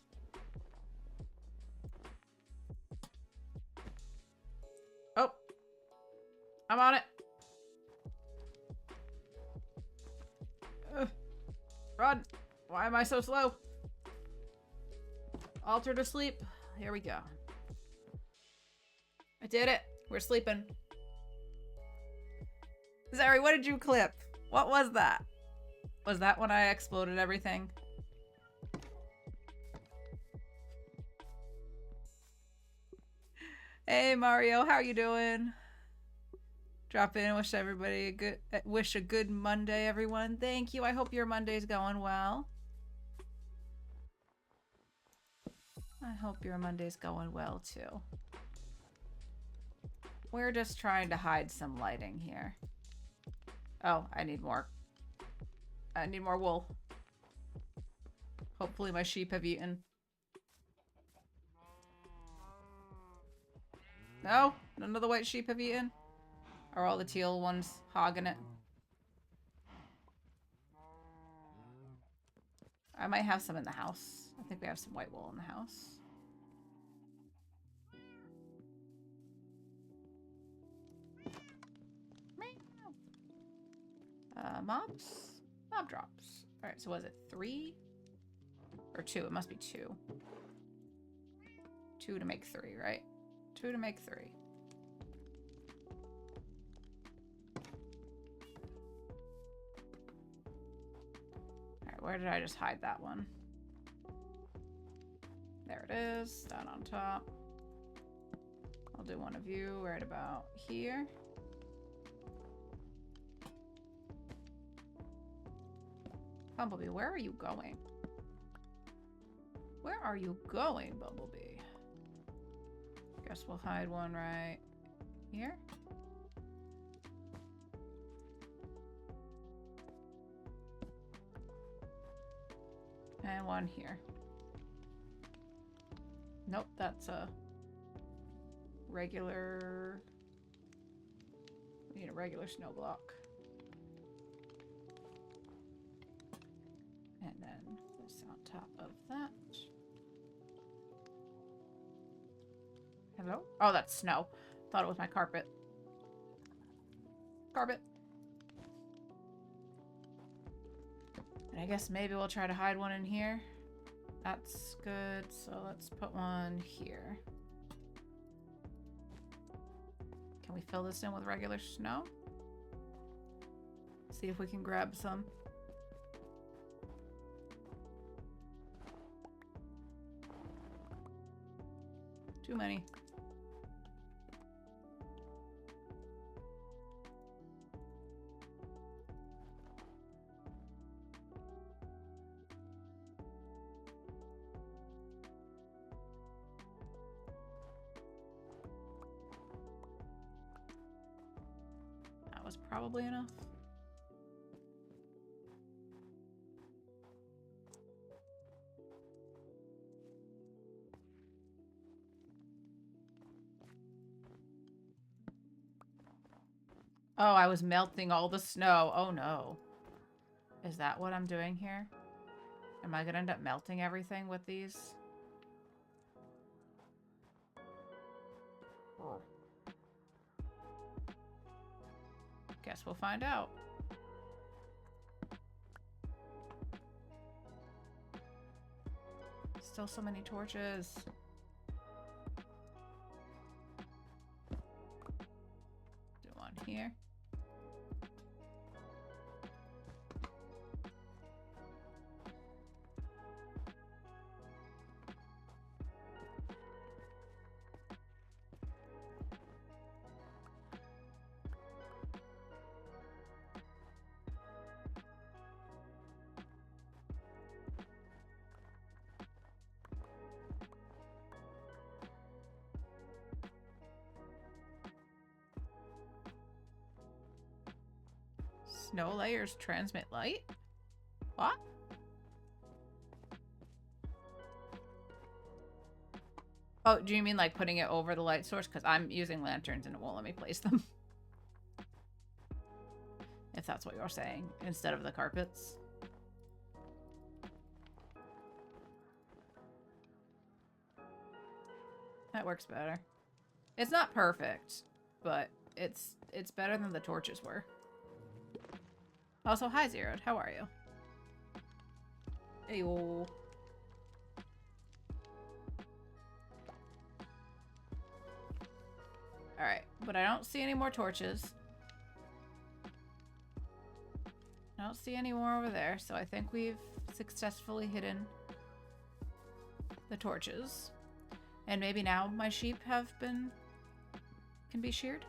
Oh, I'm on it. Run! Why am I so slow? Alter to sleep. Here we go. I did it. We're sleeping. Zari, what did you clip? What was that? Was that when I exploded everything? Hey Mario, how are you doing? Drop in, wish a good Monday, everyone. Thank you. I hope your Monday's going well. I hope your Monday's going well too. We're just trying to hide some lighting here. Oh, I need more. I need more wool. Hopefully my sheep have eaten. No? None of the white sheep have eaten? Are all the teal ones hogging it? I might have some in the house. I think we have some white wool in the house. Mobs? Mob drops. Alright, so was it 3? Or 2? It must be 2. 2 to make 3, right? 2 to make 3. Alright, where did I just hide that one? There it is, down on top. I'll do one of you right about here. Bumblebee, where are you going? Where are you going, Bumblebee? Guess we'll hide one right here. And one here. Nope, that's a regular... We need a regular snow block. And then this on top of that. Hello? Oh, that's snow. Thought it was my carpet. Carpet. And I guess maybe we'll try to hide one in here. That's good. So let's put one here. Can we fill this in with regular snow? See if we can grab some. Too many. That was probably enough. Oh, I was melting all the snow. Oh no. Is that what I'm doing here? Am I gonna end up melting everything with these? Oh. Guess we'll find out. Still so many torches. Do one here. Snow layers transmit light? What? Oh, do you mean like putting it over the light source? Because I'm using lanterns and it won't let me place them. If that's what you're saying, instead of the carpets. That works better. It's not perfect, but it's better than the torches were. Also, hi Zeroed, how are you? Heyo. Alright, but I don't see any more torches. I don't see any more over there, so I think we've successfully hidden the torches. And maybe now my sheep can be sheared?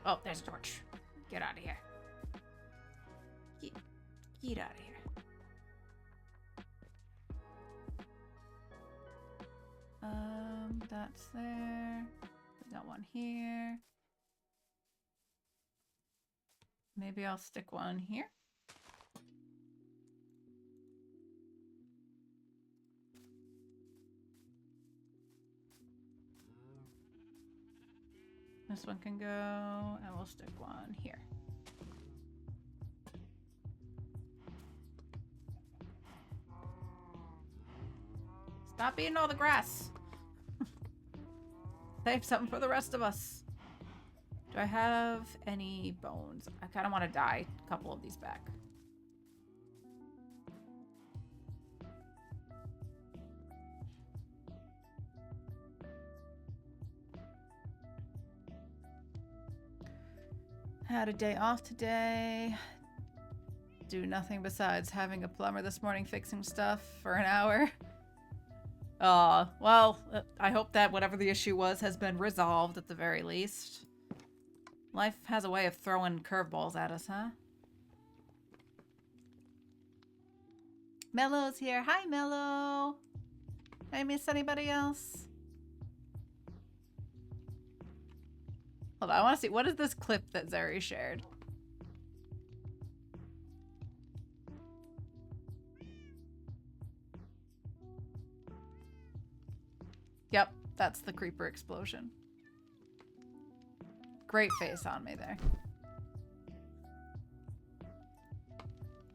Oh, there's a torch. Get out of here. Get out of here. That's there. We got one here. Maybe I'll stick one here. This one can go, and we'll stick one here. Stop eating all the grass. Save something for the rest of us. Do I have any bones? I kind of want to dye a couple of these back. Had a day off today. Do nothing besides having a plumber this morning fixing stuff for an hour. Well, I hope that whatever the issue was has been resolved at the very least. Life has a way of throwing curveballs at us, huh? Mello's here. Hi, Mello. Did I miss anybody else? Hold on, I want to see. What is this clip that Zeri shared? Yep, that's the creeper explosion. Great face on me there.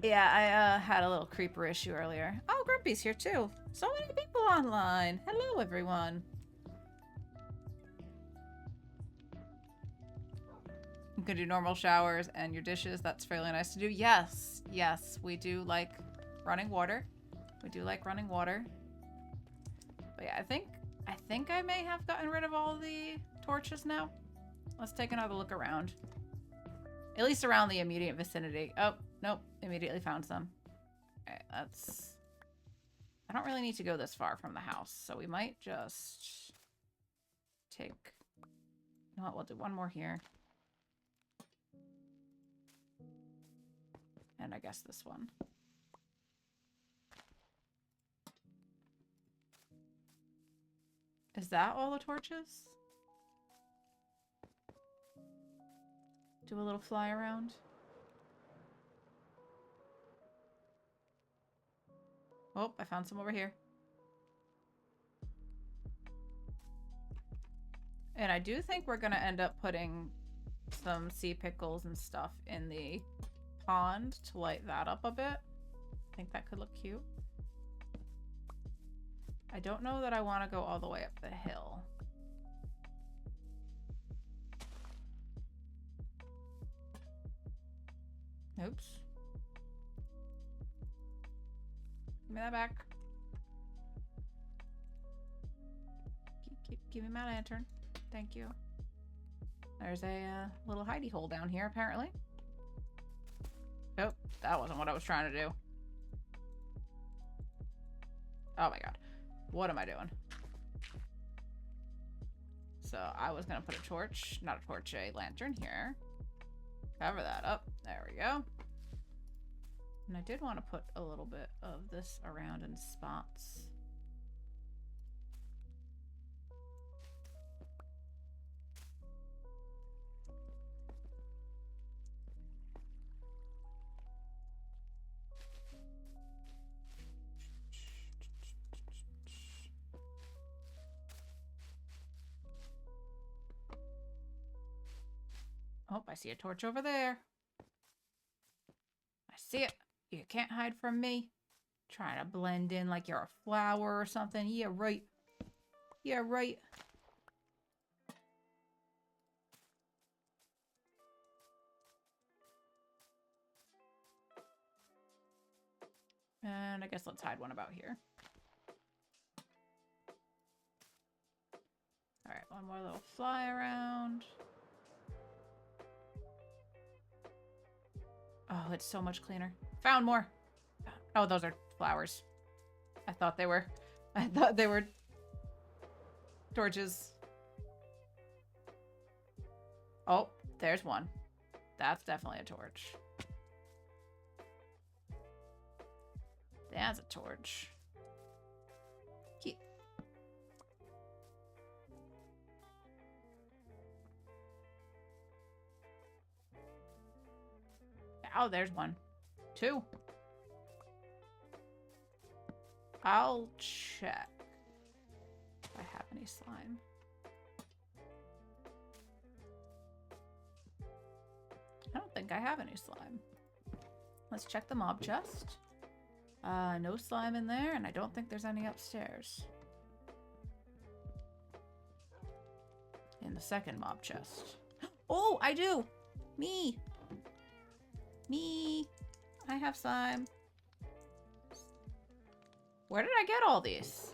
Yeah, I had a little creeper issue earlier. Oh, Grumpy's here too. So many people online. Hello, everyone. You can do normal showers and your dishes. That's fairly nice to do. Yes, yes, we do like running water. We do like running water. But yeah, I think I may have gotten rid of all the torches now. Let's take another look around. At least around the immediate vicinity. Oh, nope. Immediately found some. Okay, that's... I don't really need to go this far from the house, so we might just take... You know what? We'll do one more here. And I guess this one. Is that all the torches? Do a little fly around. Oh, I found some over here. And I do think we're gonna end up putting some sea pickles and stuff in the pond to light that up a bit. I think that could look cute. I don't know that I want to go all the way up the hill. Oops. Give me that back. Give me my lantern. Thank you. There's a little hidey hole down here, apparently. Nope, that wasn't what I was trying to do. Oh my god. What am I doing? So I was gonna put a torch, not a torch, a lantern here. Cover that up. There we go. And I did want to put a little bit of this around in spots. Oh, I see a torch over there. I see it. You can't hide from me. Trying to blend in like you're a flower or something. Yeah, right. Yeah, right. And I guess let's hide one about here. All right, one more little fly around. Oh, it's so much cleaner. Found more. Oh, those are flowers. I thought they were torches. Oh, there's one. That's definitely a torch. That's a torch. Keep. Oh, there's one. Two. I'll check if I have any slime. I don't think I have any slime. Let's check the mob chest. No slime in there, and I don't think there's any upstairs. In the second mob chest. Oh, I do! Me! Me! I have slime. Where did I get all these?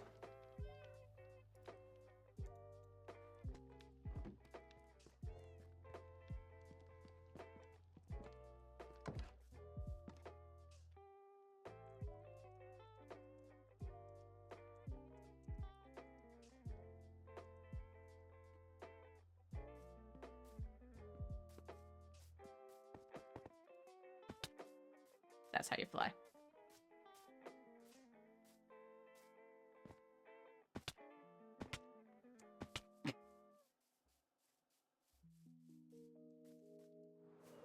That's how you fly.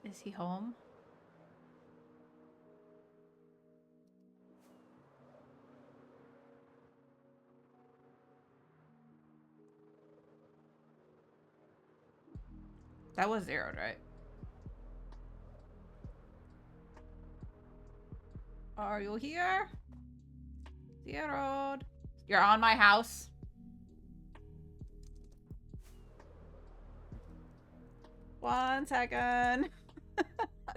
Is he home? That was zeroed, right? Are you here? Zeroed. You're on my house. One second.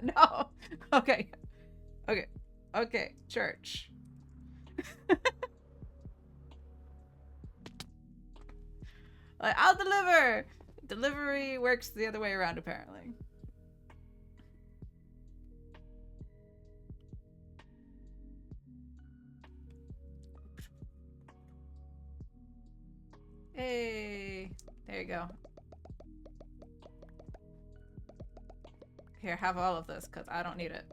No. Okay. Okay. Okay. Church. Like, I'll deliver! Delivery works the other way around, apparently. Hey, there you go. Here, have all of this, because I don't need it.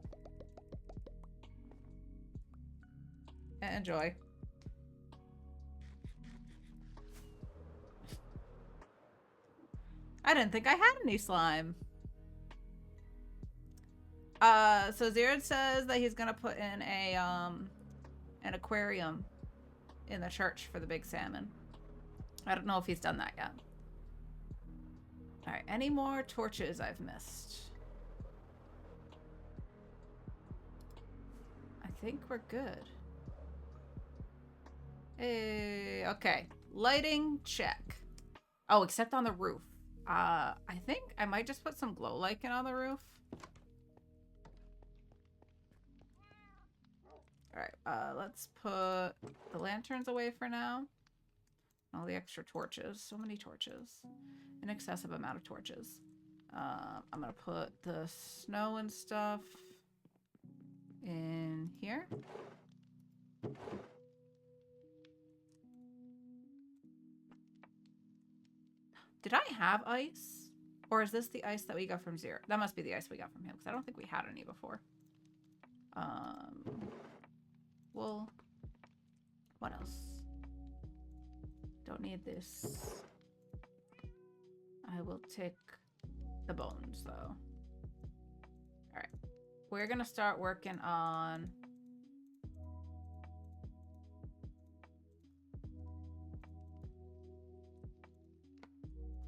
Enjoy. I didn't think I had any slime. So Zirad says that he's gonna put in a an aquarium in the church for the big salmon. I don't know if he's done that yet. All right, any more torches I've missed? I think we're good. Hey, okay. Lighting, check. Oh, except on the roof. I think I might just put some glow lichen on the roof. Alright, let's put the lanterns away for now. All the extra torches. So many torches. An excessive amount of torches. I'm gonna put the snow and stuff in here. Did I have ice? Or is this the ice that we got from Zero? That must be the ice we got from him, because I don't think we had any before. Well, what else? Don't need this. I will take the bones, though. Alright. We're gonna start working on...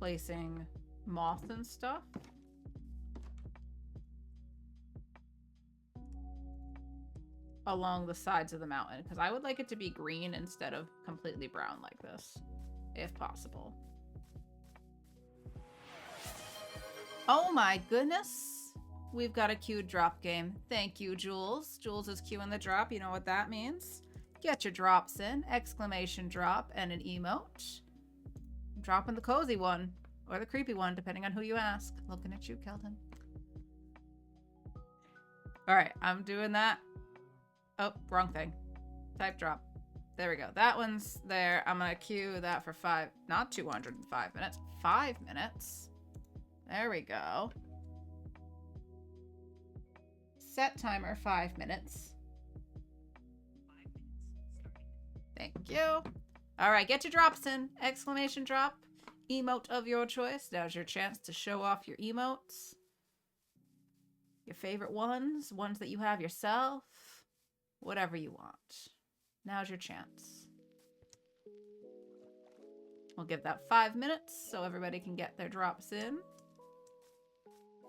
placing moth and stuff. Along the sides of the mountain, because I would like it to be green instead of completely brown like this, if possible. Oh my goodness! We've got a queued drop game. Thank you, Jules. Jules is queuing the drop. You know what that means. Get your drops in, exclamation drop, and an emote. Dropping the cozy one, or the creepy one, depending on who you ask. Looking at you, Keldon. Alright, I'm doing that. Oh, wrong thing. Type drop. There we go. That one's there. I'm gonna queue that for not 205 minutes, 5 minutes. There we go. Set timer 5 minutes. Thank you. All right, get your drops in. Exclamation drop. Emote of your choice. Now's your chance to show off your emotes. Your favorite ones. Ones that you have yourself. Whatever you want. Now's your chance. We'll give that 5 minutes so everybody can get their drops in.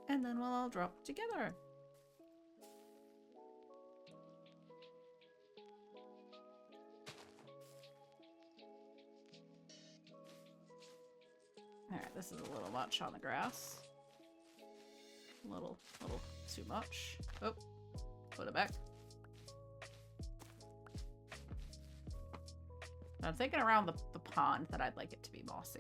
And then we'll all drop together. Alright, this is a little much on the grass. A little too much. Oh, put it back. I'm thinking around the pond that I'd like it to be mossy.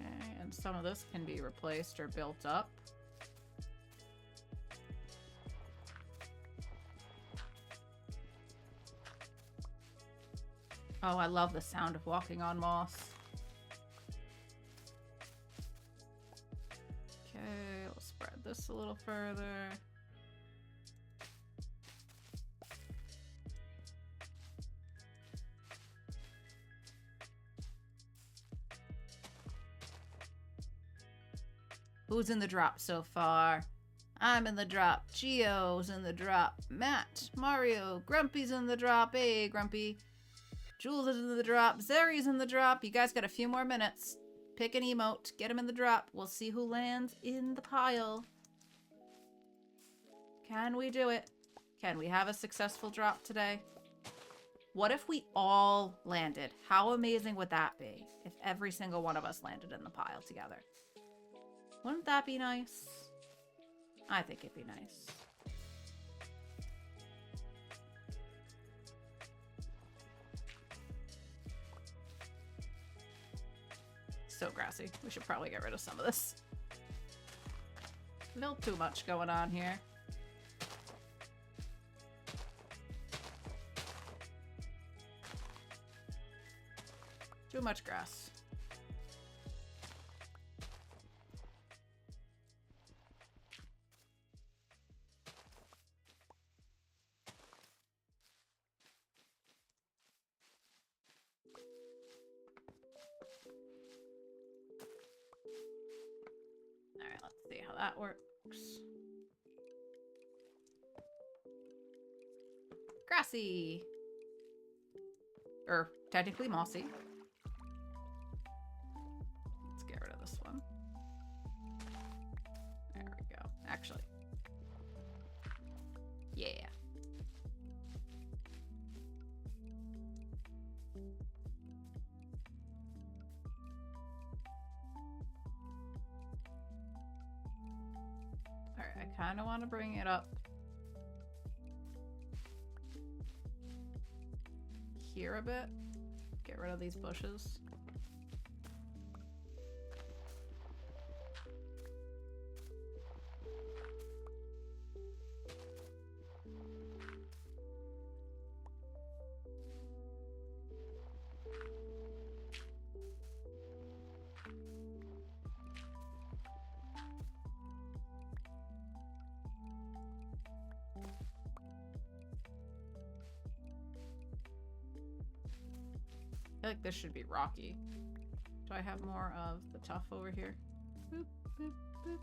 Okay, and some of this can be replaced or built up. Oh, I love the sound of walking on moss. Okay, we'll spread this a little further. Who's in the drop so far? I'm in the drop. Gio's in the drop. Matt, Mario, Grumpy's in the drop. Hey, Grumpy. Jules is in the drop. Zeri's in the drop. You guys got a few more minutes. Pick an emote. Get him in the drop. We'll see who lands in the pile. Can we do it? Can we have a successful drop today? What if we all landed? How amazing would that be if every single one of us landed in the pile together? Wouldn't that be nice? I think it'd be nice. So grassy. We should probably get rid of some of this. A little too much going on here. Too much grass. All right, let's see how that works. Grassy. Or technically mossy. Let's get rid of this one. There we go. Actually. Yeah. Alright, I kind of want to bring it up here a bit. Get rid of these bushes. I feel like this should be rocky. Do I have more of the tuff over here? Boop, boop, boop.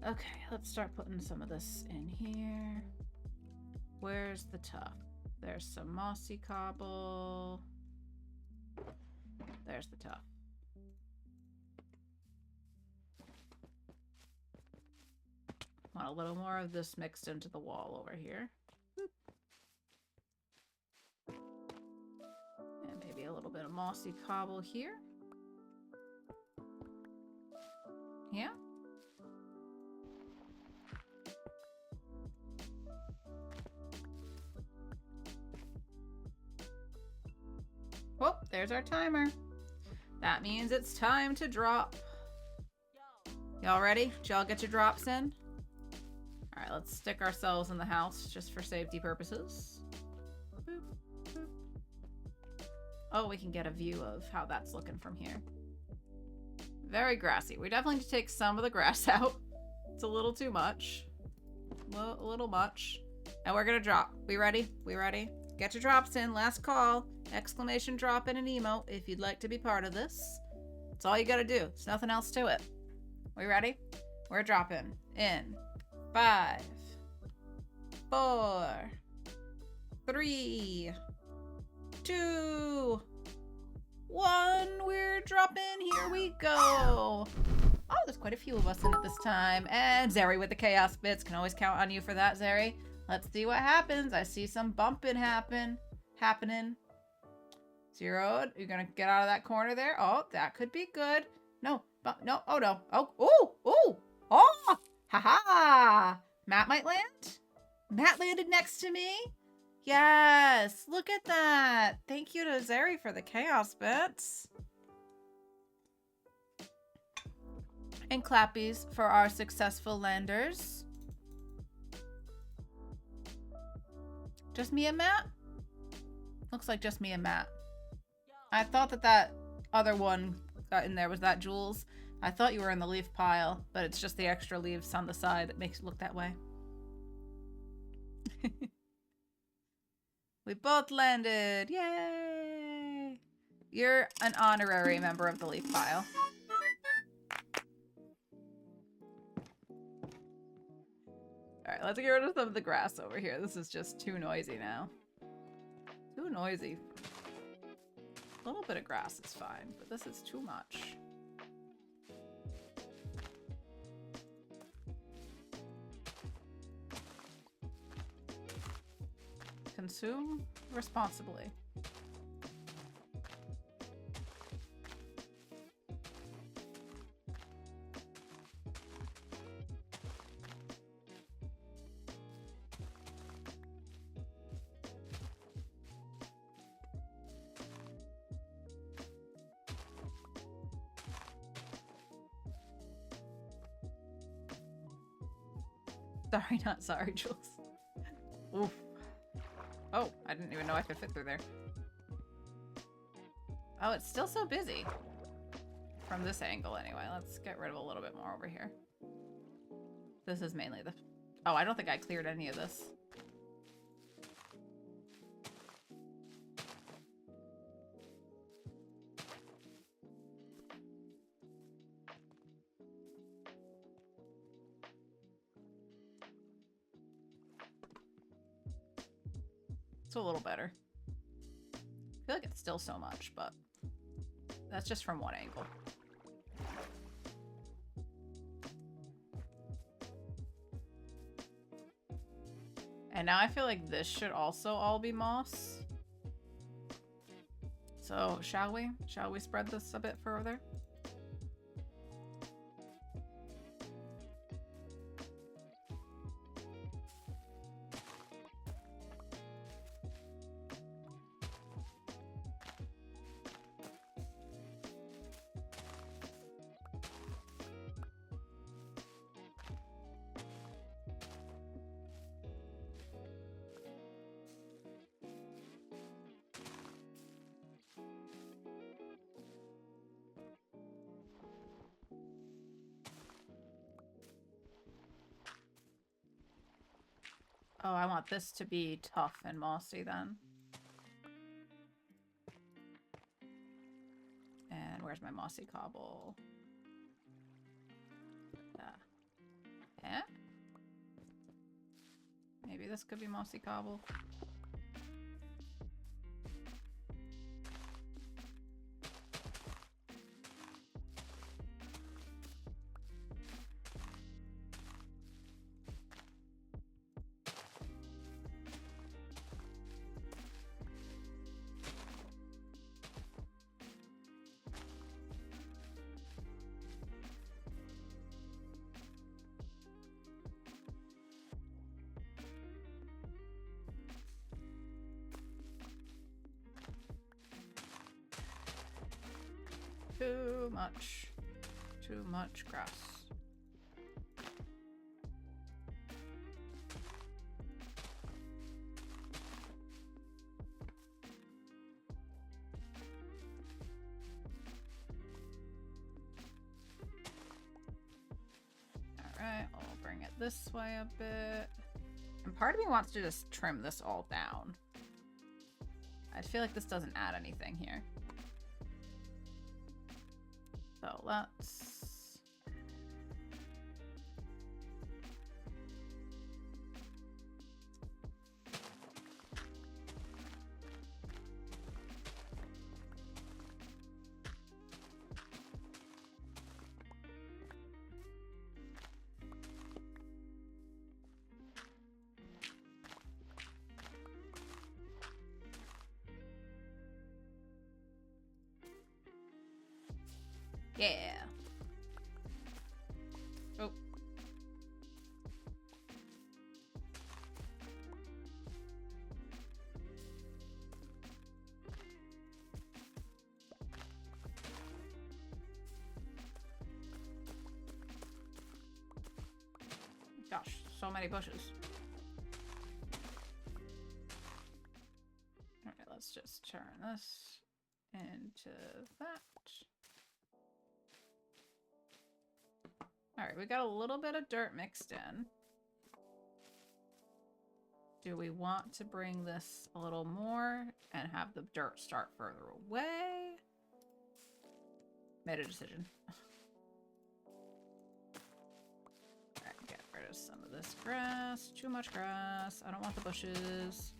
Okay, let's start putting some of this in here. Where's the tuff? There's some mossy cobble. There's the tuff. Want a little more of this mixed into the wall over here. Boop. And maybe a little bit of mossy cobble here. Yeah. Oh, there's our timer. That means it's time to drop. Y'all ready? Did y'all get your drops in? Alright, let's stick ourselves in the house just for safety purposes. Boop, boop. Oh, we can get a view of how that's looking from here. Very grassy. We definitely need to take some of the grass out. It's a little too much. A little much. And we're gonna drop. We ready? We ready? Get your drops in. Last call. Exclamation drop in an emote if you'd like to be part of this. That's all you gotta do. There's nothing else to it. We ready? We're dropping in 5, 4, 3, 2, 1. We're dropping. Here we go. Oh, there's quite a few of us in it this time. And Zeri with the chaos bits. Can always count on you for that, Zeri. Let's see what happens. I see some bumping happening. Zeroed. You're gonna get out of that corner there. Oh, that could be good. No, no. Oh no. Oh, ooh. Oh, haha. Matt might land. Matt landed next to me. Yes, look at that. Thank you to Zeri for the chaos bits. And clappies for our successful landers. Just me and Matt? Looks like just me and Matt. I thought that other one got in there. Was that Jules? I thought you were in the leaf pile, but it's just the extra leaves on the side that makes it look that way. We both landed. Yay! You're an honorary member of the leaf pile. Alright, let's get rid of some of the grass over here. This is just too noisy now. Too noisy. A little bit of grass is fine, but this is too much. Consume responsibly. Sorry, not sorry, Jules. Oof. Oh, I didn't even know I could fit through there. Oh, it's still so busy. From this angle, anyway. Let's get rid of a little bit more over here. This is mainly the... Oh, I don't think I cleared any of this. It's a little better. I feel like it's still so much, but that's just from one angle. And now I feel like this should also all be moss. So shall we? Shall we spread this a bit further? Oh, I want this to be tough and mossy then. And where's my mossy cobble? Yeah. Maybe this could be mossy cobble. Too much grass. Alright, I'll bring it this way a bit. And part of me wants to just trim this all down. I feel like this doesn't add anything here. So let's... Yeah. Oh. Gosh, so many bushes. Alright, let's just turn this into that. Alright, we got a little bit of dirt mixed in. Do we want to bring this a little more and have the dirt start further away? Made a decision. Alright, get rid of some of this grass. Too much grass. I don't want the bushes.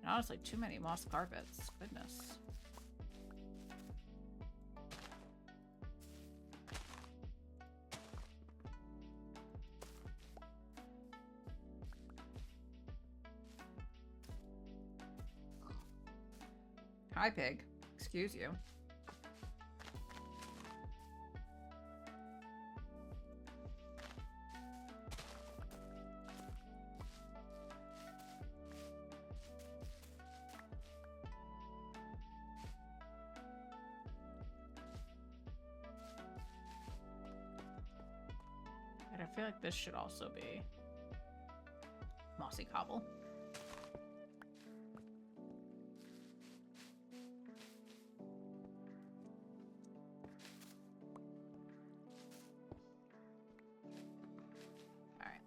And honestly, too many moss carpets. Goodness. Hi, pig. Excuse you. And I feel like this should also be mossy cobble.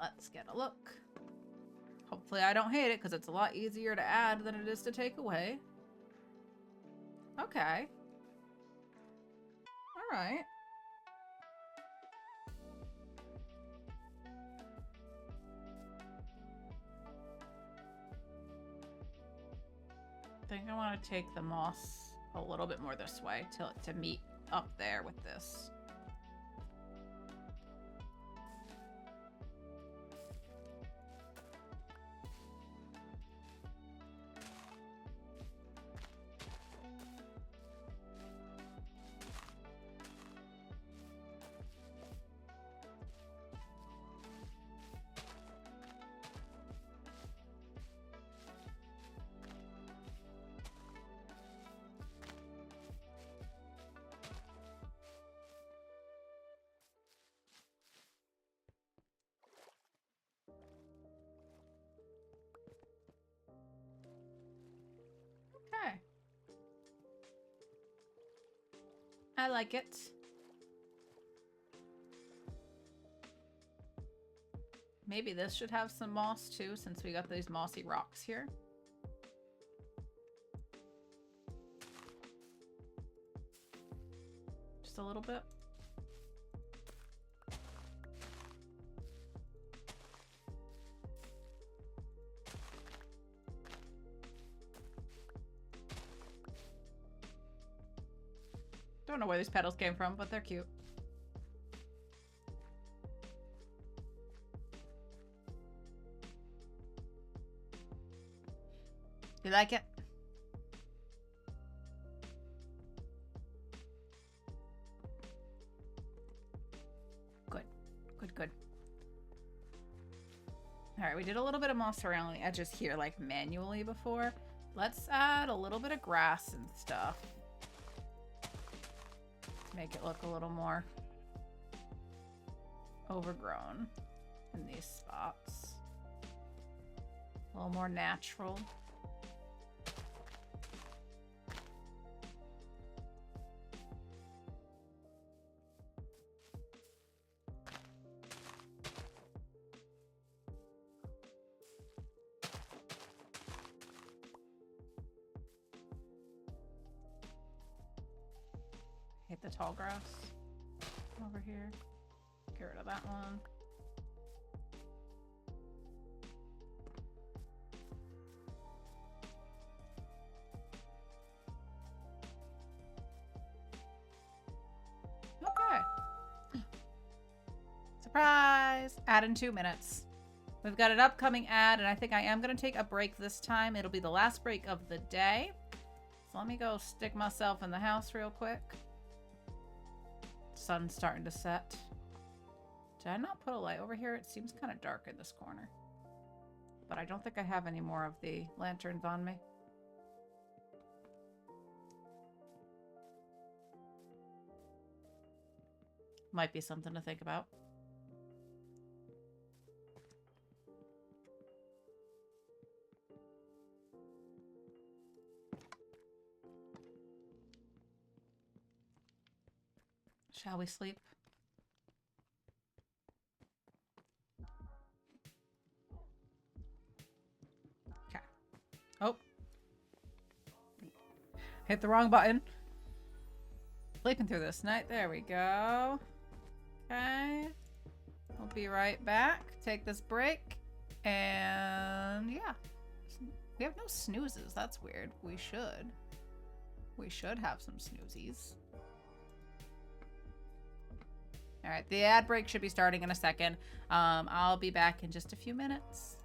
Let's get a look. Hopefully I don't hate it because it's a lot easier to add than it is to take away. Okay. Alright. I think I want to take the moss a little bit more this way to meet up there with this. Okay. I like it. Maybe this should have some moss too, since we got these mossy rocks here. Just a little bit. Don't know where these petals came from, but they're cute. You like it? Good. Good, good. Alright, we did a little bit of moss around the edges here, like manually before. Let's add a little bit of grass and stuff. Make it look a little more overgrown in these spots. A little more natural. Hit the tall grass over here. Get rid of that one. Okay. Surprise! Add in 2 minutes. We've got an upcoming ad, and I think I am going to take a break this time. It'll be the last break of the day. So let me go stick myself in the house real quick. Sun's starting to set. Did I not put a light over here? It seems kind of dark in this corner. But I don't think I have any more of the lanterns on me. Might be something to think about. Shall we sleep? Okay. Oh. Hit the wrong button. Sleeping through this night. There we go. Okay. We'll be right back. Take this break. And yeah. We have no snoozes. That's weird. We should. We should have some snoozies. All right, the ad break should be starting in a second. I'll be back in just a few minutes.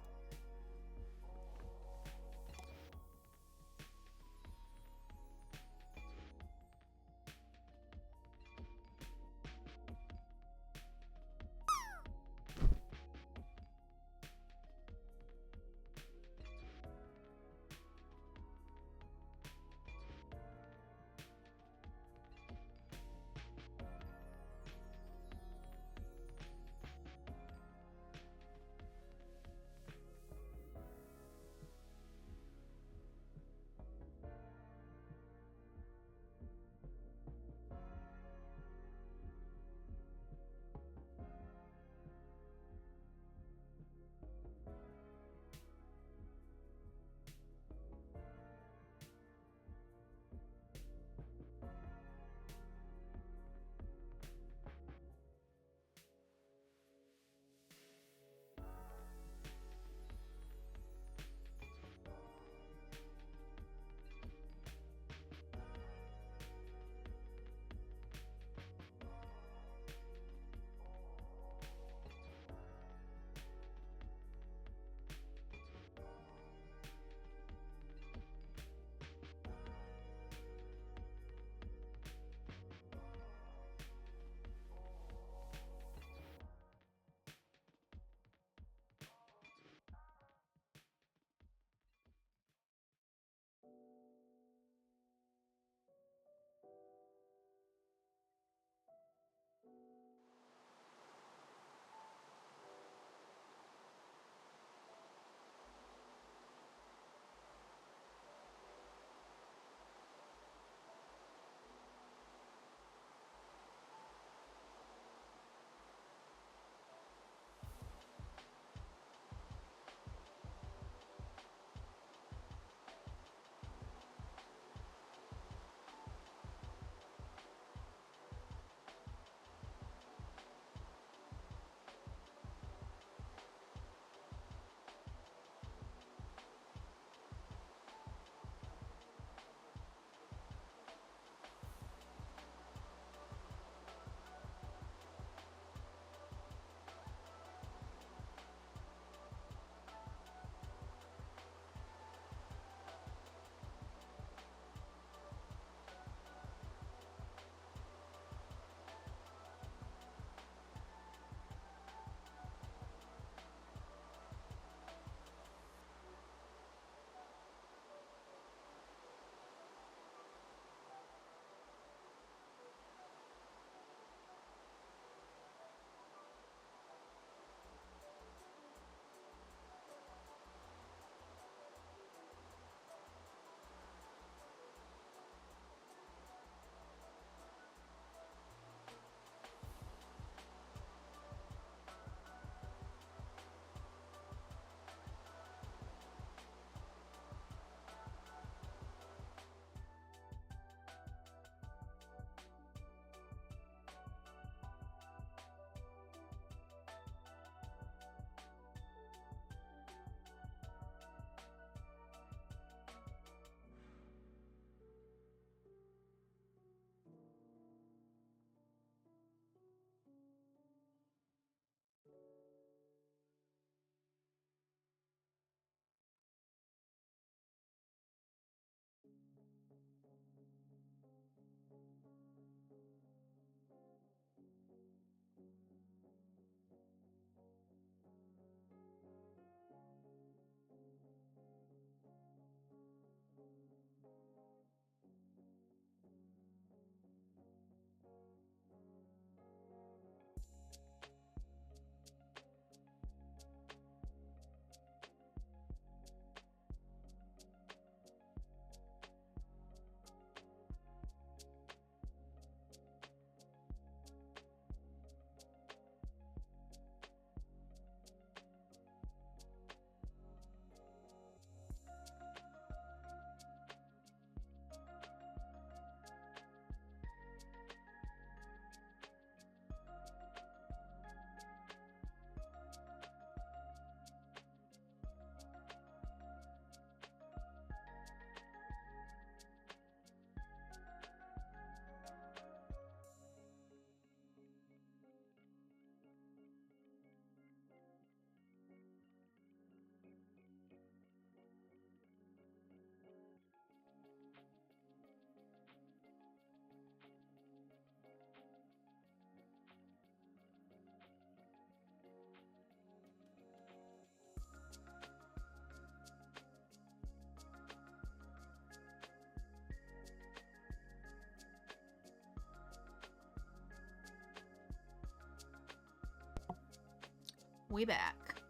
We back.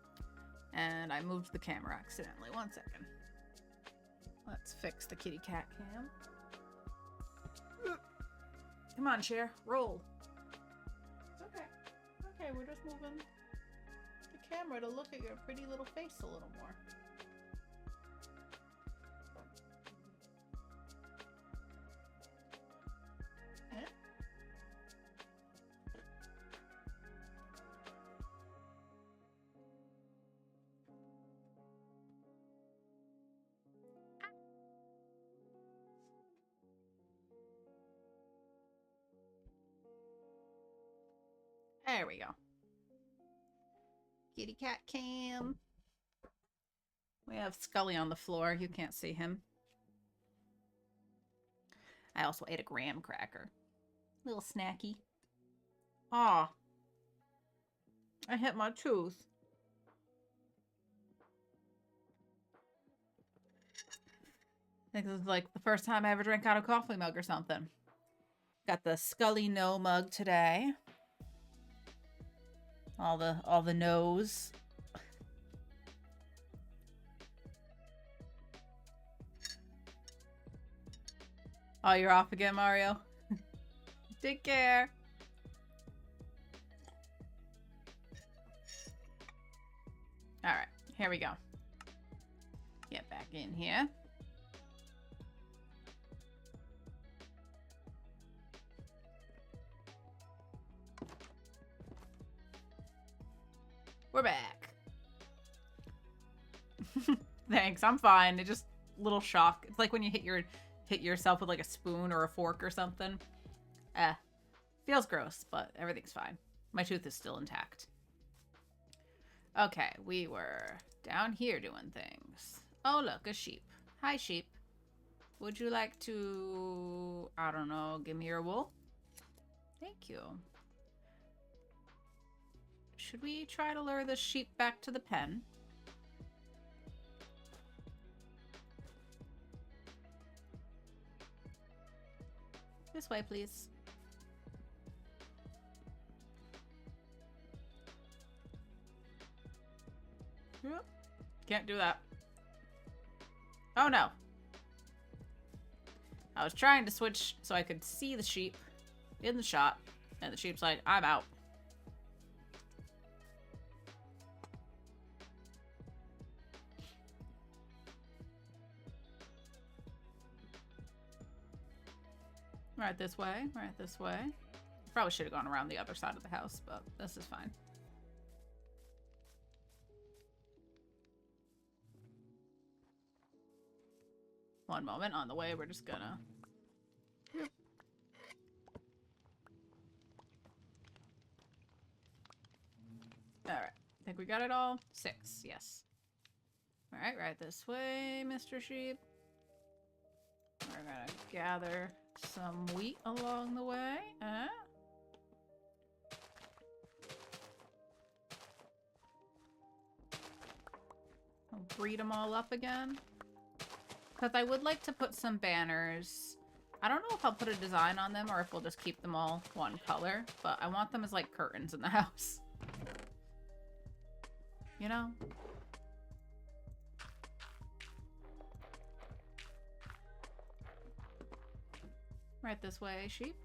And I moved the camera accidentally. 1 second. Let's fix the kitty cat cam. Come on, chair. Roll. It's okay. Okay, we're just moving the camera to look at your pretty little face a little more. Yeah. There we go. Kitty cat cam. We have Scully on the floor. You can't see him. I also ate a graham cracker. Little snacky. Aw. I hit my tooth. I think this is like the first time I ever drank out of a coffee mug or something. Got the Scully No mug today. All the no's. Oh, you're off again, Mario? Take care. Alright, here we go. Get back in here. We're back. Thanks, I'm fine. It just little shock. It's like when you hit yourself with like a spoon or a fork or something. Feels gross, but everything's fine. My tooth is still intact. Okay, we were down here doing things. Oh, look, a sheep. Hi, sheep. Would you like to, I don't know, give me your wool? Thank you. Should we try to lure the sheep back to the pen? This way, please. Yep. Can't do that. Oh no. I was trying to switch so I could see the sheep in the shot, and the sheep's like, I'm out. Right this way, right this way. Probably should have gone around the other side of the house, but this is fine. One moment, on the way, we're just gonna... Alright, think we got it all? 6, yes. Alright, right this way, Mr. Sheep. We're gonna gather some wheat along the way. I'll breed them all up again. Because I would like to put some banners. I don't know if I'll put a design on them or if we'll just keep them all one color. But I want them as like curtains in the house. You know? Right this way, sheep.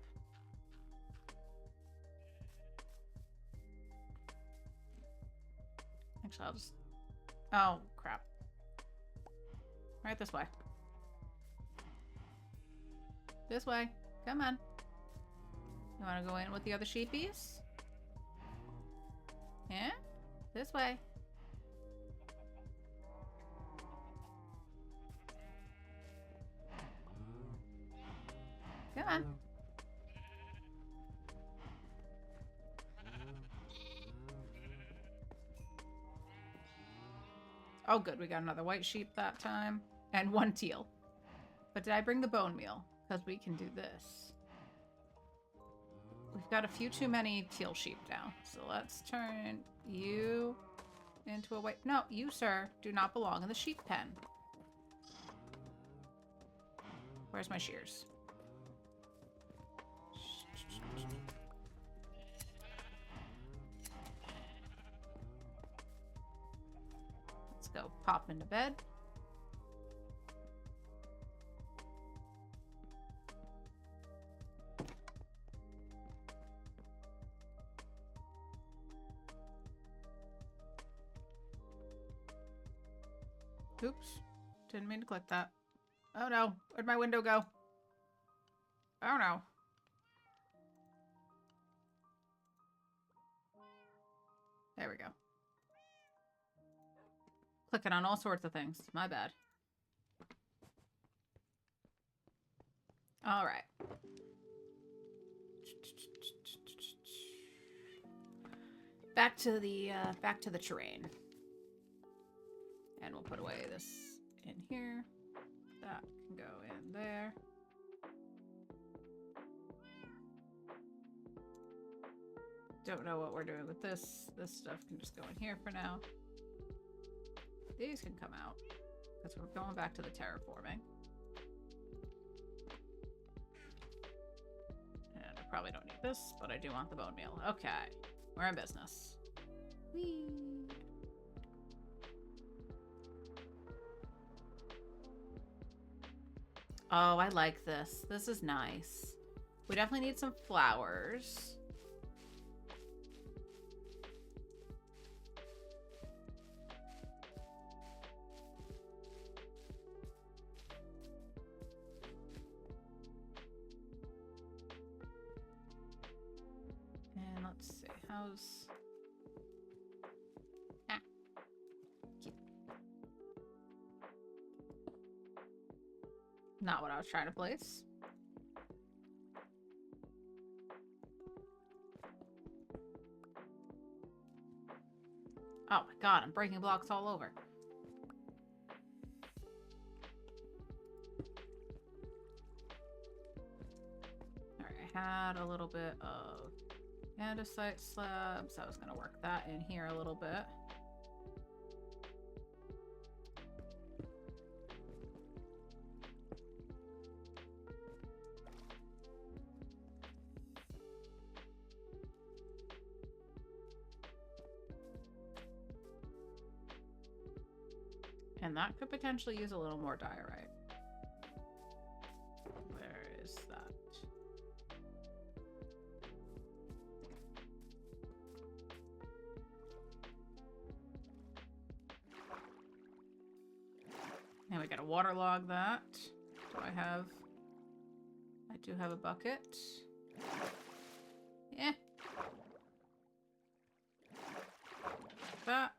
Actually, I'll just... Oh, crap. Right this way. This way. Come on. You want to go in with the other sheepies? Yeah? This way. Come on. Oh, good. We got another white sheep that time. And one teal. But did I bring the bone meal? Because we can do this. We've got a few too many teal sheep now. So let's turn you into a white... No, you, sir, do not belong in the sheep pen. Where's my shears? Pop into bed. Oops. Didn't mean to click that. Oh no. Where'd my window go? Oh no. There we go. Clicking on all sorts of things. My bad. All right. Back to the terrain. And we'll put away this in here. That can go in there. Don't know what we're doing with this. This stuff can just go in here for now. These can come out because we're going back to the terraforming. And I probably don't need this, but I do want the bone meal. Okay, we're in business. Whee! Oh, I like this. This is nice. We definitely need some flowers. And let's see, how's... Ah. Cute. Not what I was trying to place. Oh my god, I'm breaking blocks all over. Alright, I had a little bit of andesite slabs. I was going to work that in here a little bit. And that could potentially use a little more diorite. Where is that? And we gotta waterlog that. Do I have... I do have a bucket. Yeah. That.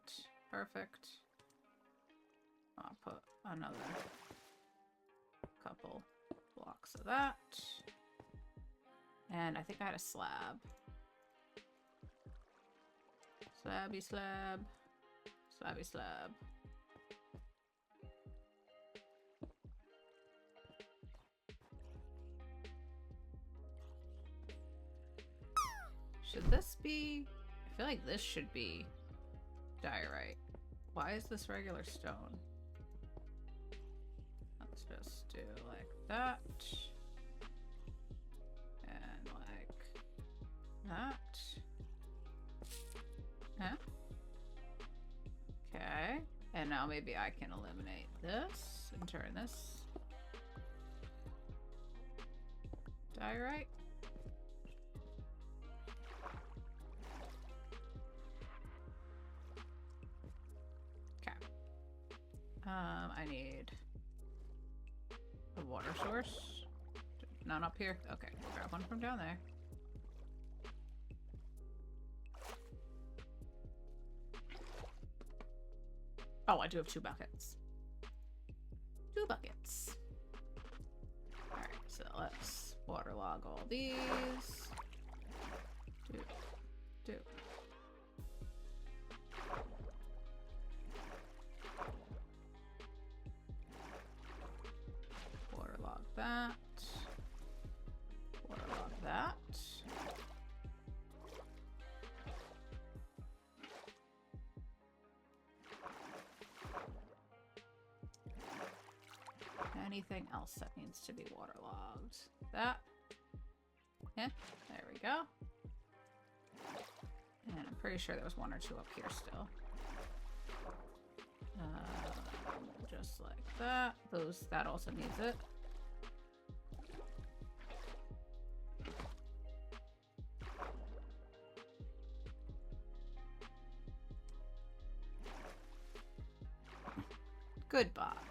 Perfect. I'll put another couple blocks of that. And I think I had a slab. Slabby slab. Slabby slab. Should this be... I feel like this should be diorite. Why is this regular stone? Let's just do like that. And like that. Huh? Okay. And now maybe I can eliminate this and turn this diorite. I need a water source. None up here? Okay, we'll grab one from down there. Oh, I do have 2 buckets. 2 buckets. Alright, so let's waterlog all these. Do. Waterlog that. Waterlog that. Anything else that needs to be waterlogged? That. Yeah, there we go. And I'm pretty sure there was 1 or 2 up here still. just like that. That also needs it. Good bot.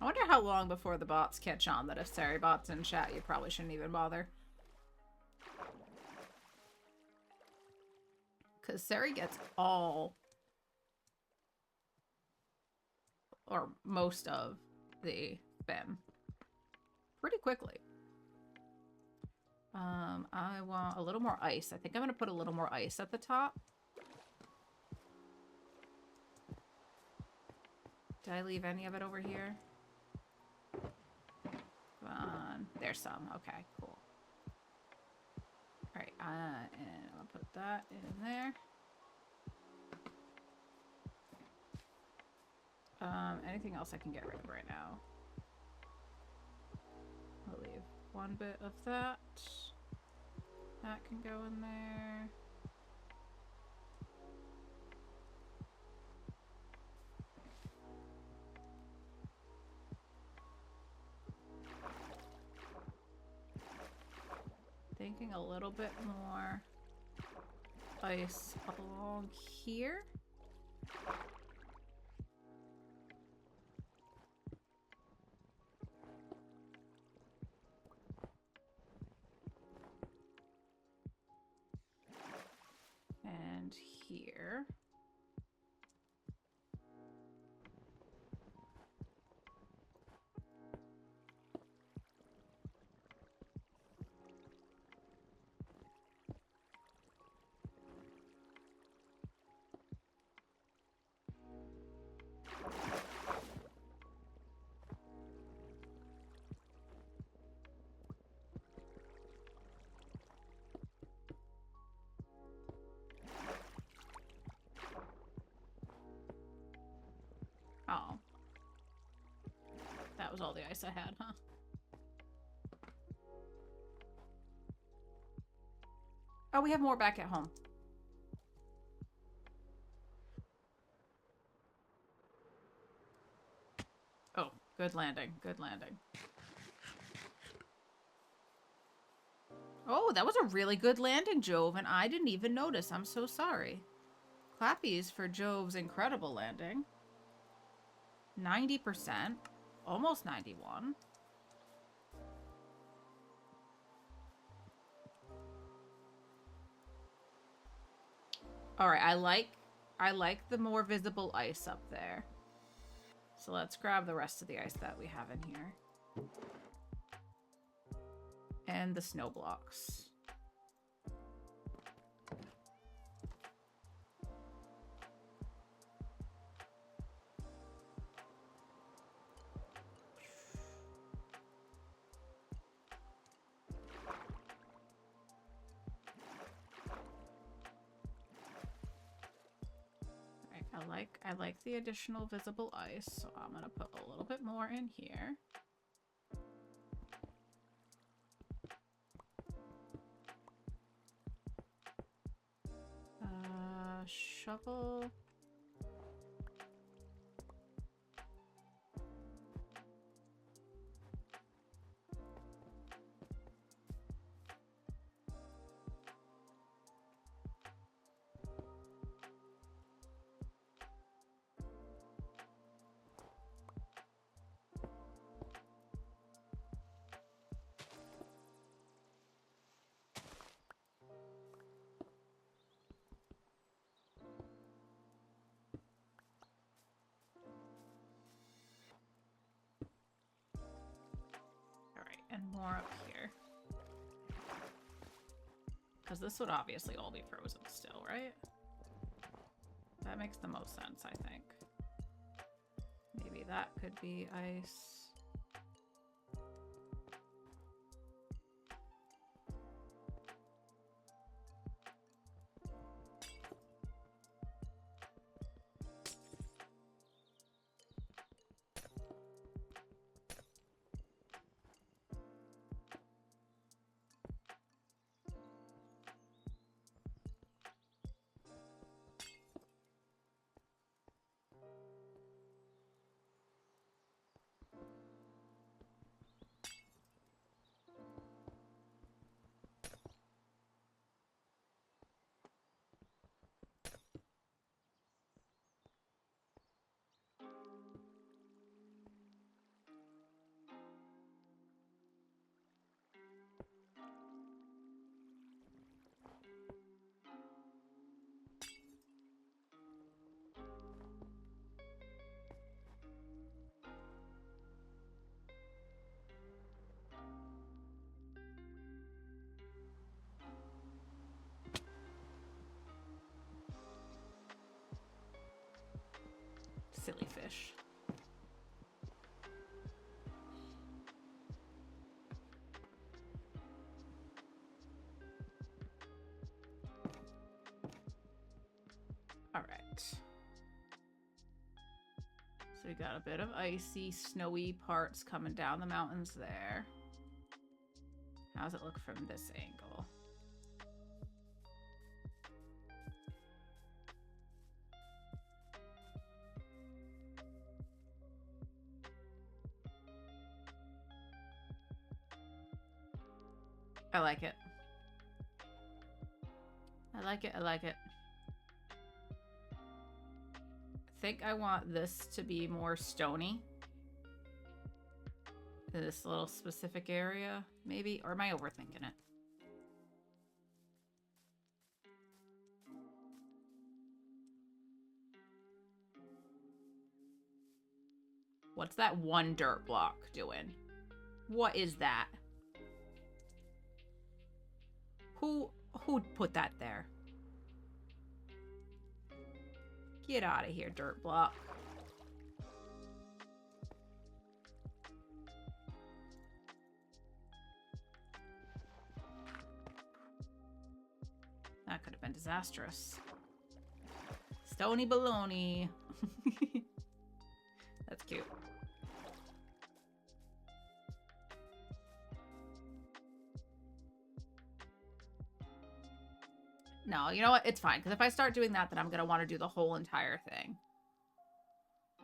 I wonder how long before the bots catch on that if Sari bot's in chat, you probably shouldn't even bother. Because Sari gets all, or most of, the spam pretty quickly. I want a little more ice. I think I'm going to put a little more ice at the top. Did I leave any of it over here? Come on. There's some. Okay, cool. Alright, and I'll put that in there. Anything else I can get rid of right now? I'll leave one bit of that. That can go in there. Thinking a little bit more ice along here. And here. Oh. That was all the ice I had, huh? Oh, we have more back at home. Oh, good landing. Good landing. Oh, that was a really good landing, Jove, and I didn't even notice. I'm so sorry. Clappies for Jove's incredible landing. 90%. Almost 91. Alright, I like the more visible ice up there. So let's grab the rest of the ice that we have in here. And the snow blocks. I like the additional visible ice, so I'm gonna put a little bit more in here. Shovel. And more up here. Because this would obviously all be frozen still, right? That makes the most sense, I think. Maybe that could be ice. Silly fish. All right. So we got a bit of icy, snowy parts coming down the mountains there. How's it look from this angle? I like it. I like it. I like it. I think I want this to be more stony. This little specific area, maybe? Or am I overthinking it? What's that one dirt block doing? What is that? Who put that there? Get out of here, dirt block. That could have been disastrous. Stony baloney. That's cute. No, you know what? It's fine. Because if I start doing that, then I'm going to want to do the whole entire thing.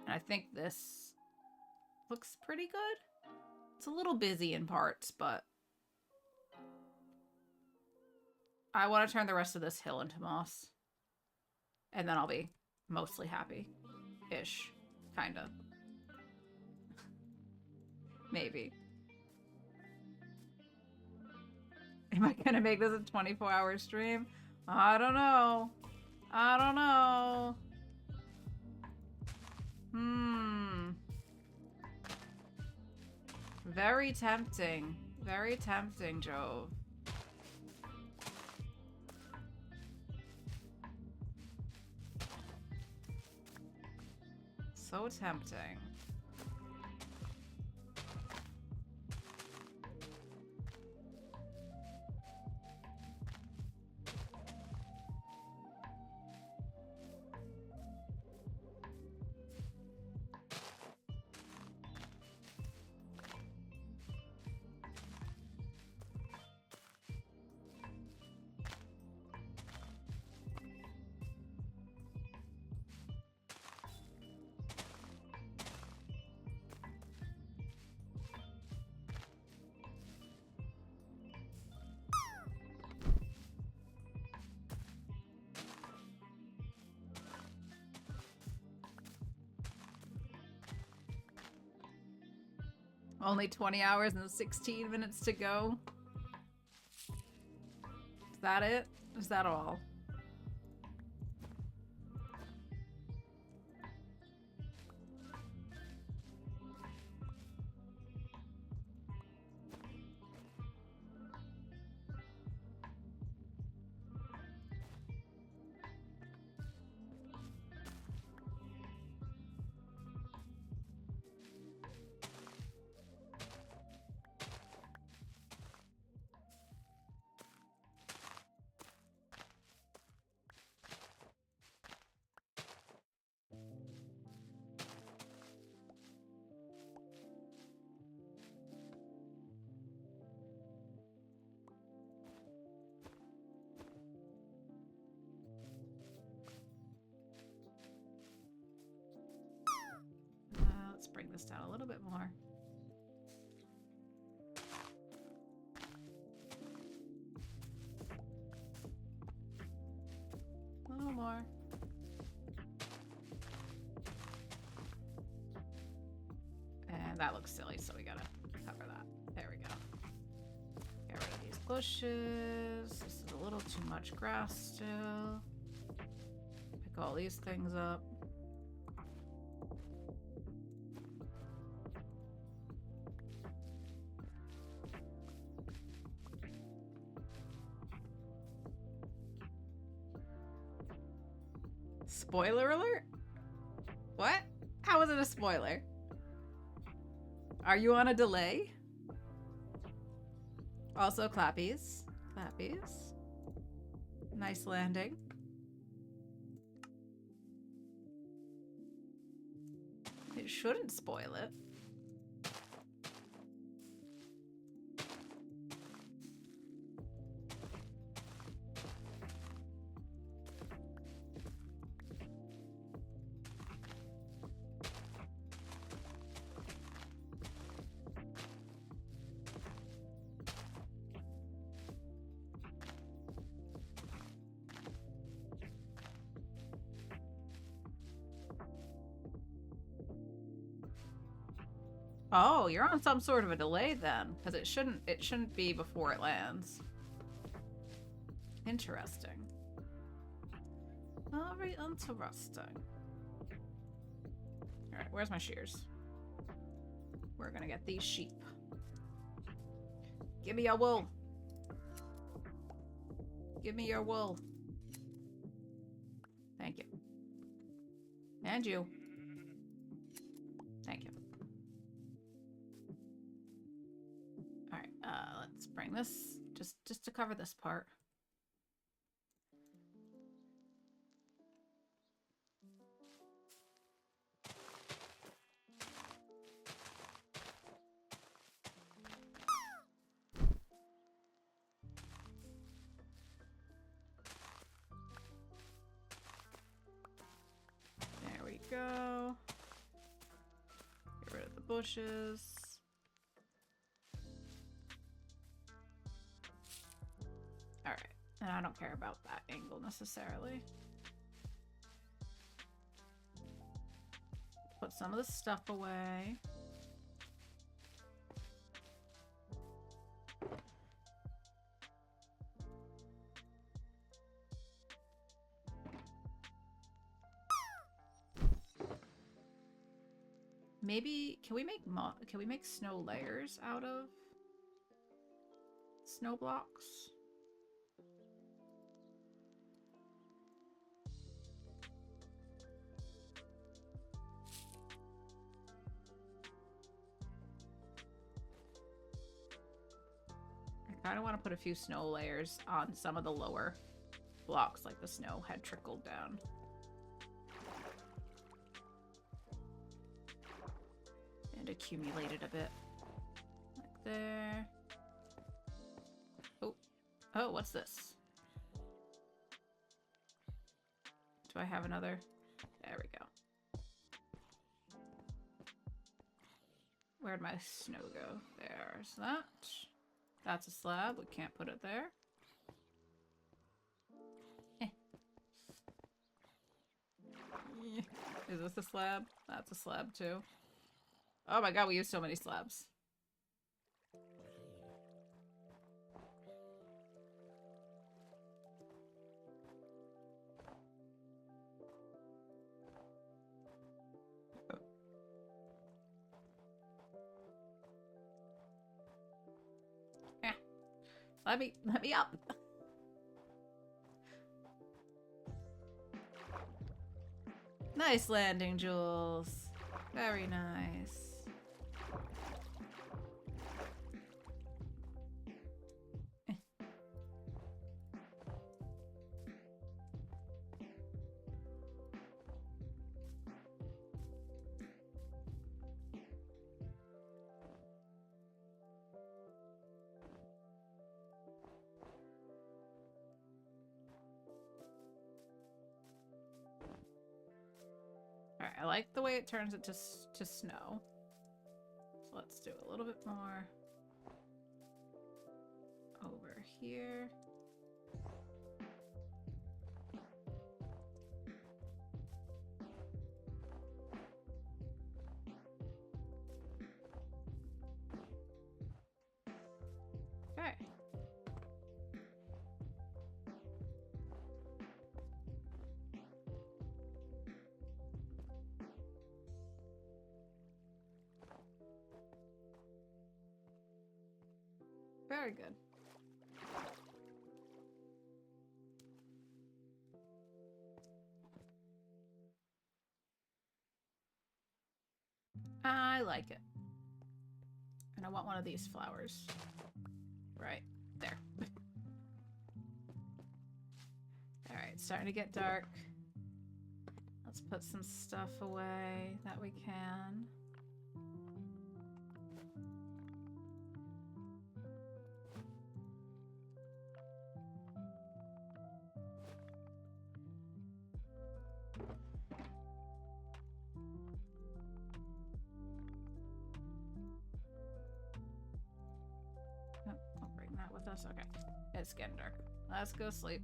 And I think this looks pretty good. It's a little busy in parts, but I want to turn the rest of this hill into moss. And then I'll be mostly happy-ish. Kind of. Maybe. Am I going to make this a 24-hour stream? I don't know. I don't know. Very tempting. Very tempting, Jove. So tempting. Only 20 hours and 16 minutes to go. Is that it? Is that all? Let's bring this down a little bit more. A little more. And that looks silly, so we gotta cover that. There we go. Get rid of these bushes. This is a little too much grass still. Pick all these things up. Spoiler alert? What? a spoiler. Are you on a delay? Also, clappies. Clappies. Nice landing. It shouldn't spoil it. Oh, you're on some sort of a delay then, because it shouldn't be before it lands. Interesting. Very interesting. Alright, where's my shears? We're gonna get these sheep. Give me your wool. Give me your wool. Thank you. And you. Thank you. Alright, let's bring this just to cover this part. There we go. Get rid of the bushes. Alright, and I don't care about that angle necessarily. Put some of the stuff away. Maybe can we make snow layers out of snow blocks? I kind of want to put a few snow layers on some of the lower blocks, like the snow had trickled down. And accumulated a bit. Like there. Oh. Oh, what's this? Do I have another? There we go. Where'd my snow go? There's that. That's a slab. We can't put it there. Is this a slab? That's a slab too. Oh my god, we use so many slabs. Yeah. Let me up. Nice landing, Jules. Very nice. Alright, I like the way it turns it to snow. So let's do a little bit more over here. Okay. Very good. I like it. And I want one of these flowers. Right there. Alright, it's starting to get dark. Let's put some stuff away that we can. Oh, I'll bring that with us. Okay. It's getting dark. Let's go sleep.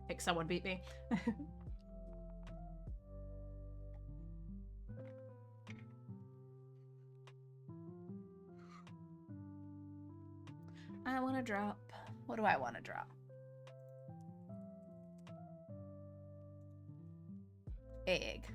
I think someone beat me. I want to drop. What do I want to drop? Egg.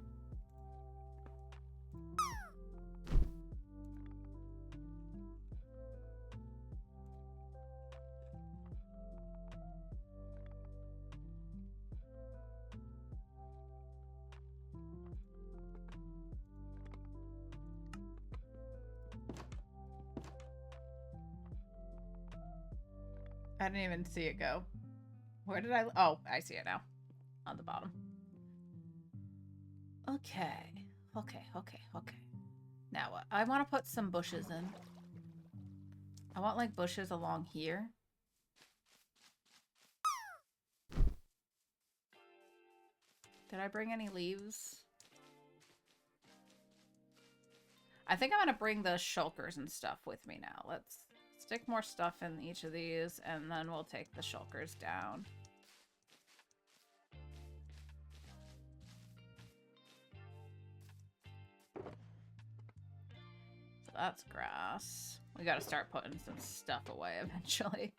I didn't even see it go. Where did I? Oh, I see it now. On the bottom. Okay. Okay. Now what? I want to put some bushes in. I want like bushes along here. Did I bring any leaves? I think I'm gonna bring the shulkers and stuff with me now. Let's stick more stuff in each of these, and then we'll take the shulkers down. So that's grass. We gotta start putting some stuff away eventually.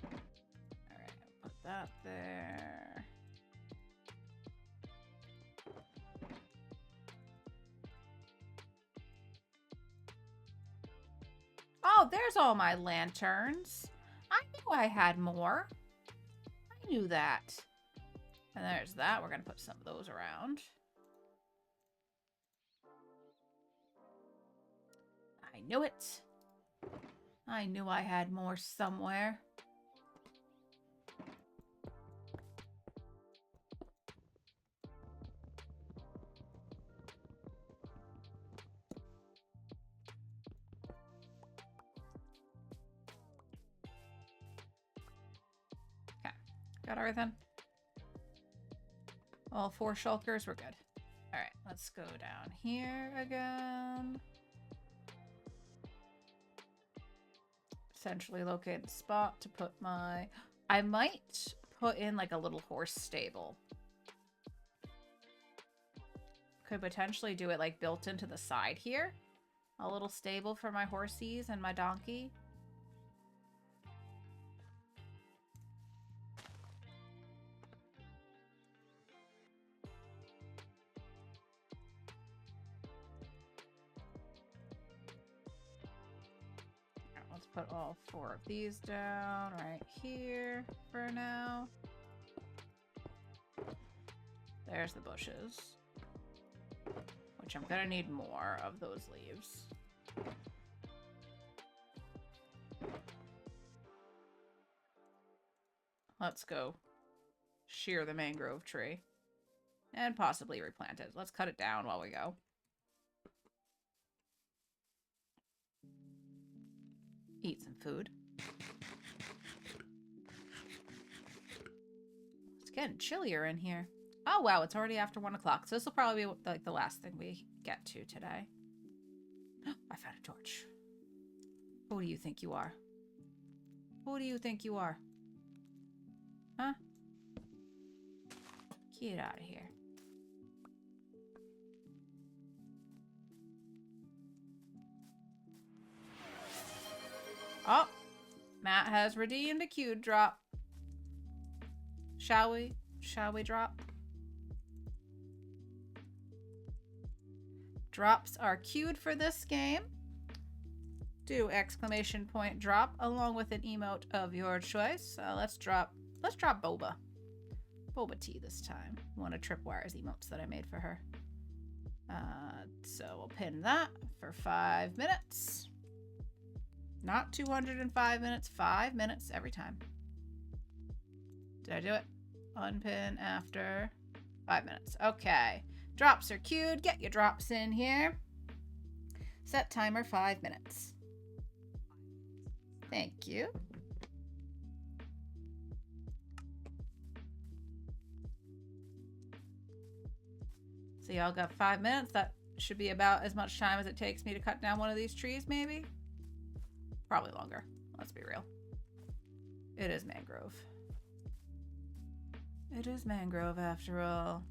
Alright, put that there. Oh, there's all my lanterns. I knew I had more. I knew that. And there's that. We're going to put some of those around. I knew it. I knew I had more somewhere. Got everything? All 4 shulkers, we're good. Alright, let's go down here again. Centrally located spot to put my... I might put in like a little horse stable. Could potentially do it like built into the side here. A little stable for my horsies and my donkey. Put all 4 of these down right here for now. There's the bushes, which I'm gonna need more of those leaves. Let's go shear the mangrove tree and possibly replant it. Let's cut it down while we go. Eat some food. It's getting chillier in here. Oh wow, it's already after 1 o'clock. So this will probably be like the last thing we get to today. I found a torch. Who do you think you are? Who do you think you are? Huh? Get out of here. Oh, Matt has redeemed a queue drop. Shall we? Shall we drop? Drops are queued for this game. do exclamation point drop along with an emote of your choice. Let's drop Boba. Boba tea this time. One of Tripwire's emotes that I made for her. So we'll pin that for 5 minutes. Not 205 minutes, 5 minutes every time. Did I do it? Unpin after 5 minutes. Okay. Drops are queued. Get your drops in here. Set timer 5 minutes. Thank you. So y'all got 5 minutes. That should be about as much time as it takes me to cut down one of these trees, maybe? Probably longer. Let's be real. It is mangrove. It is mangrove after all.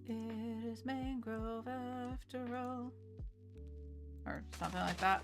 It is mangrove after all. Or something like that.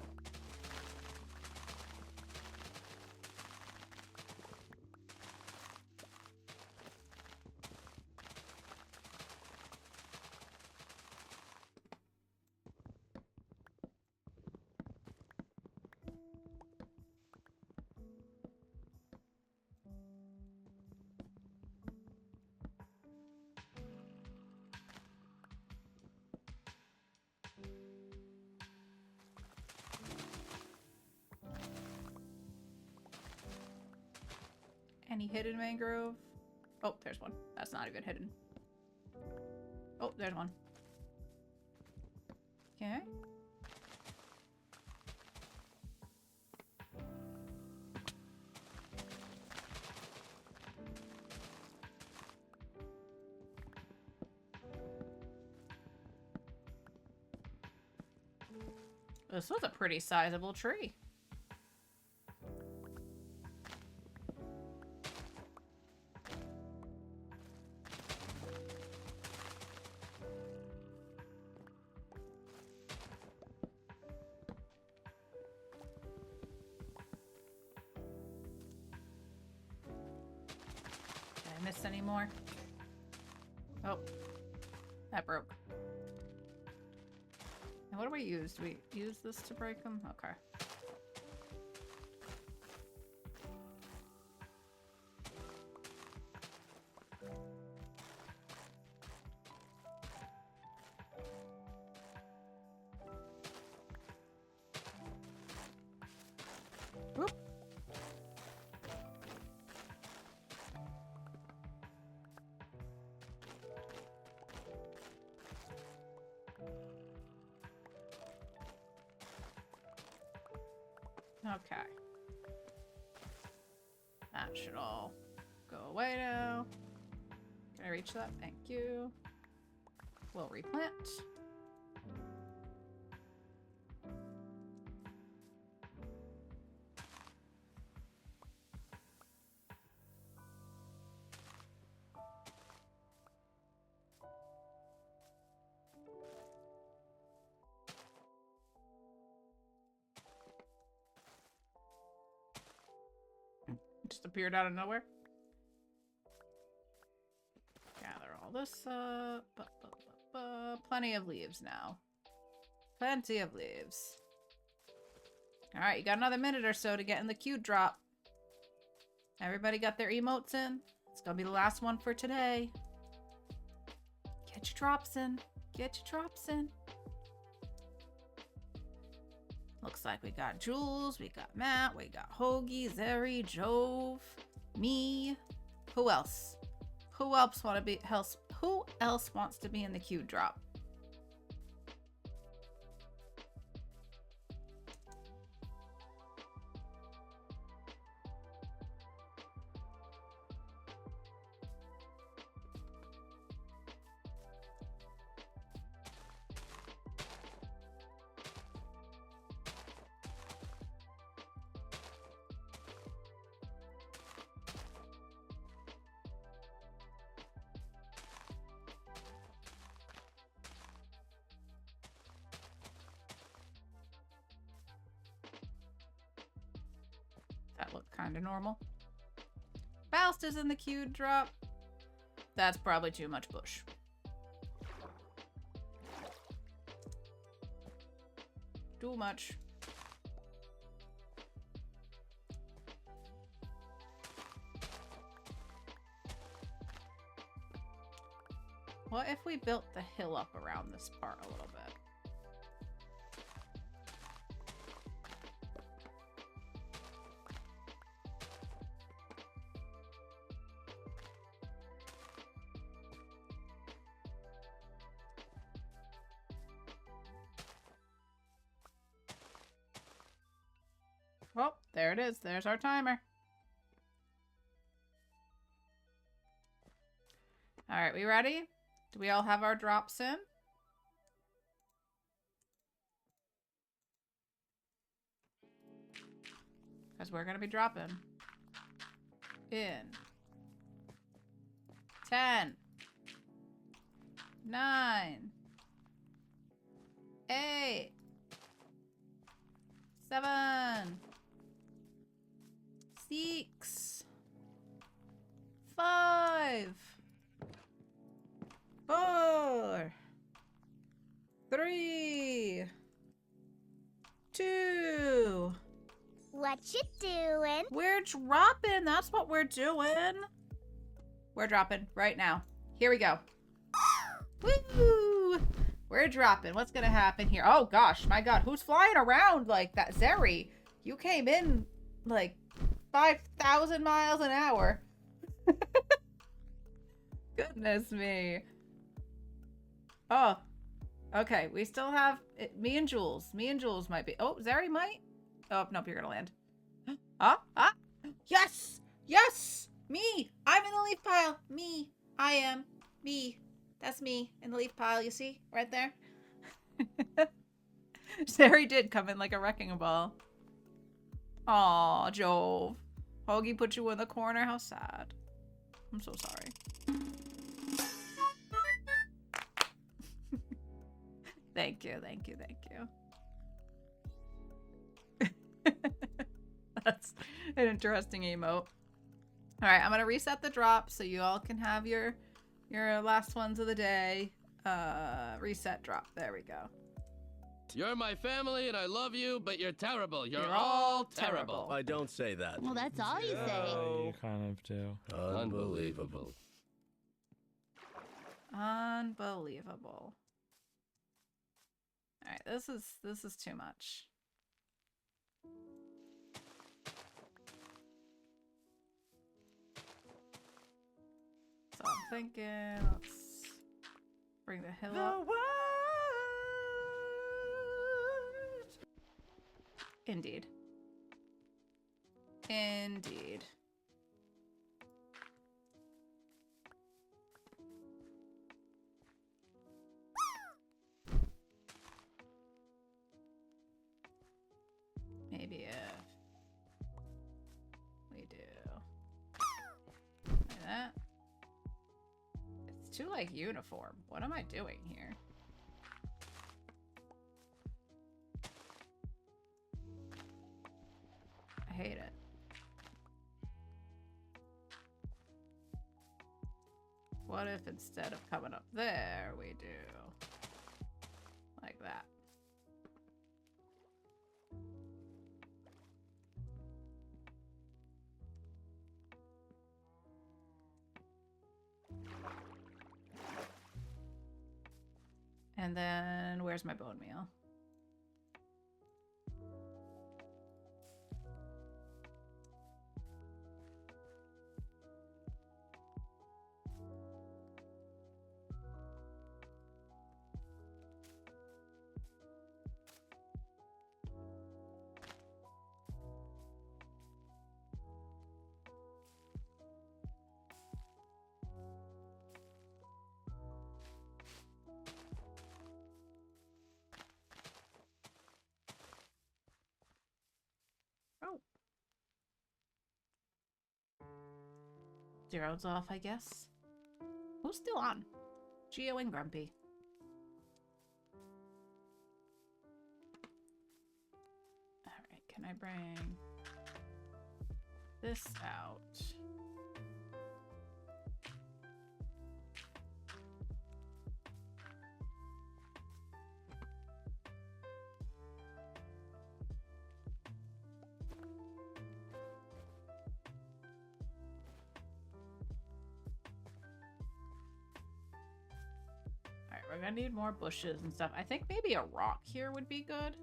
Any hidden mangrove? Oh, there's one. That's not even hidden. Oh, there's one. Okay. This was a pretty sizable tree. Miss any more? Oh, that broke. And what do we use? Do we use this to break them? Okay. Whoop. Okay. That should all go away now. Can I reach that? Thank you. We'll replant. Just appeared out of nowhere. Gather all this up. Plenty of leaves now. Plenty of leaves. Alright, you got another minute or so to get in the queue drop. Everybody got their emotes in? It's gonna be the last one for today. Get your drops in. Get your drops in. Looks like we got Jules, we got Matt, we got Hoagie, Zeri, Jove, me. Who else? Who else wants to be in the queue drop? That looked kind of normal. Faust is in the queue drop. That's probably too much bush. do much. What if we built the hill up around this part a little bit? Well, there it is. There's our timer. All right, we ready? Do we all have our drops in? Because we're going to be dropping in 10, 9, 8, 7, 6, 5, 4, 3, 2. What you doing? We're dropping. That's what we're doing. We're dropping right now. Here we go. Woo! We're dropping. What's gonna happen here? Oh gosh, my god, who's flying around like that? Zeri, you came in like 5,000 miles an hour. Goodness me. Oh, okay. We still have it, me and Jules. Me and Jules might be. Oh, Zeri might. Oh nope, you're gonna land. Yes, yes. Me. I'm in the leaf pile. Me. I am. Me. That's me in the leaf pile. You see right there. Zeri did come in like a wrecking ball. Aw, Jove. Hoagie put you in the corner. How sad. I'm so sorry. Thank you, thank you, thank you. That's an interesting emote. Alright, I'm gonna reset the drop so you all can have your last ones of the day. Reset drop. There we go. You're my family and I love you, but you're terrible. You're all terrible. I don't say that. Well, that's all you say. Yeah, you kind of do. Unbelievable. Unbelievable. Alright, this is too much. So I'm thinking, let's bring the hill up. Indeed. Indeed. Maybe if we do like that. It's too like uniform. What am I doing here? I hate it. What if instead of coming up there, we do like that? And then, where's my bone meal? Oh. Zero's off, I guess. Who's still on? Geo and Grumpy. Alright, can I bring this out? we're gonna need more bushes and stuff. I think maybe a rock here would be good.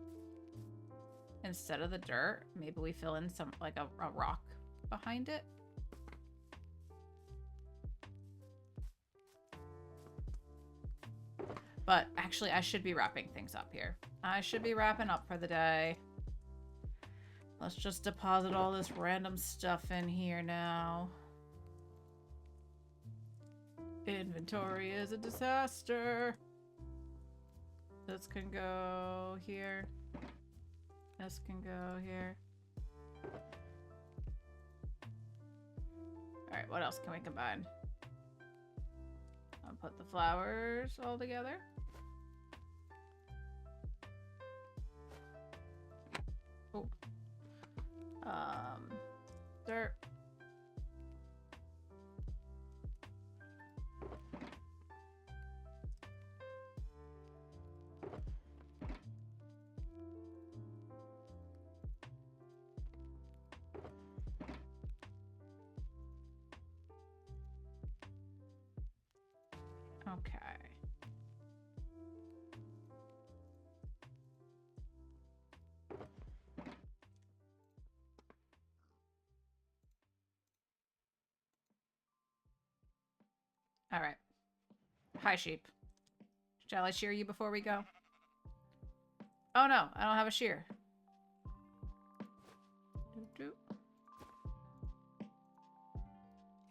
Instead of the dirt, maybe we fill in some, like a rock behind it. But actually, I should be wrapping things up here. I should be wrapping up for the day. Let's just deposit all this random stuff in here now. Inventory is a disaster. This can go here. This can go here. Alright, what else can we combine? I'll put the flowers all together. Oh. Dirt. Okay. All right. Hi, sheep. Shall I shear you before we go? Oh no, I don't have a shear.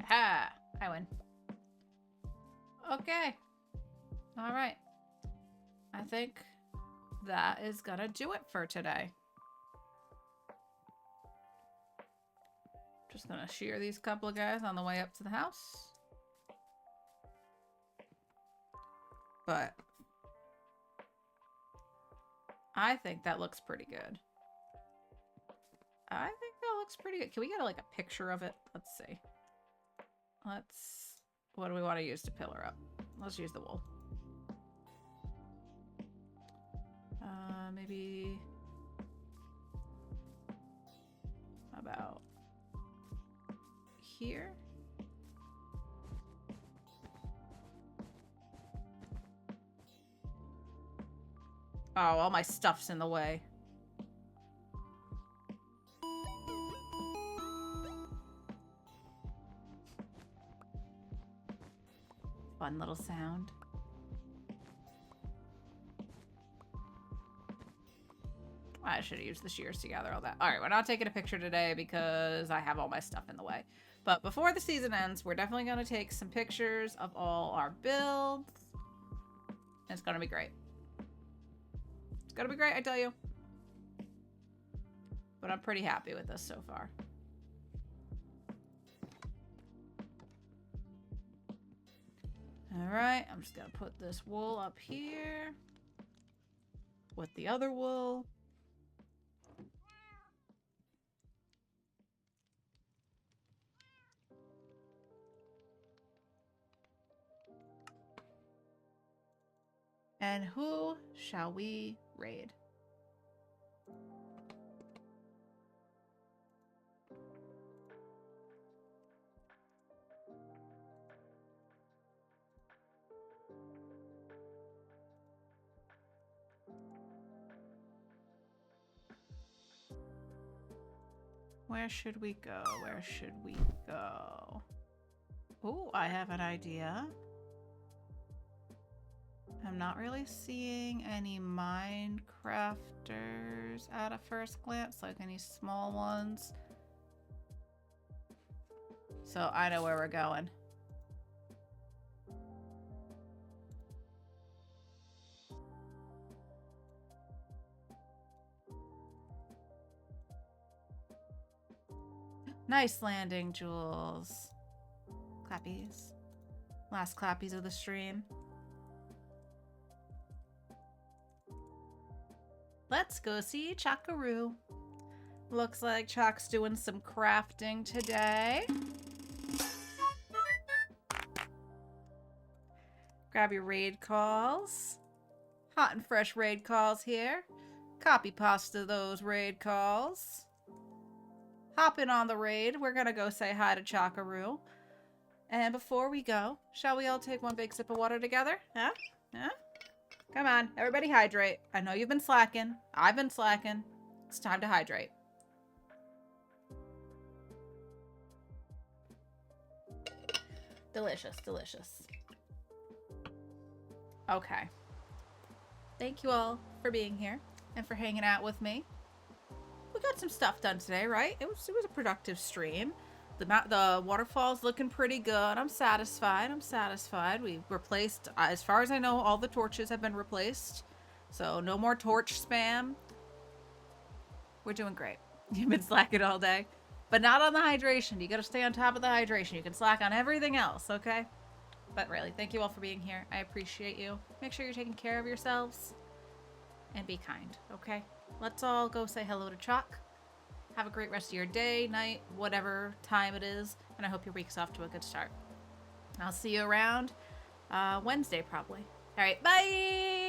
Ha! I win. Okay. All right. I think that is gonna do it for today. Just gonna shear these couple of guys on the way up to the house. But I think that looks pretty good. I think that looks pretty good. Can we get like a picture of it? Let's see. What do we want to use to pillar up? Let's use the wool. Maybe about here. Oh, all my stuff's in the way. Fun little sound. I should have used the shears to gather all that. All right, we're not taking a picture today because I have all my stuff in the way. But before the season ends, we're definitely going to take some pictures of all our builds. And it's going to be great. It's going to be great, I tell you. But I'm pretty happy with this so far. All right, I'm just going to put this wool up here with the other wool. And who shall we raid? Where should we go? Where should we go? Oh, I have an idea. I'm not really seeing any Minecrafters at a first glance, like any small ones. So I know where we're going. Nice landing, Jules. Clappies. Last clappies of the stream. Let's go see Chakaru. Looks like Chalk's doing some crafting today. Grab your raid calls. Hot and fresh raid calls here. Copy pasta those raid calls. Hop in on the raid. We're gonna go say hi to Chakaru. And before we go, shall we all take one big sip of water together? Huh? Huh? Come on, everybody hydrate. I know you've been slacking. I've been slacking. It's time to hydrate. Delicious, delicious. Okay. Thank you all for being here and for hanging out with me. We got some stuff done today, right? It was a productive stream. The waterfall's looking pretty good. I'm satisfied. We replaced, as far as I know, all the torches have been replaced. So no more torch spam. We're doing great. You've been slacking all day. But not on the hydration. You gotta stay on top of the hydration. You can slack on everything else, okay? But really, thank you all for being here. I appreciate you. Make sure you're taking care of yourselves. And be kind, okay? Let's all go say hello to Chalk. Have a great rest of your day, night, whatever time it is. And I hope your week's off to a good start. I'll see you around Wednesday, probably. All right, bye!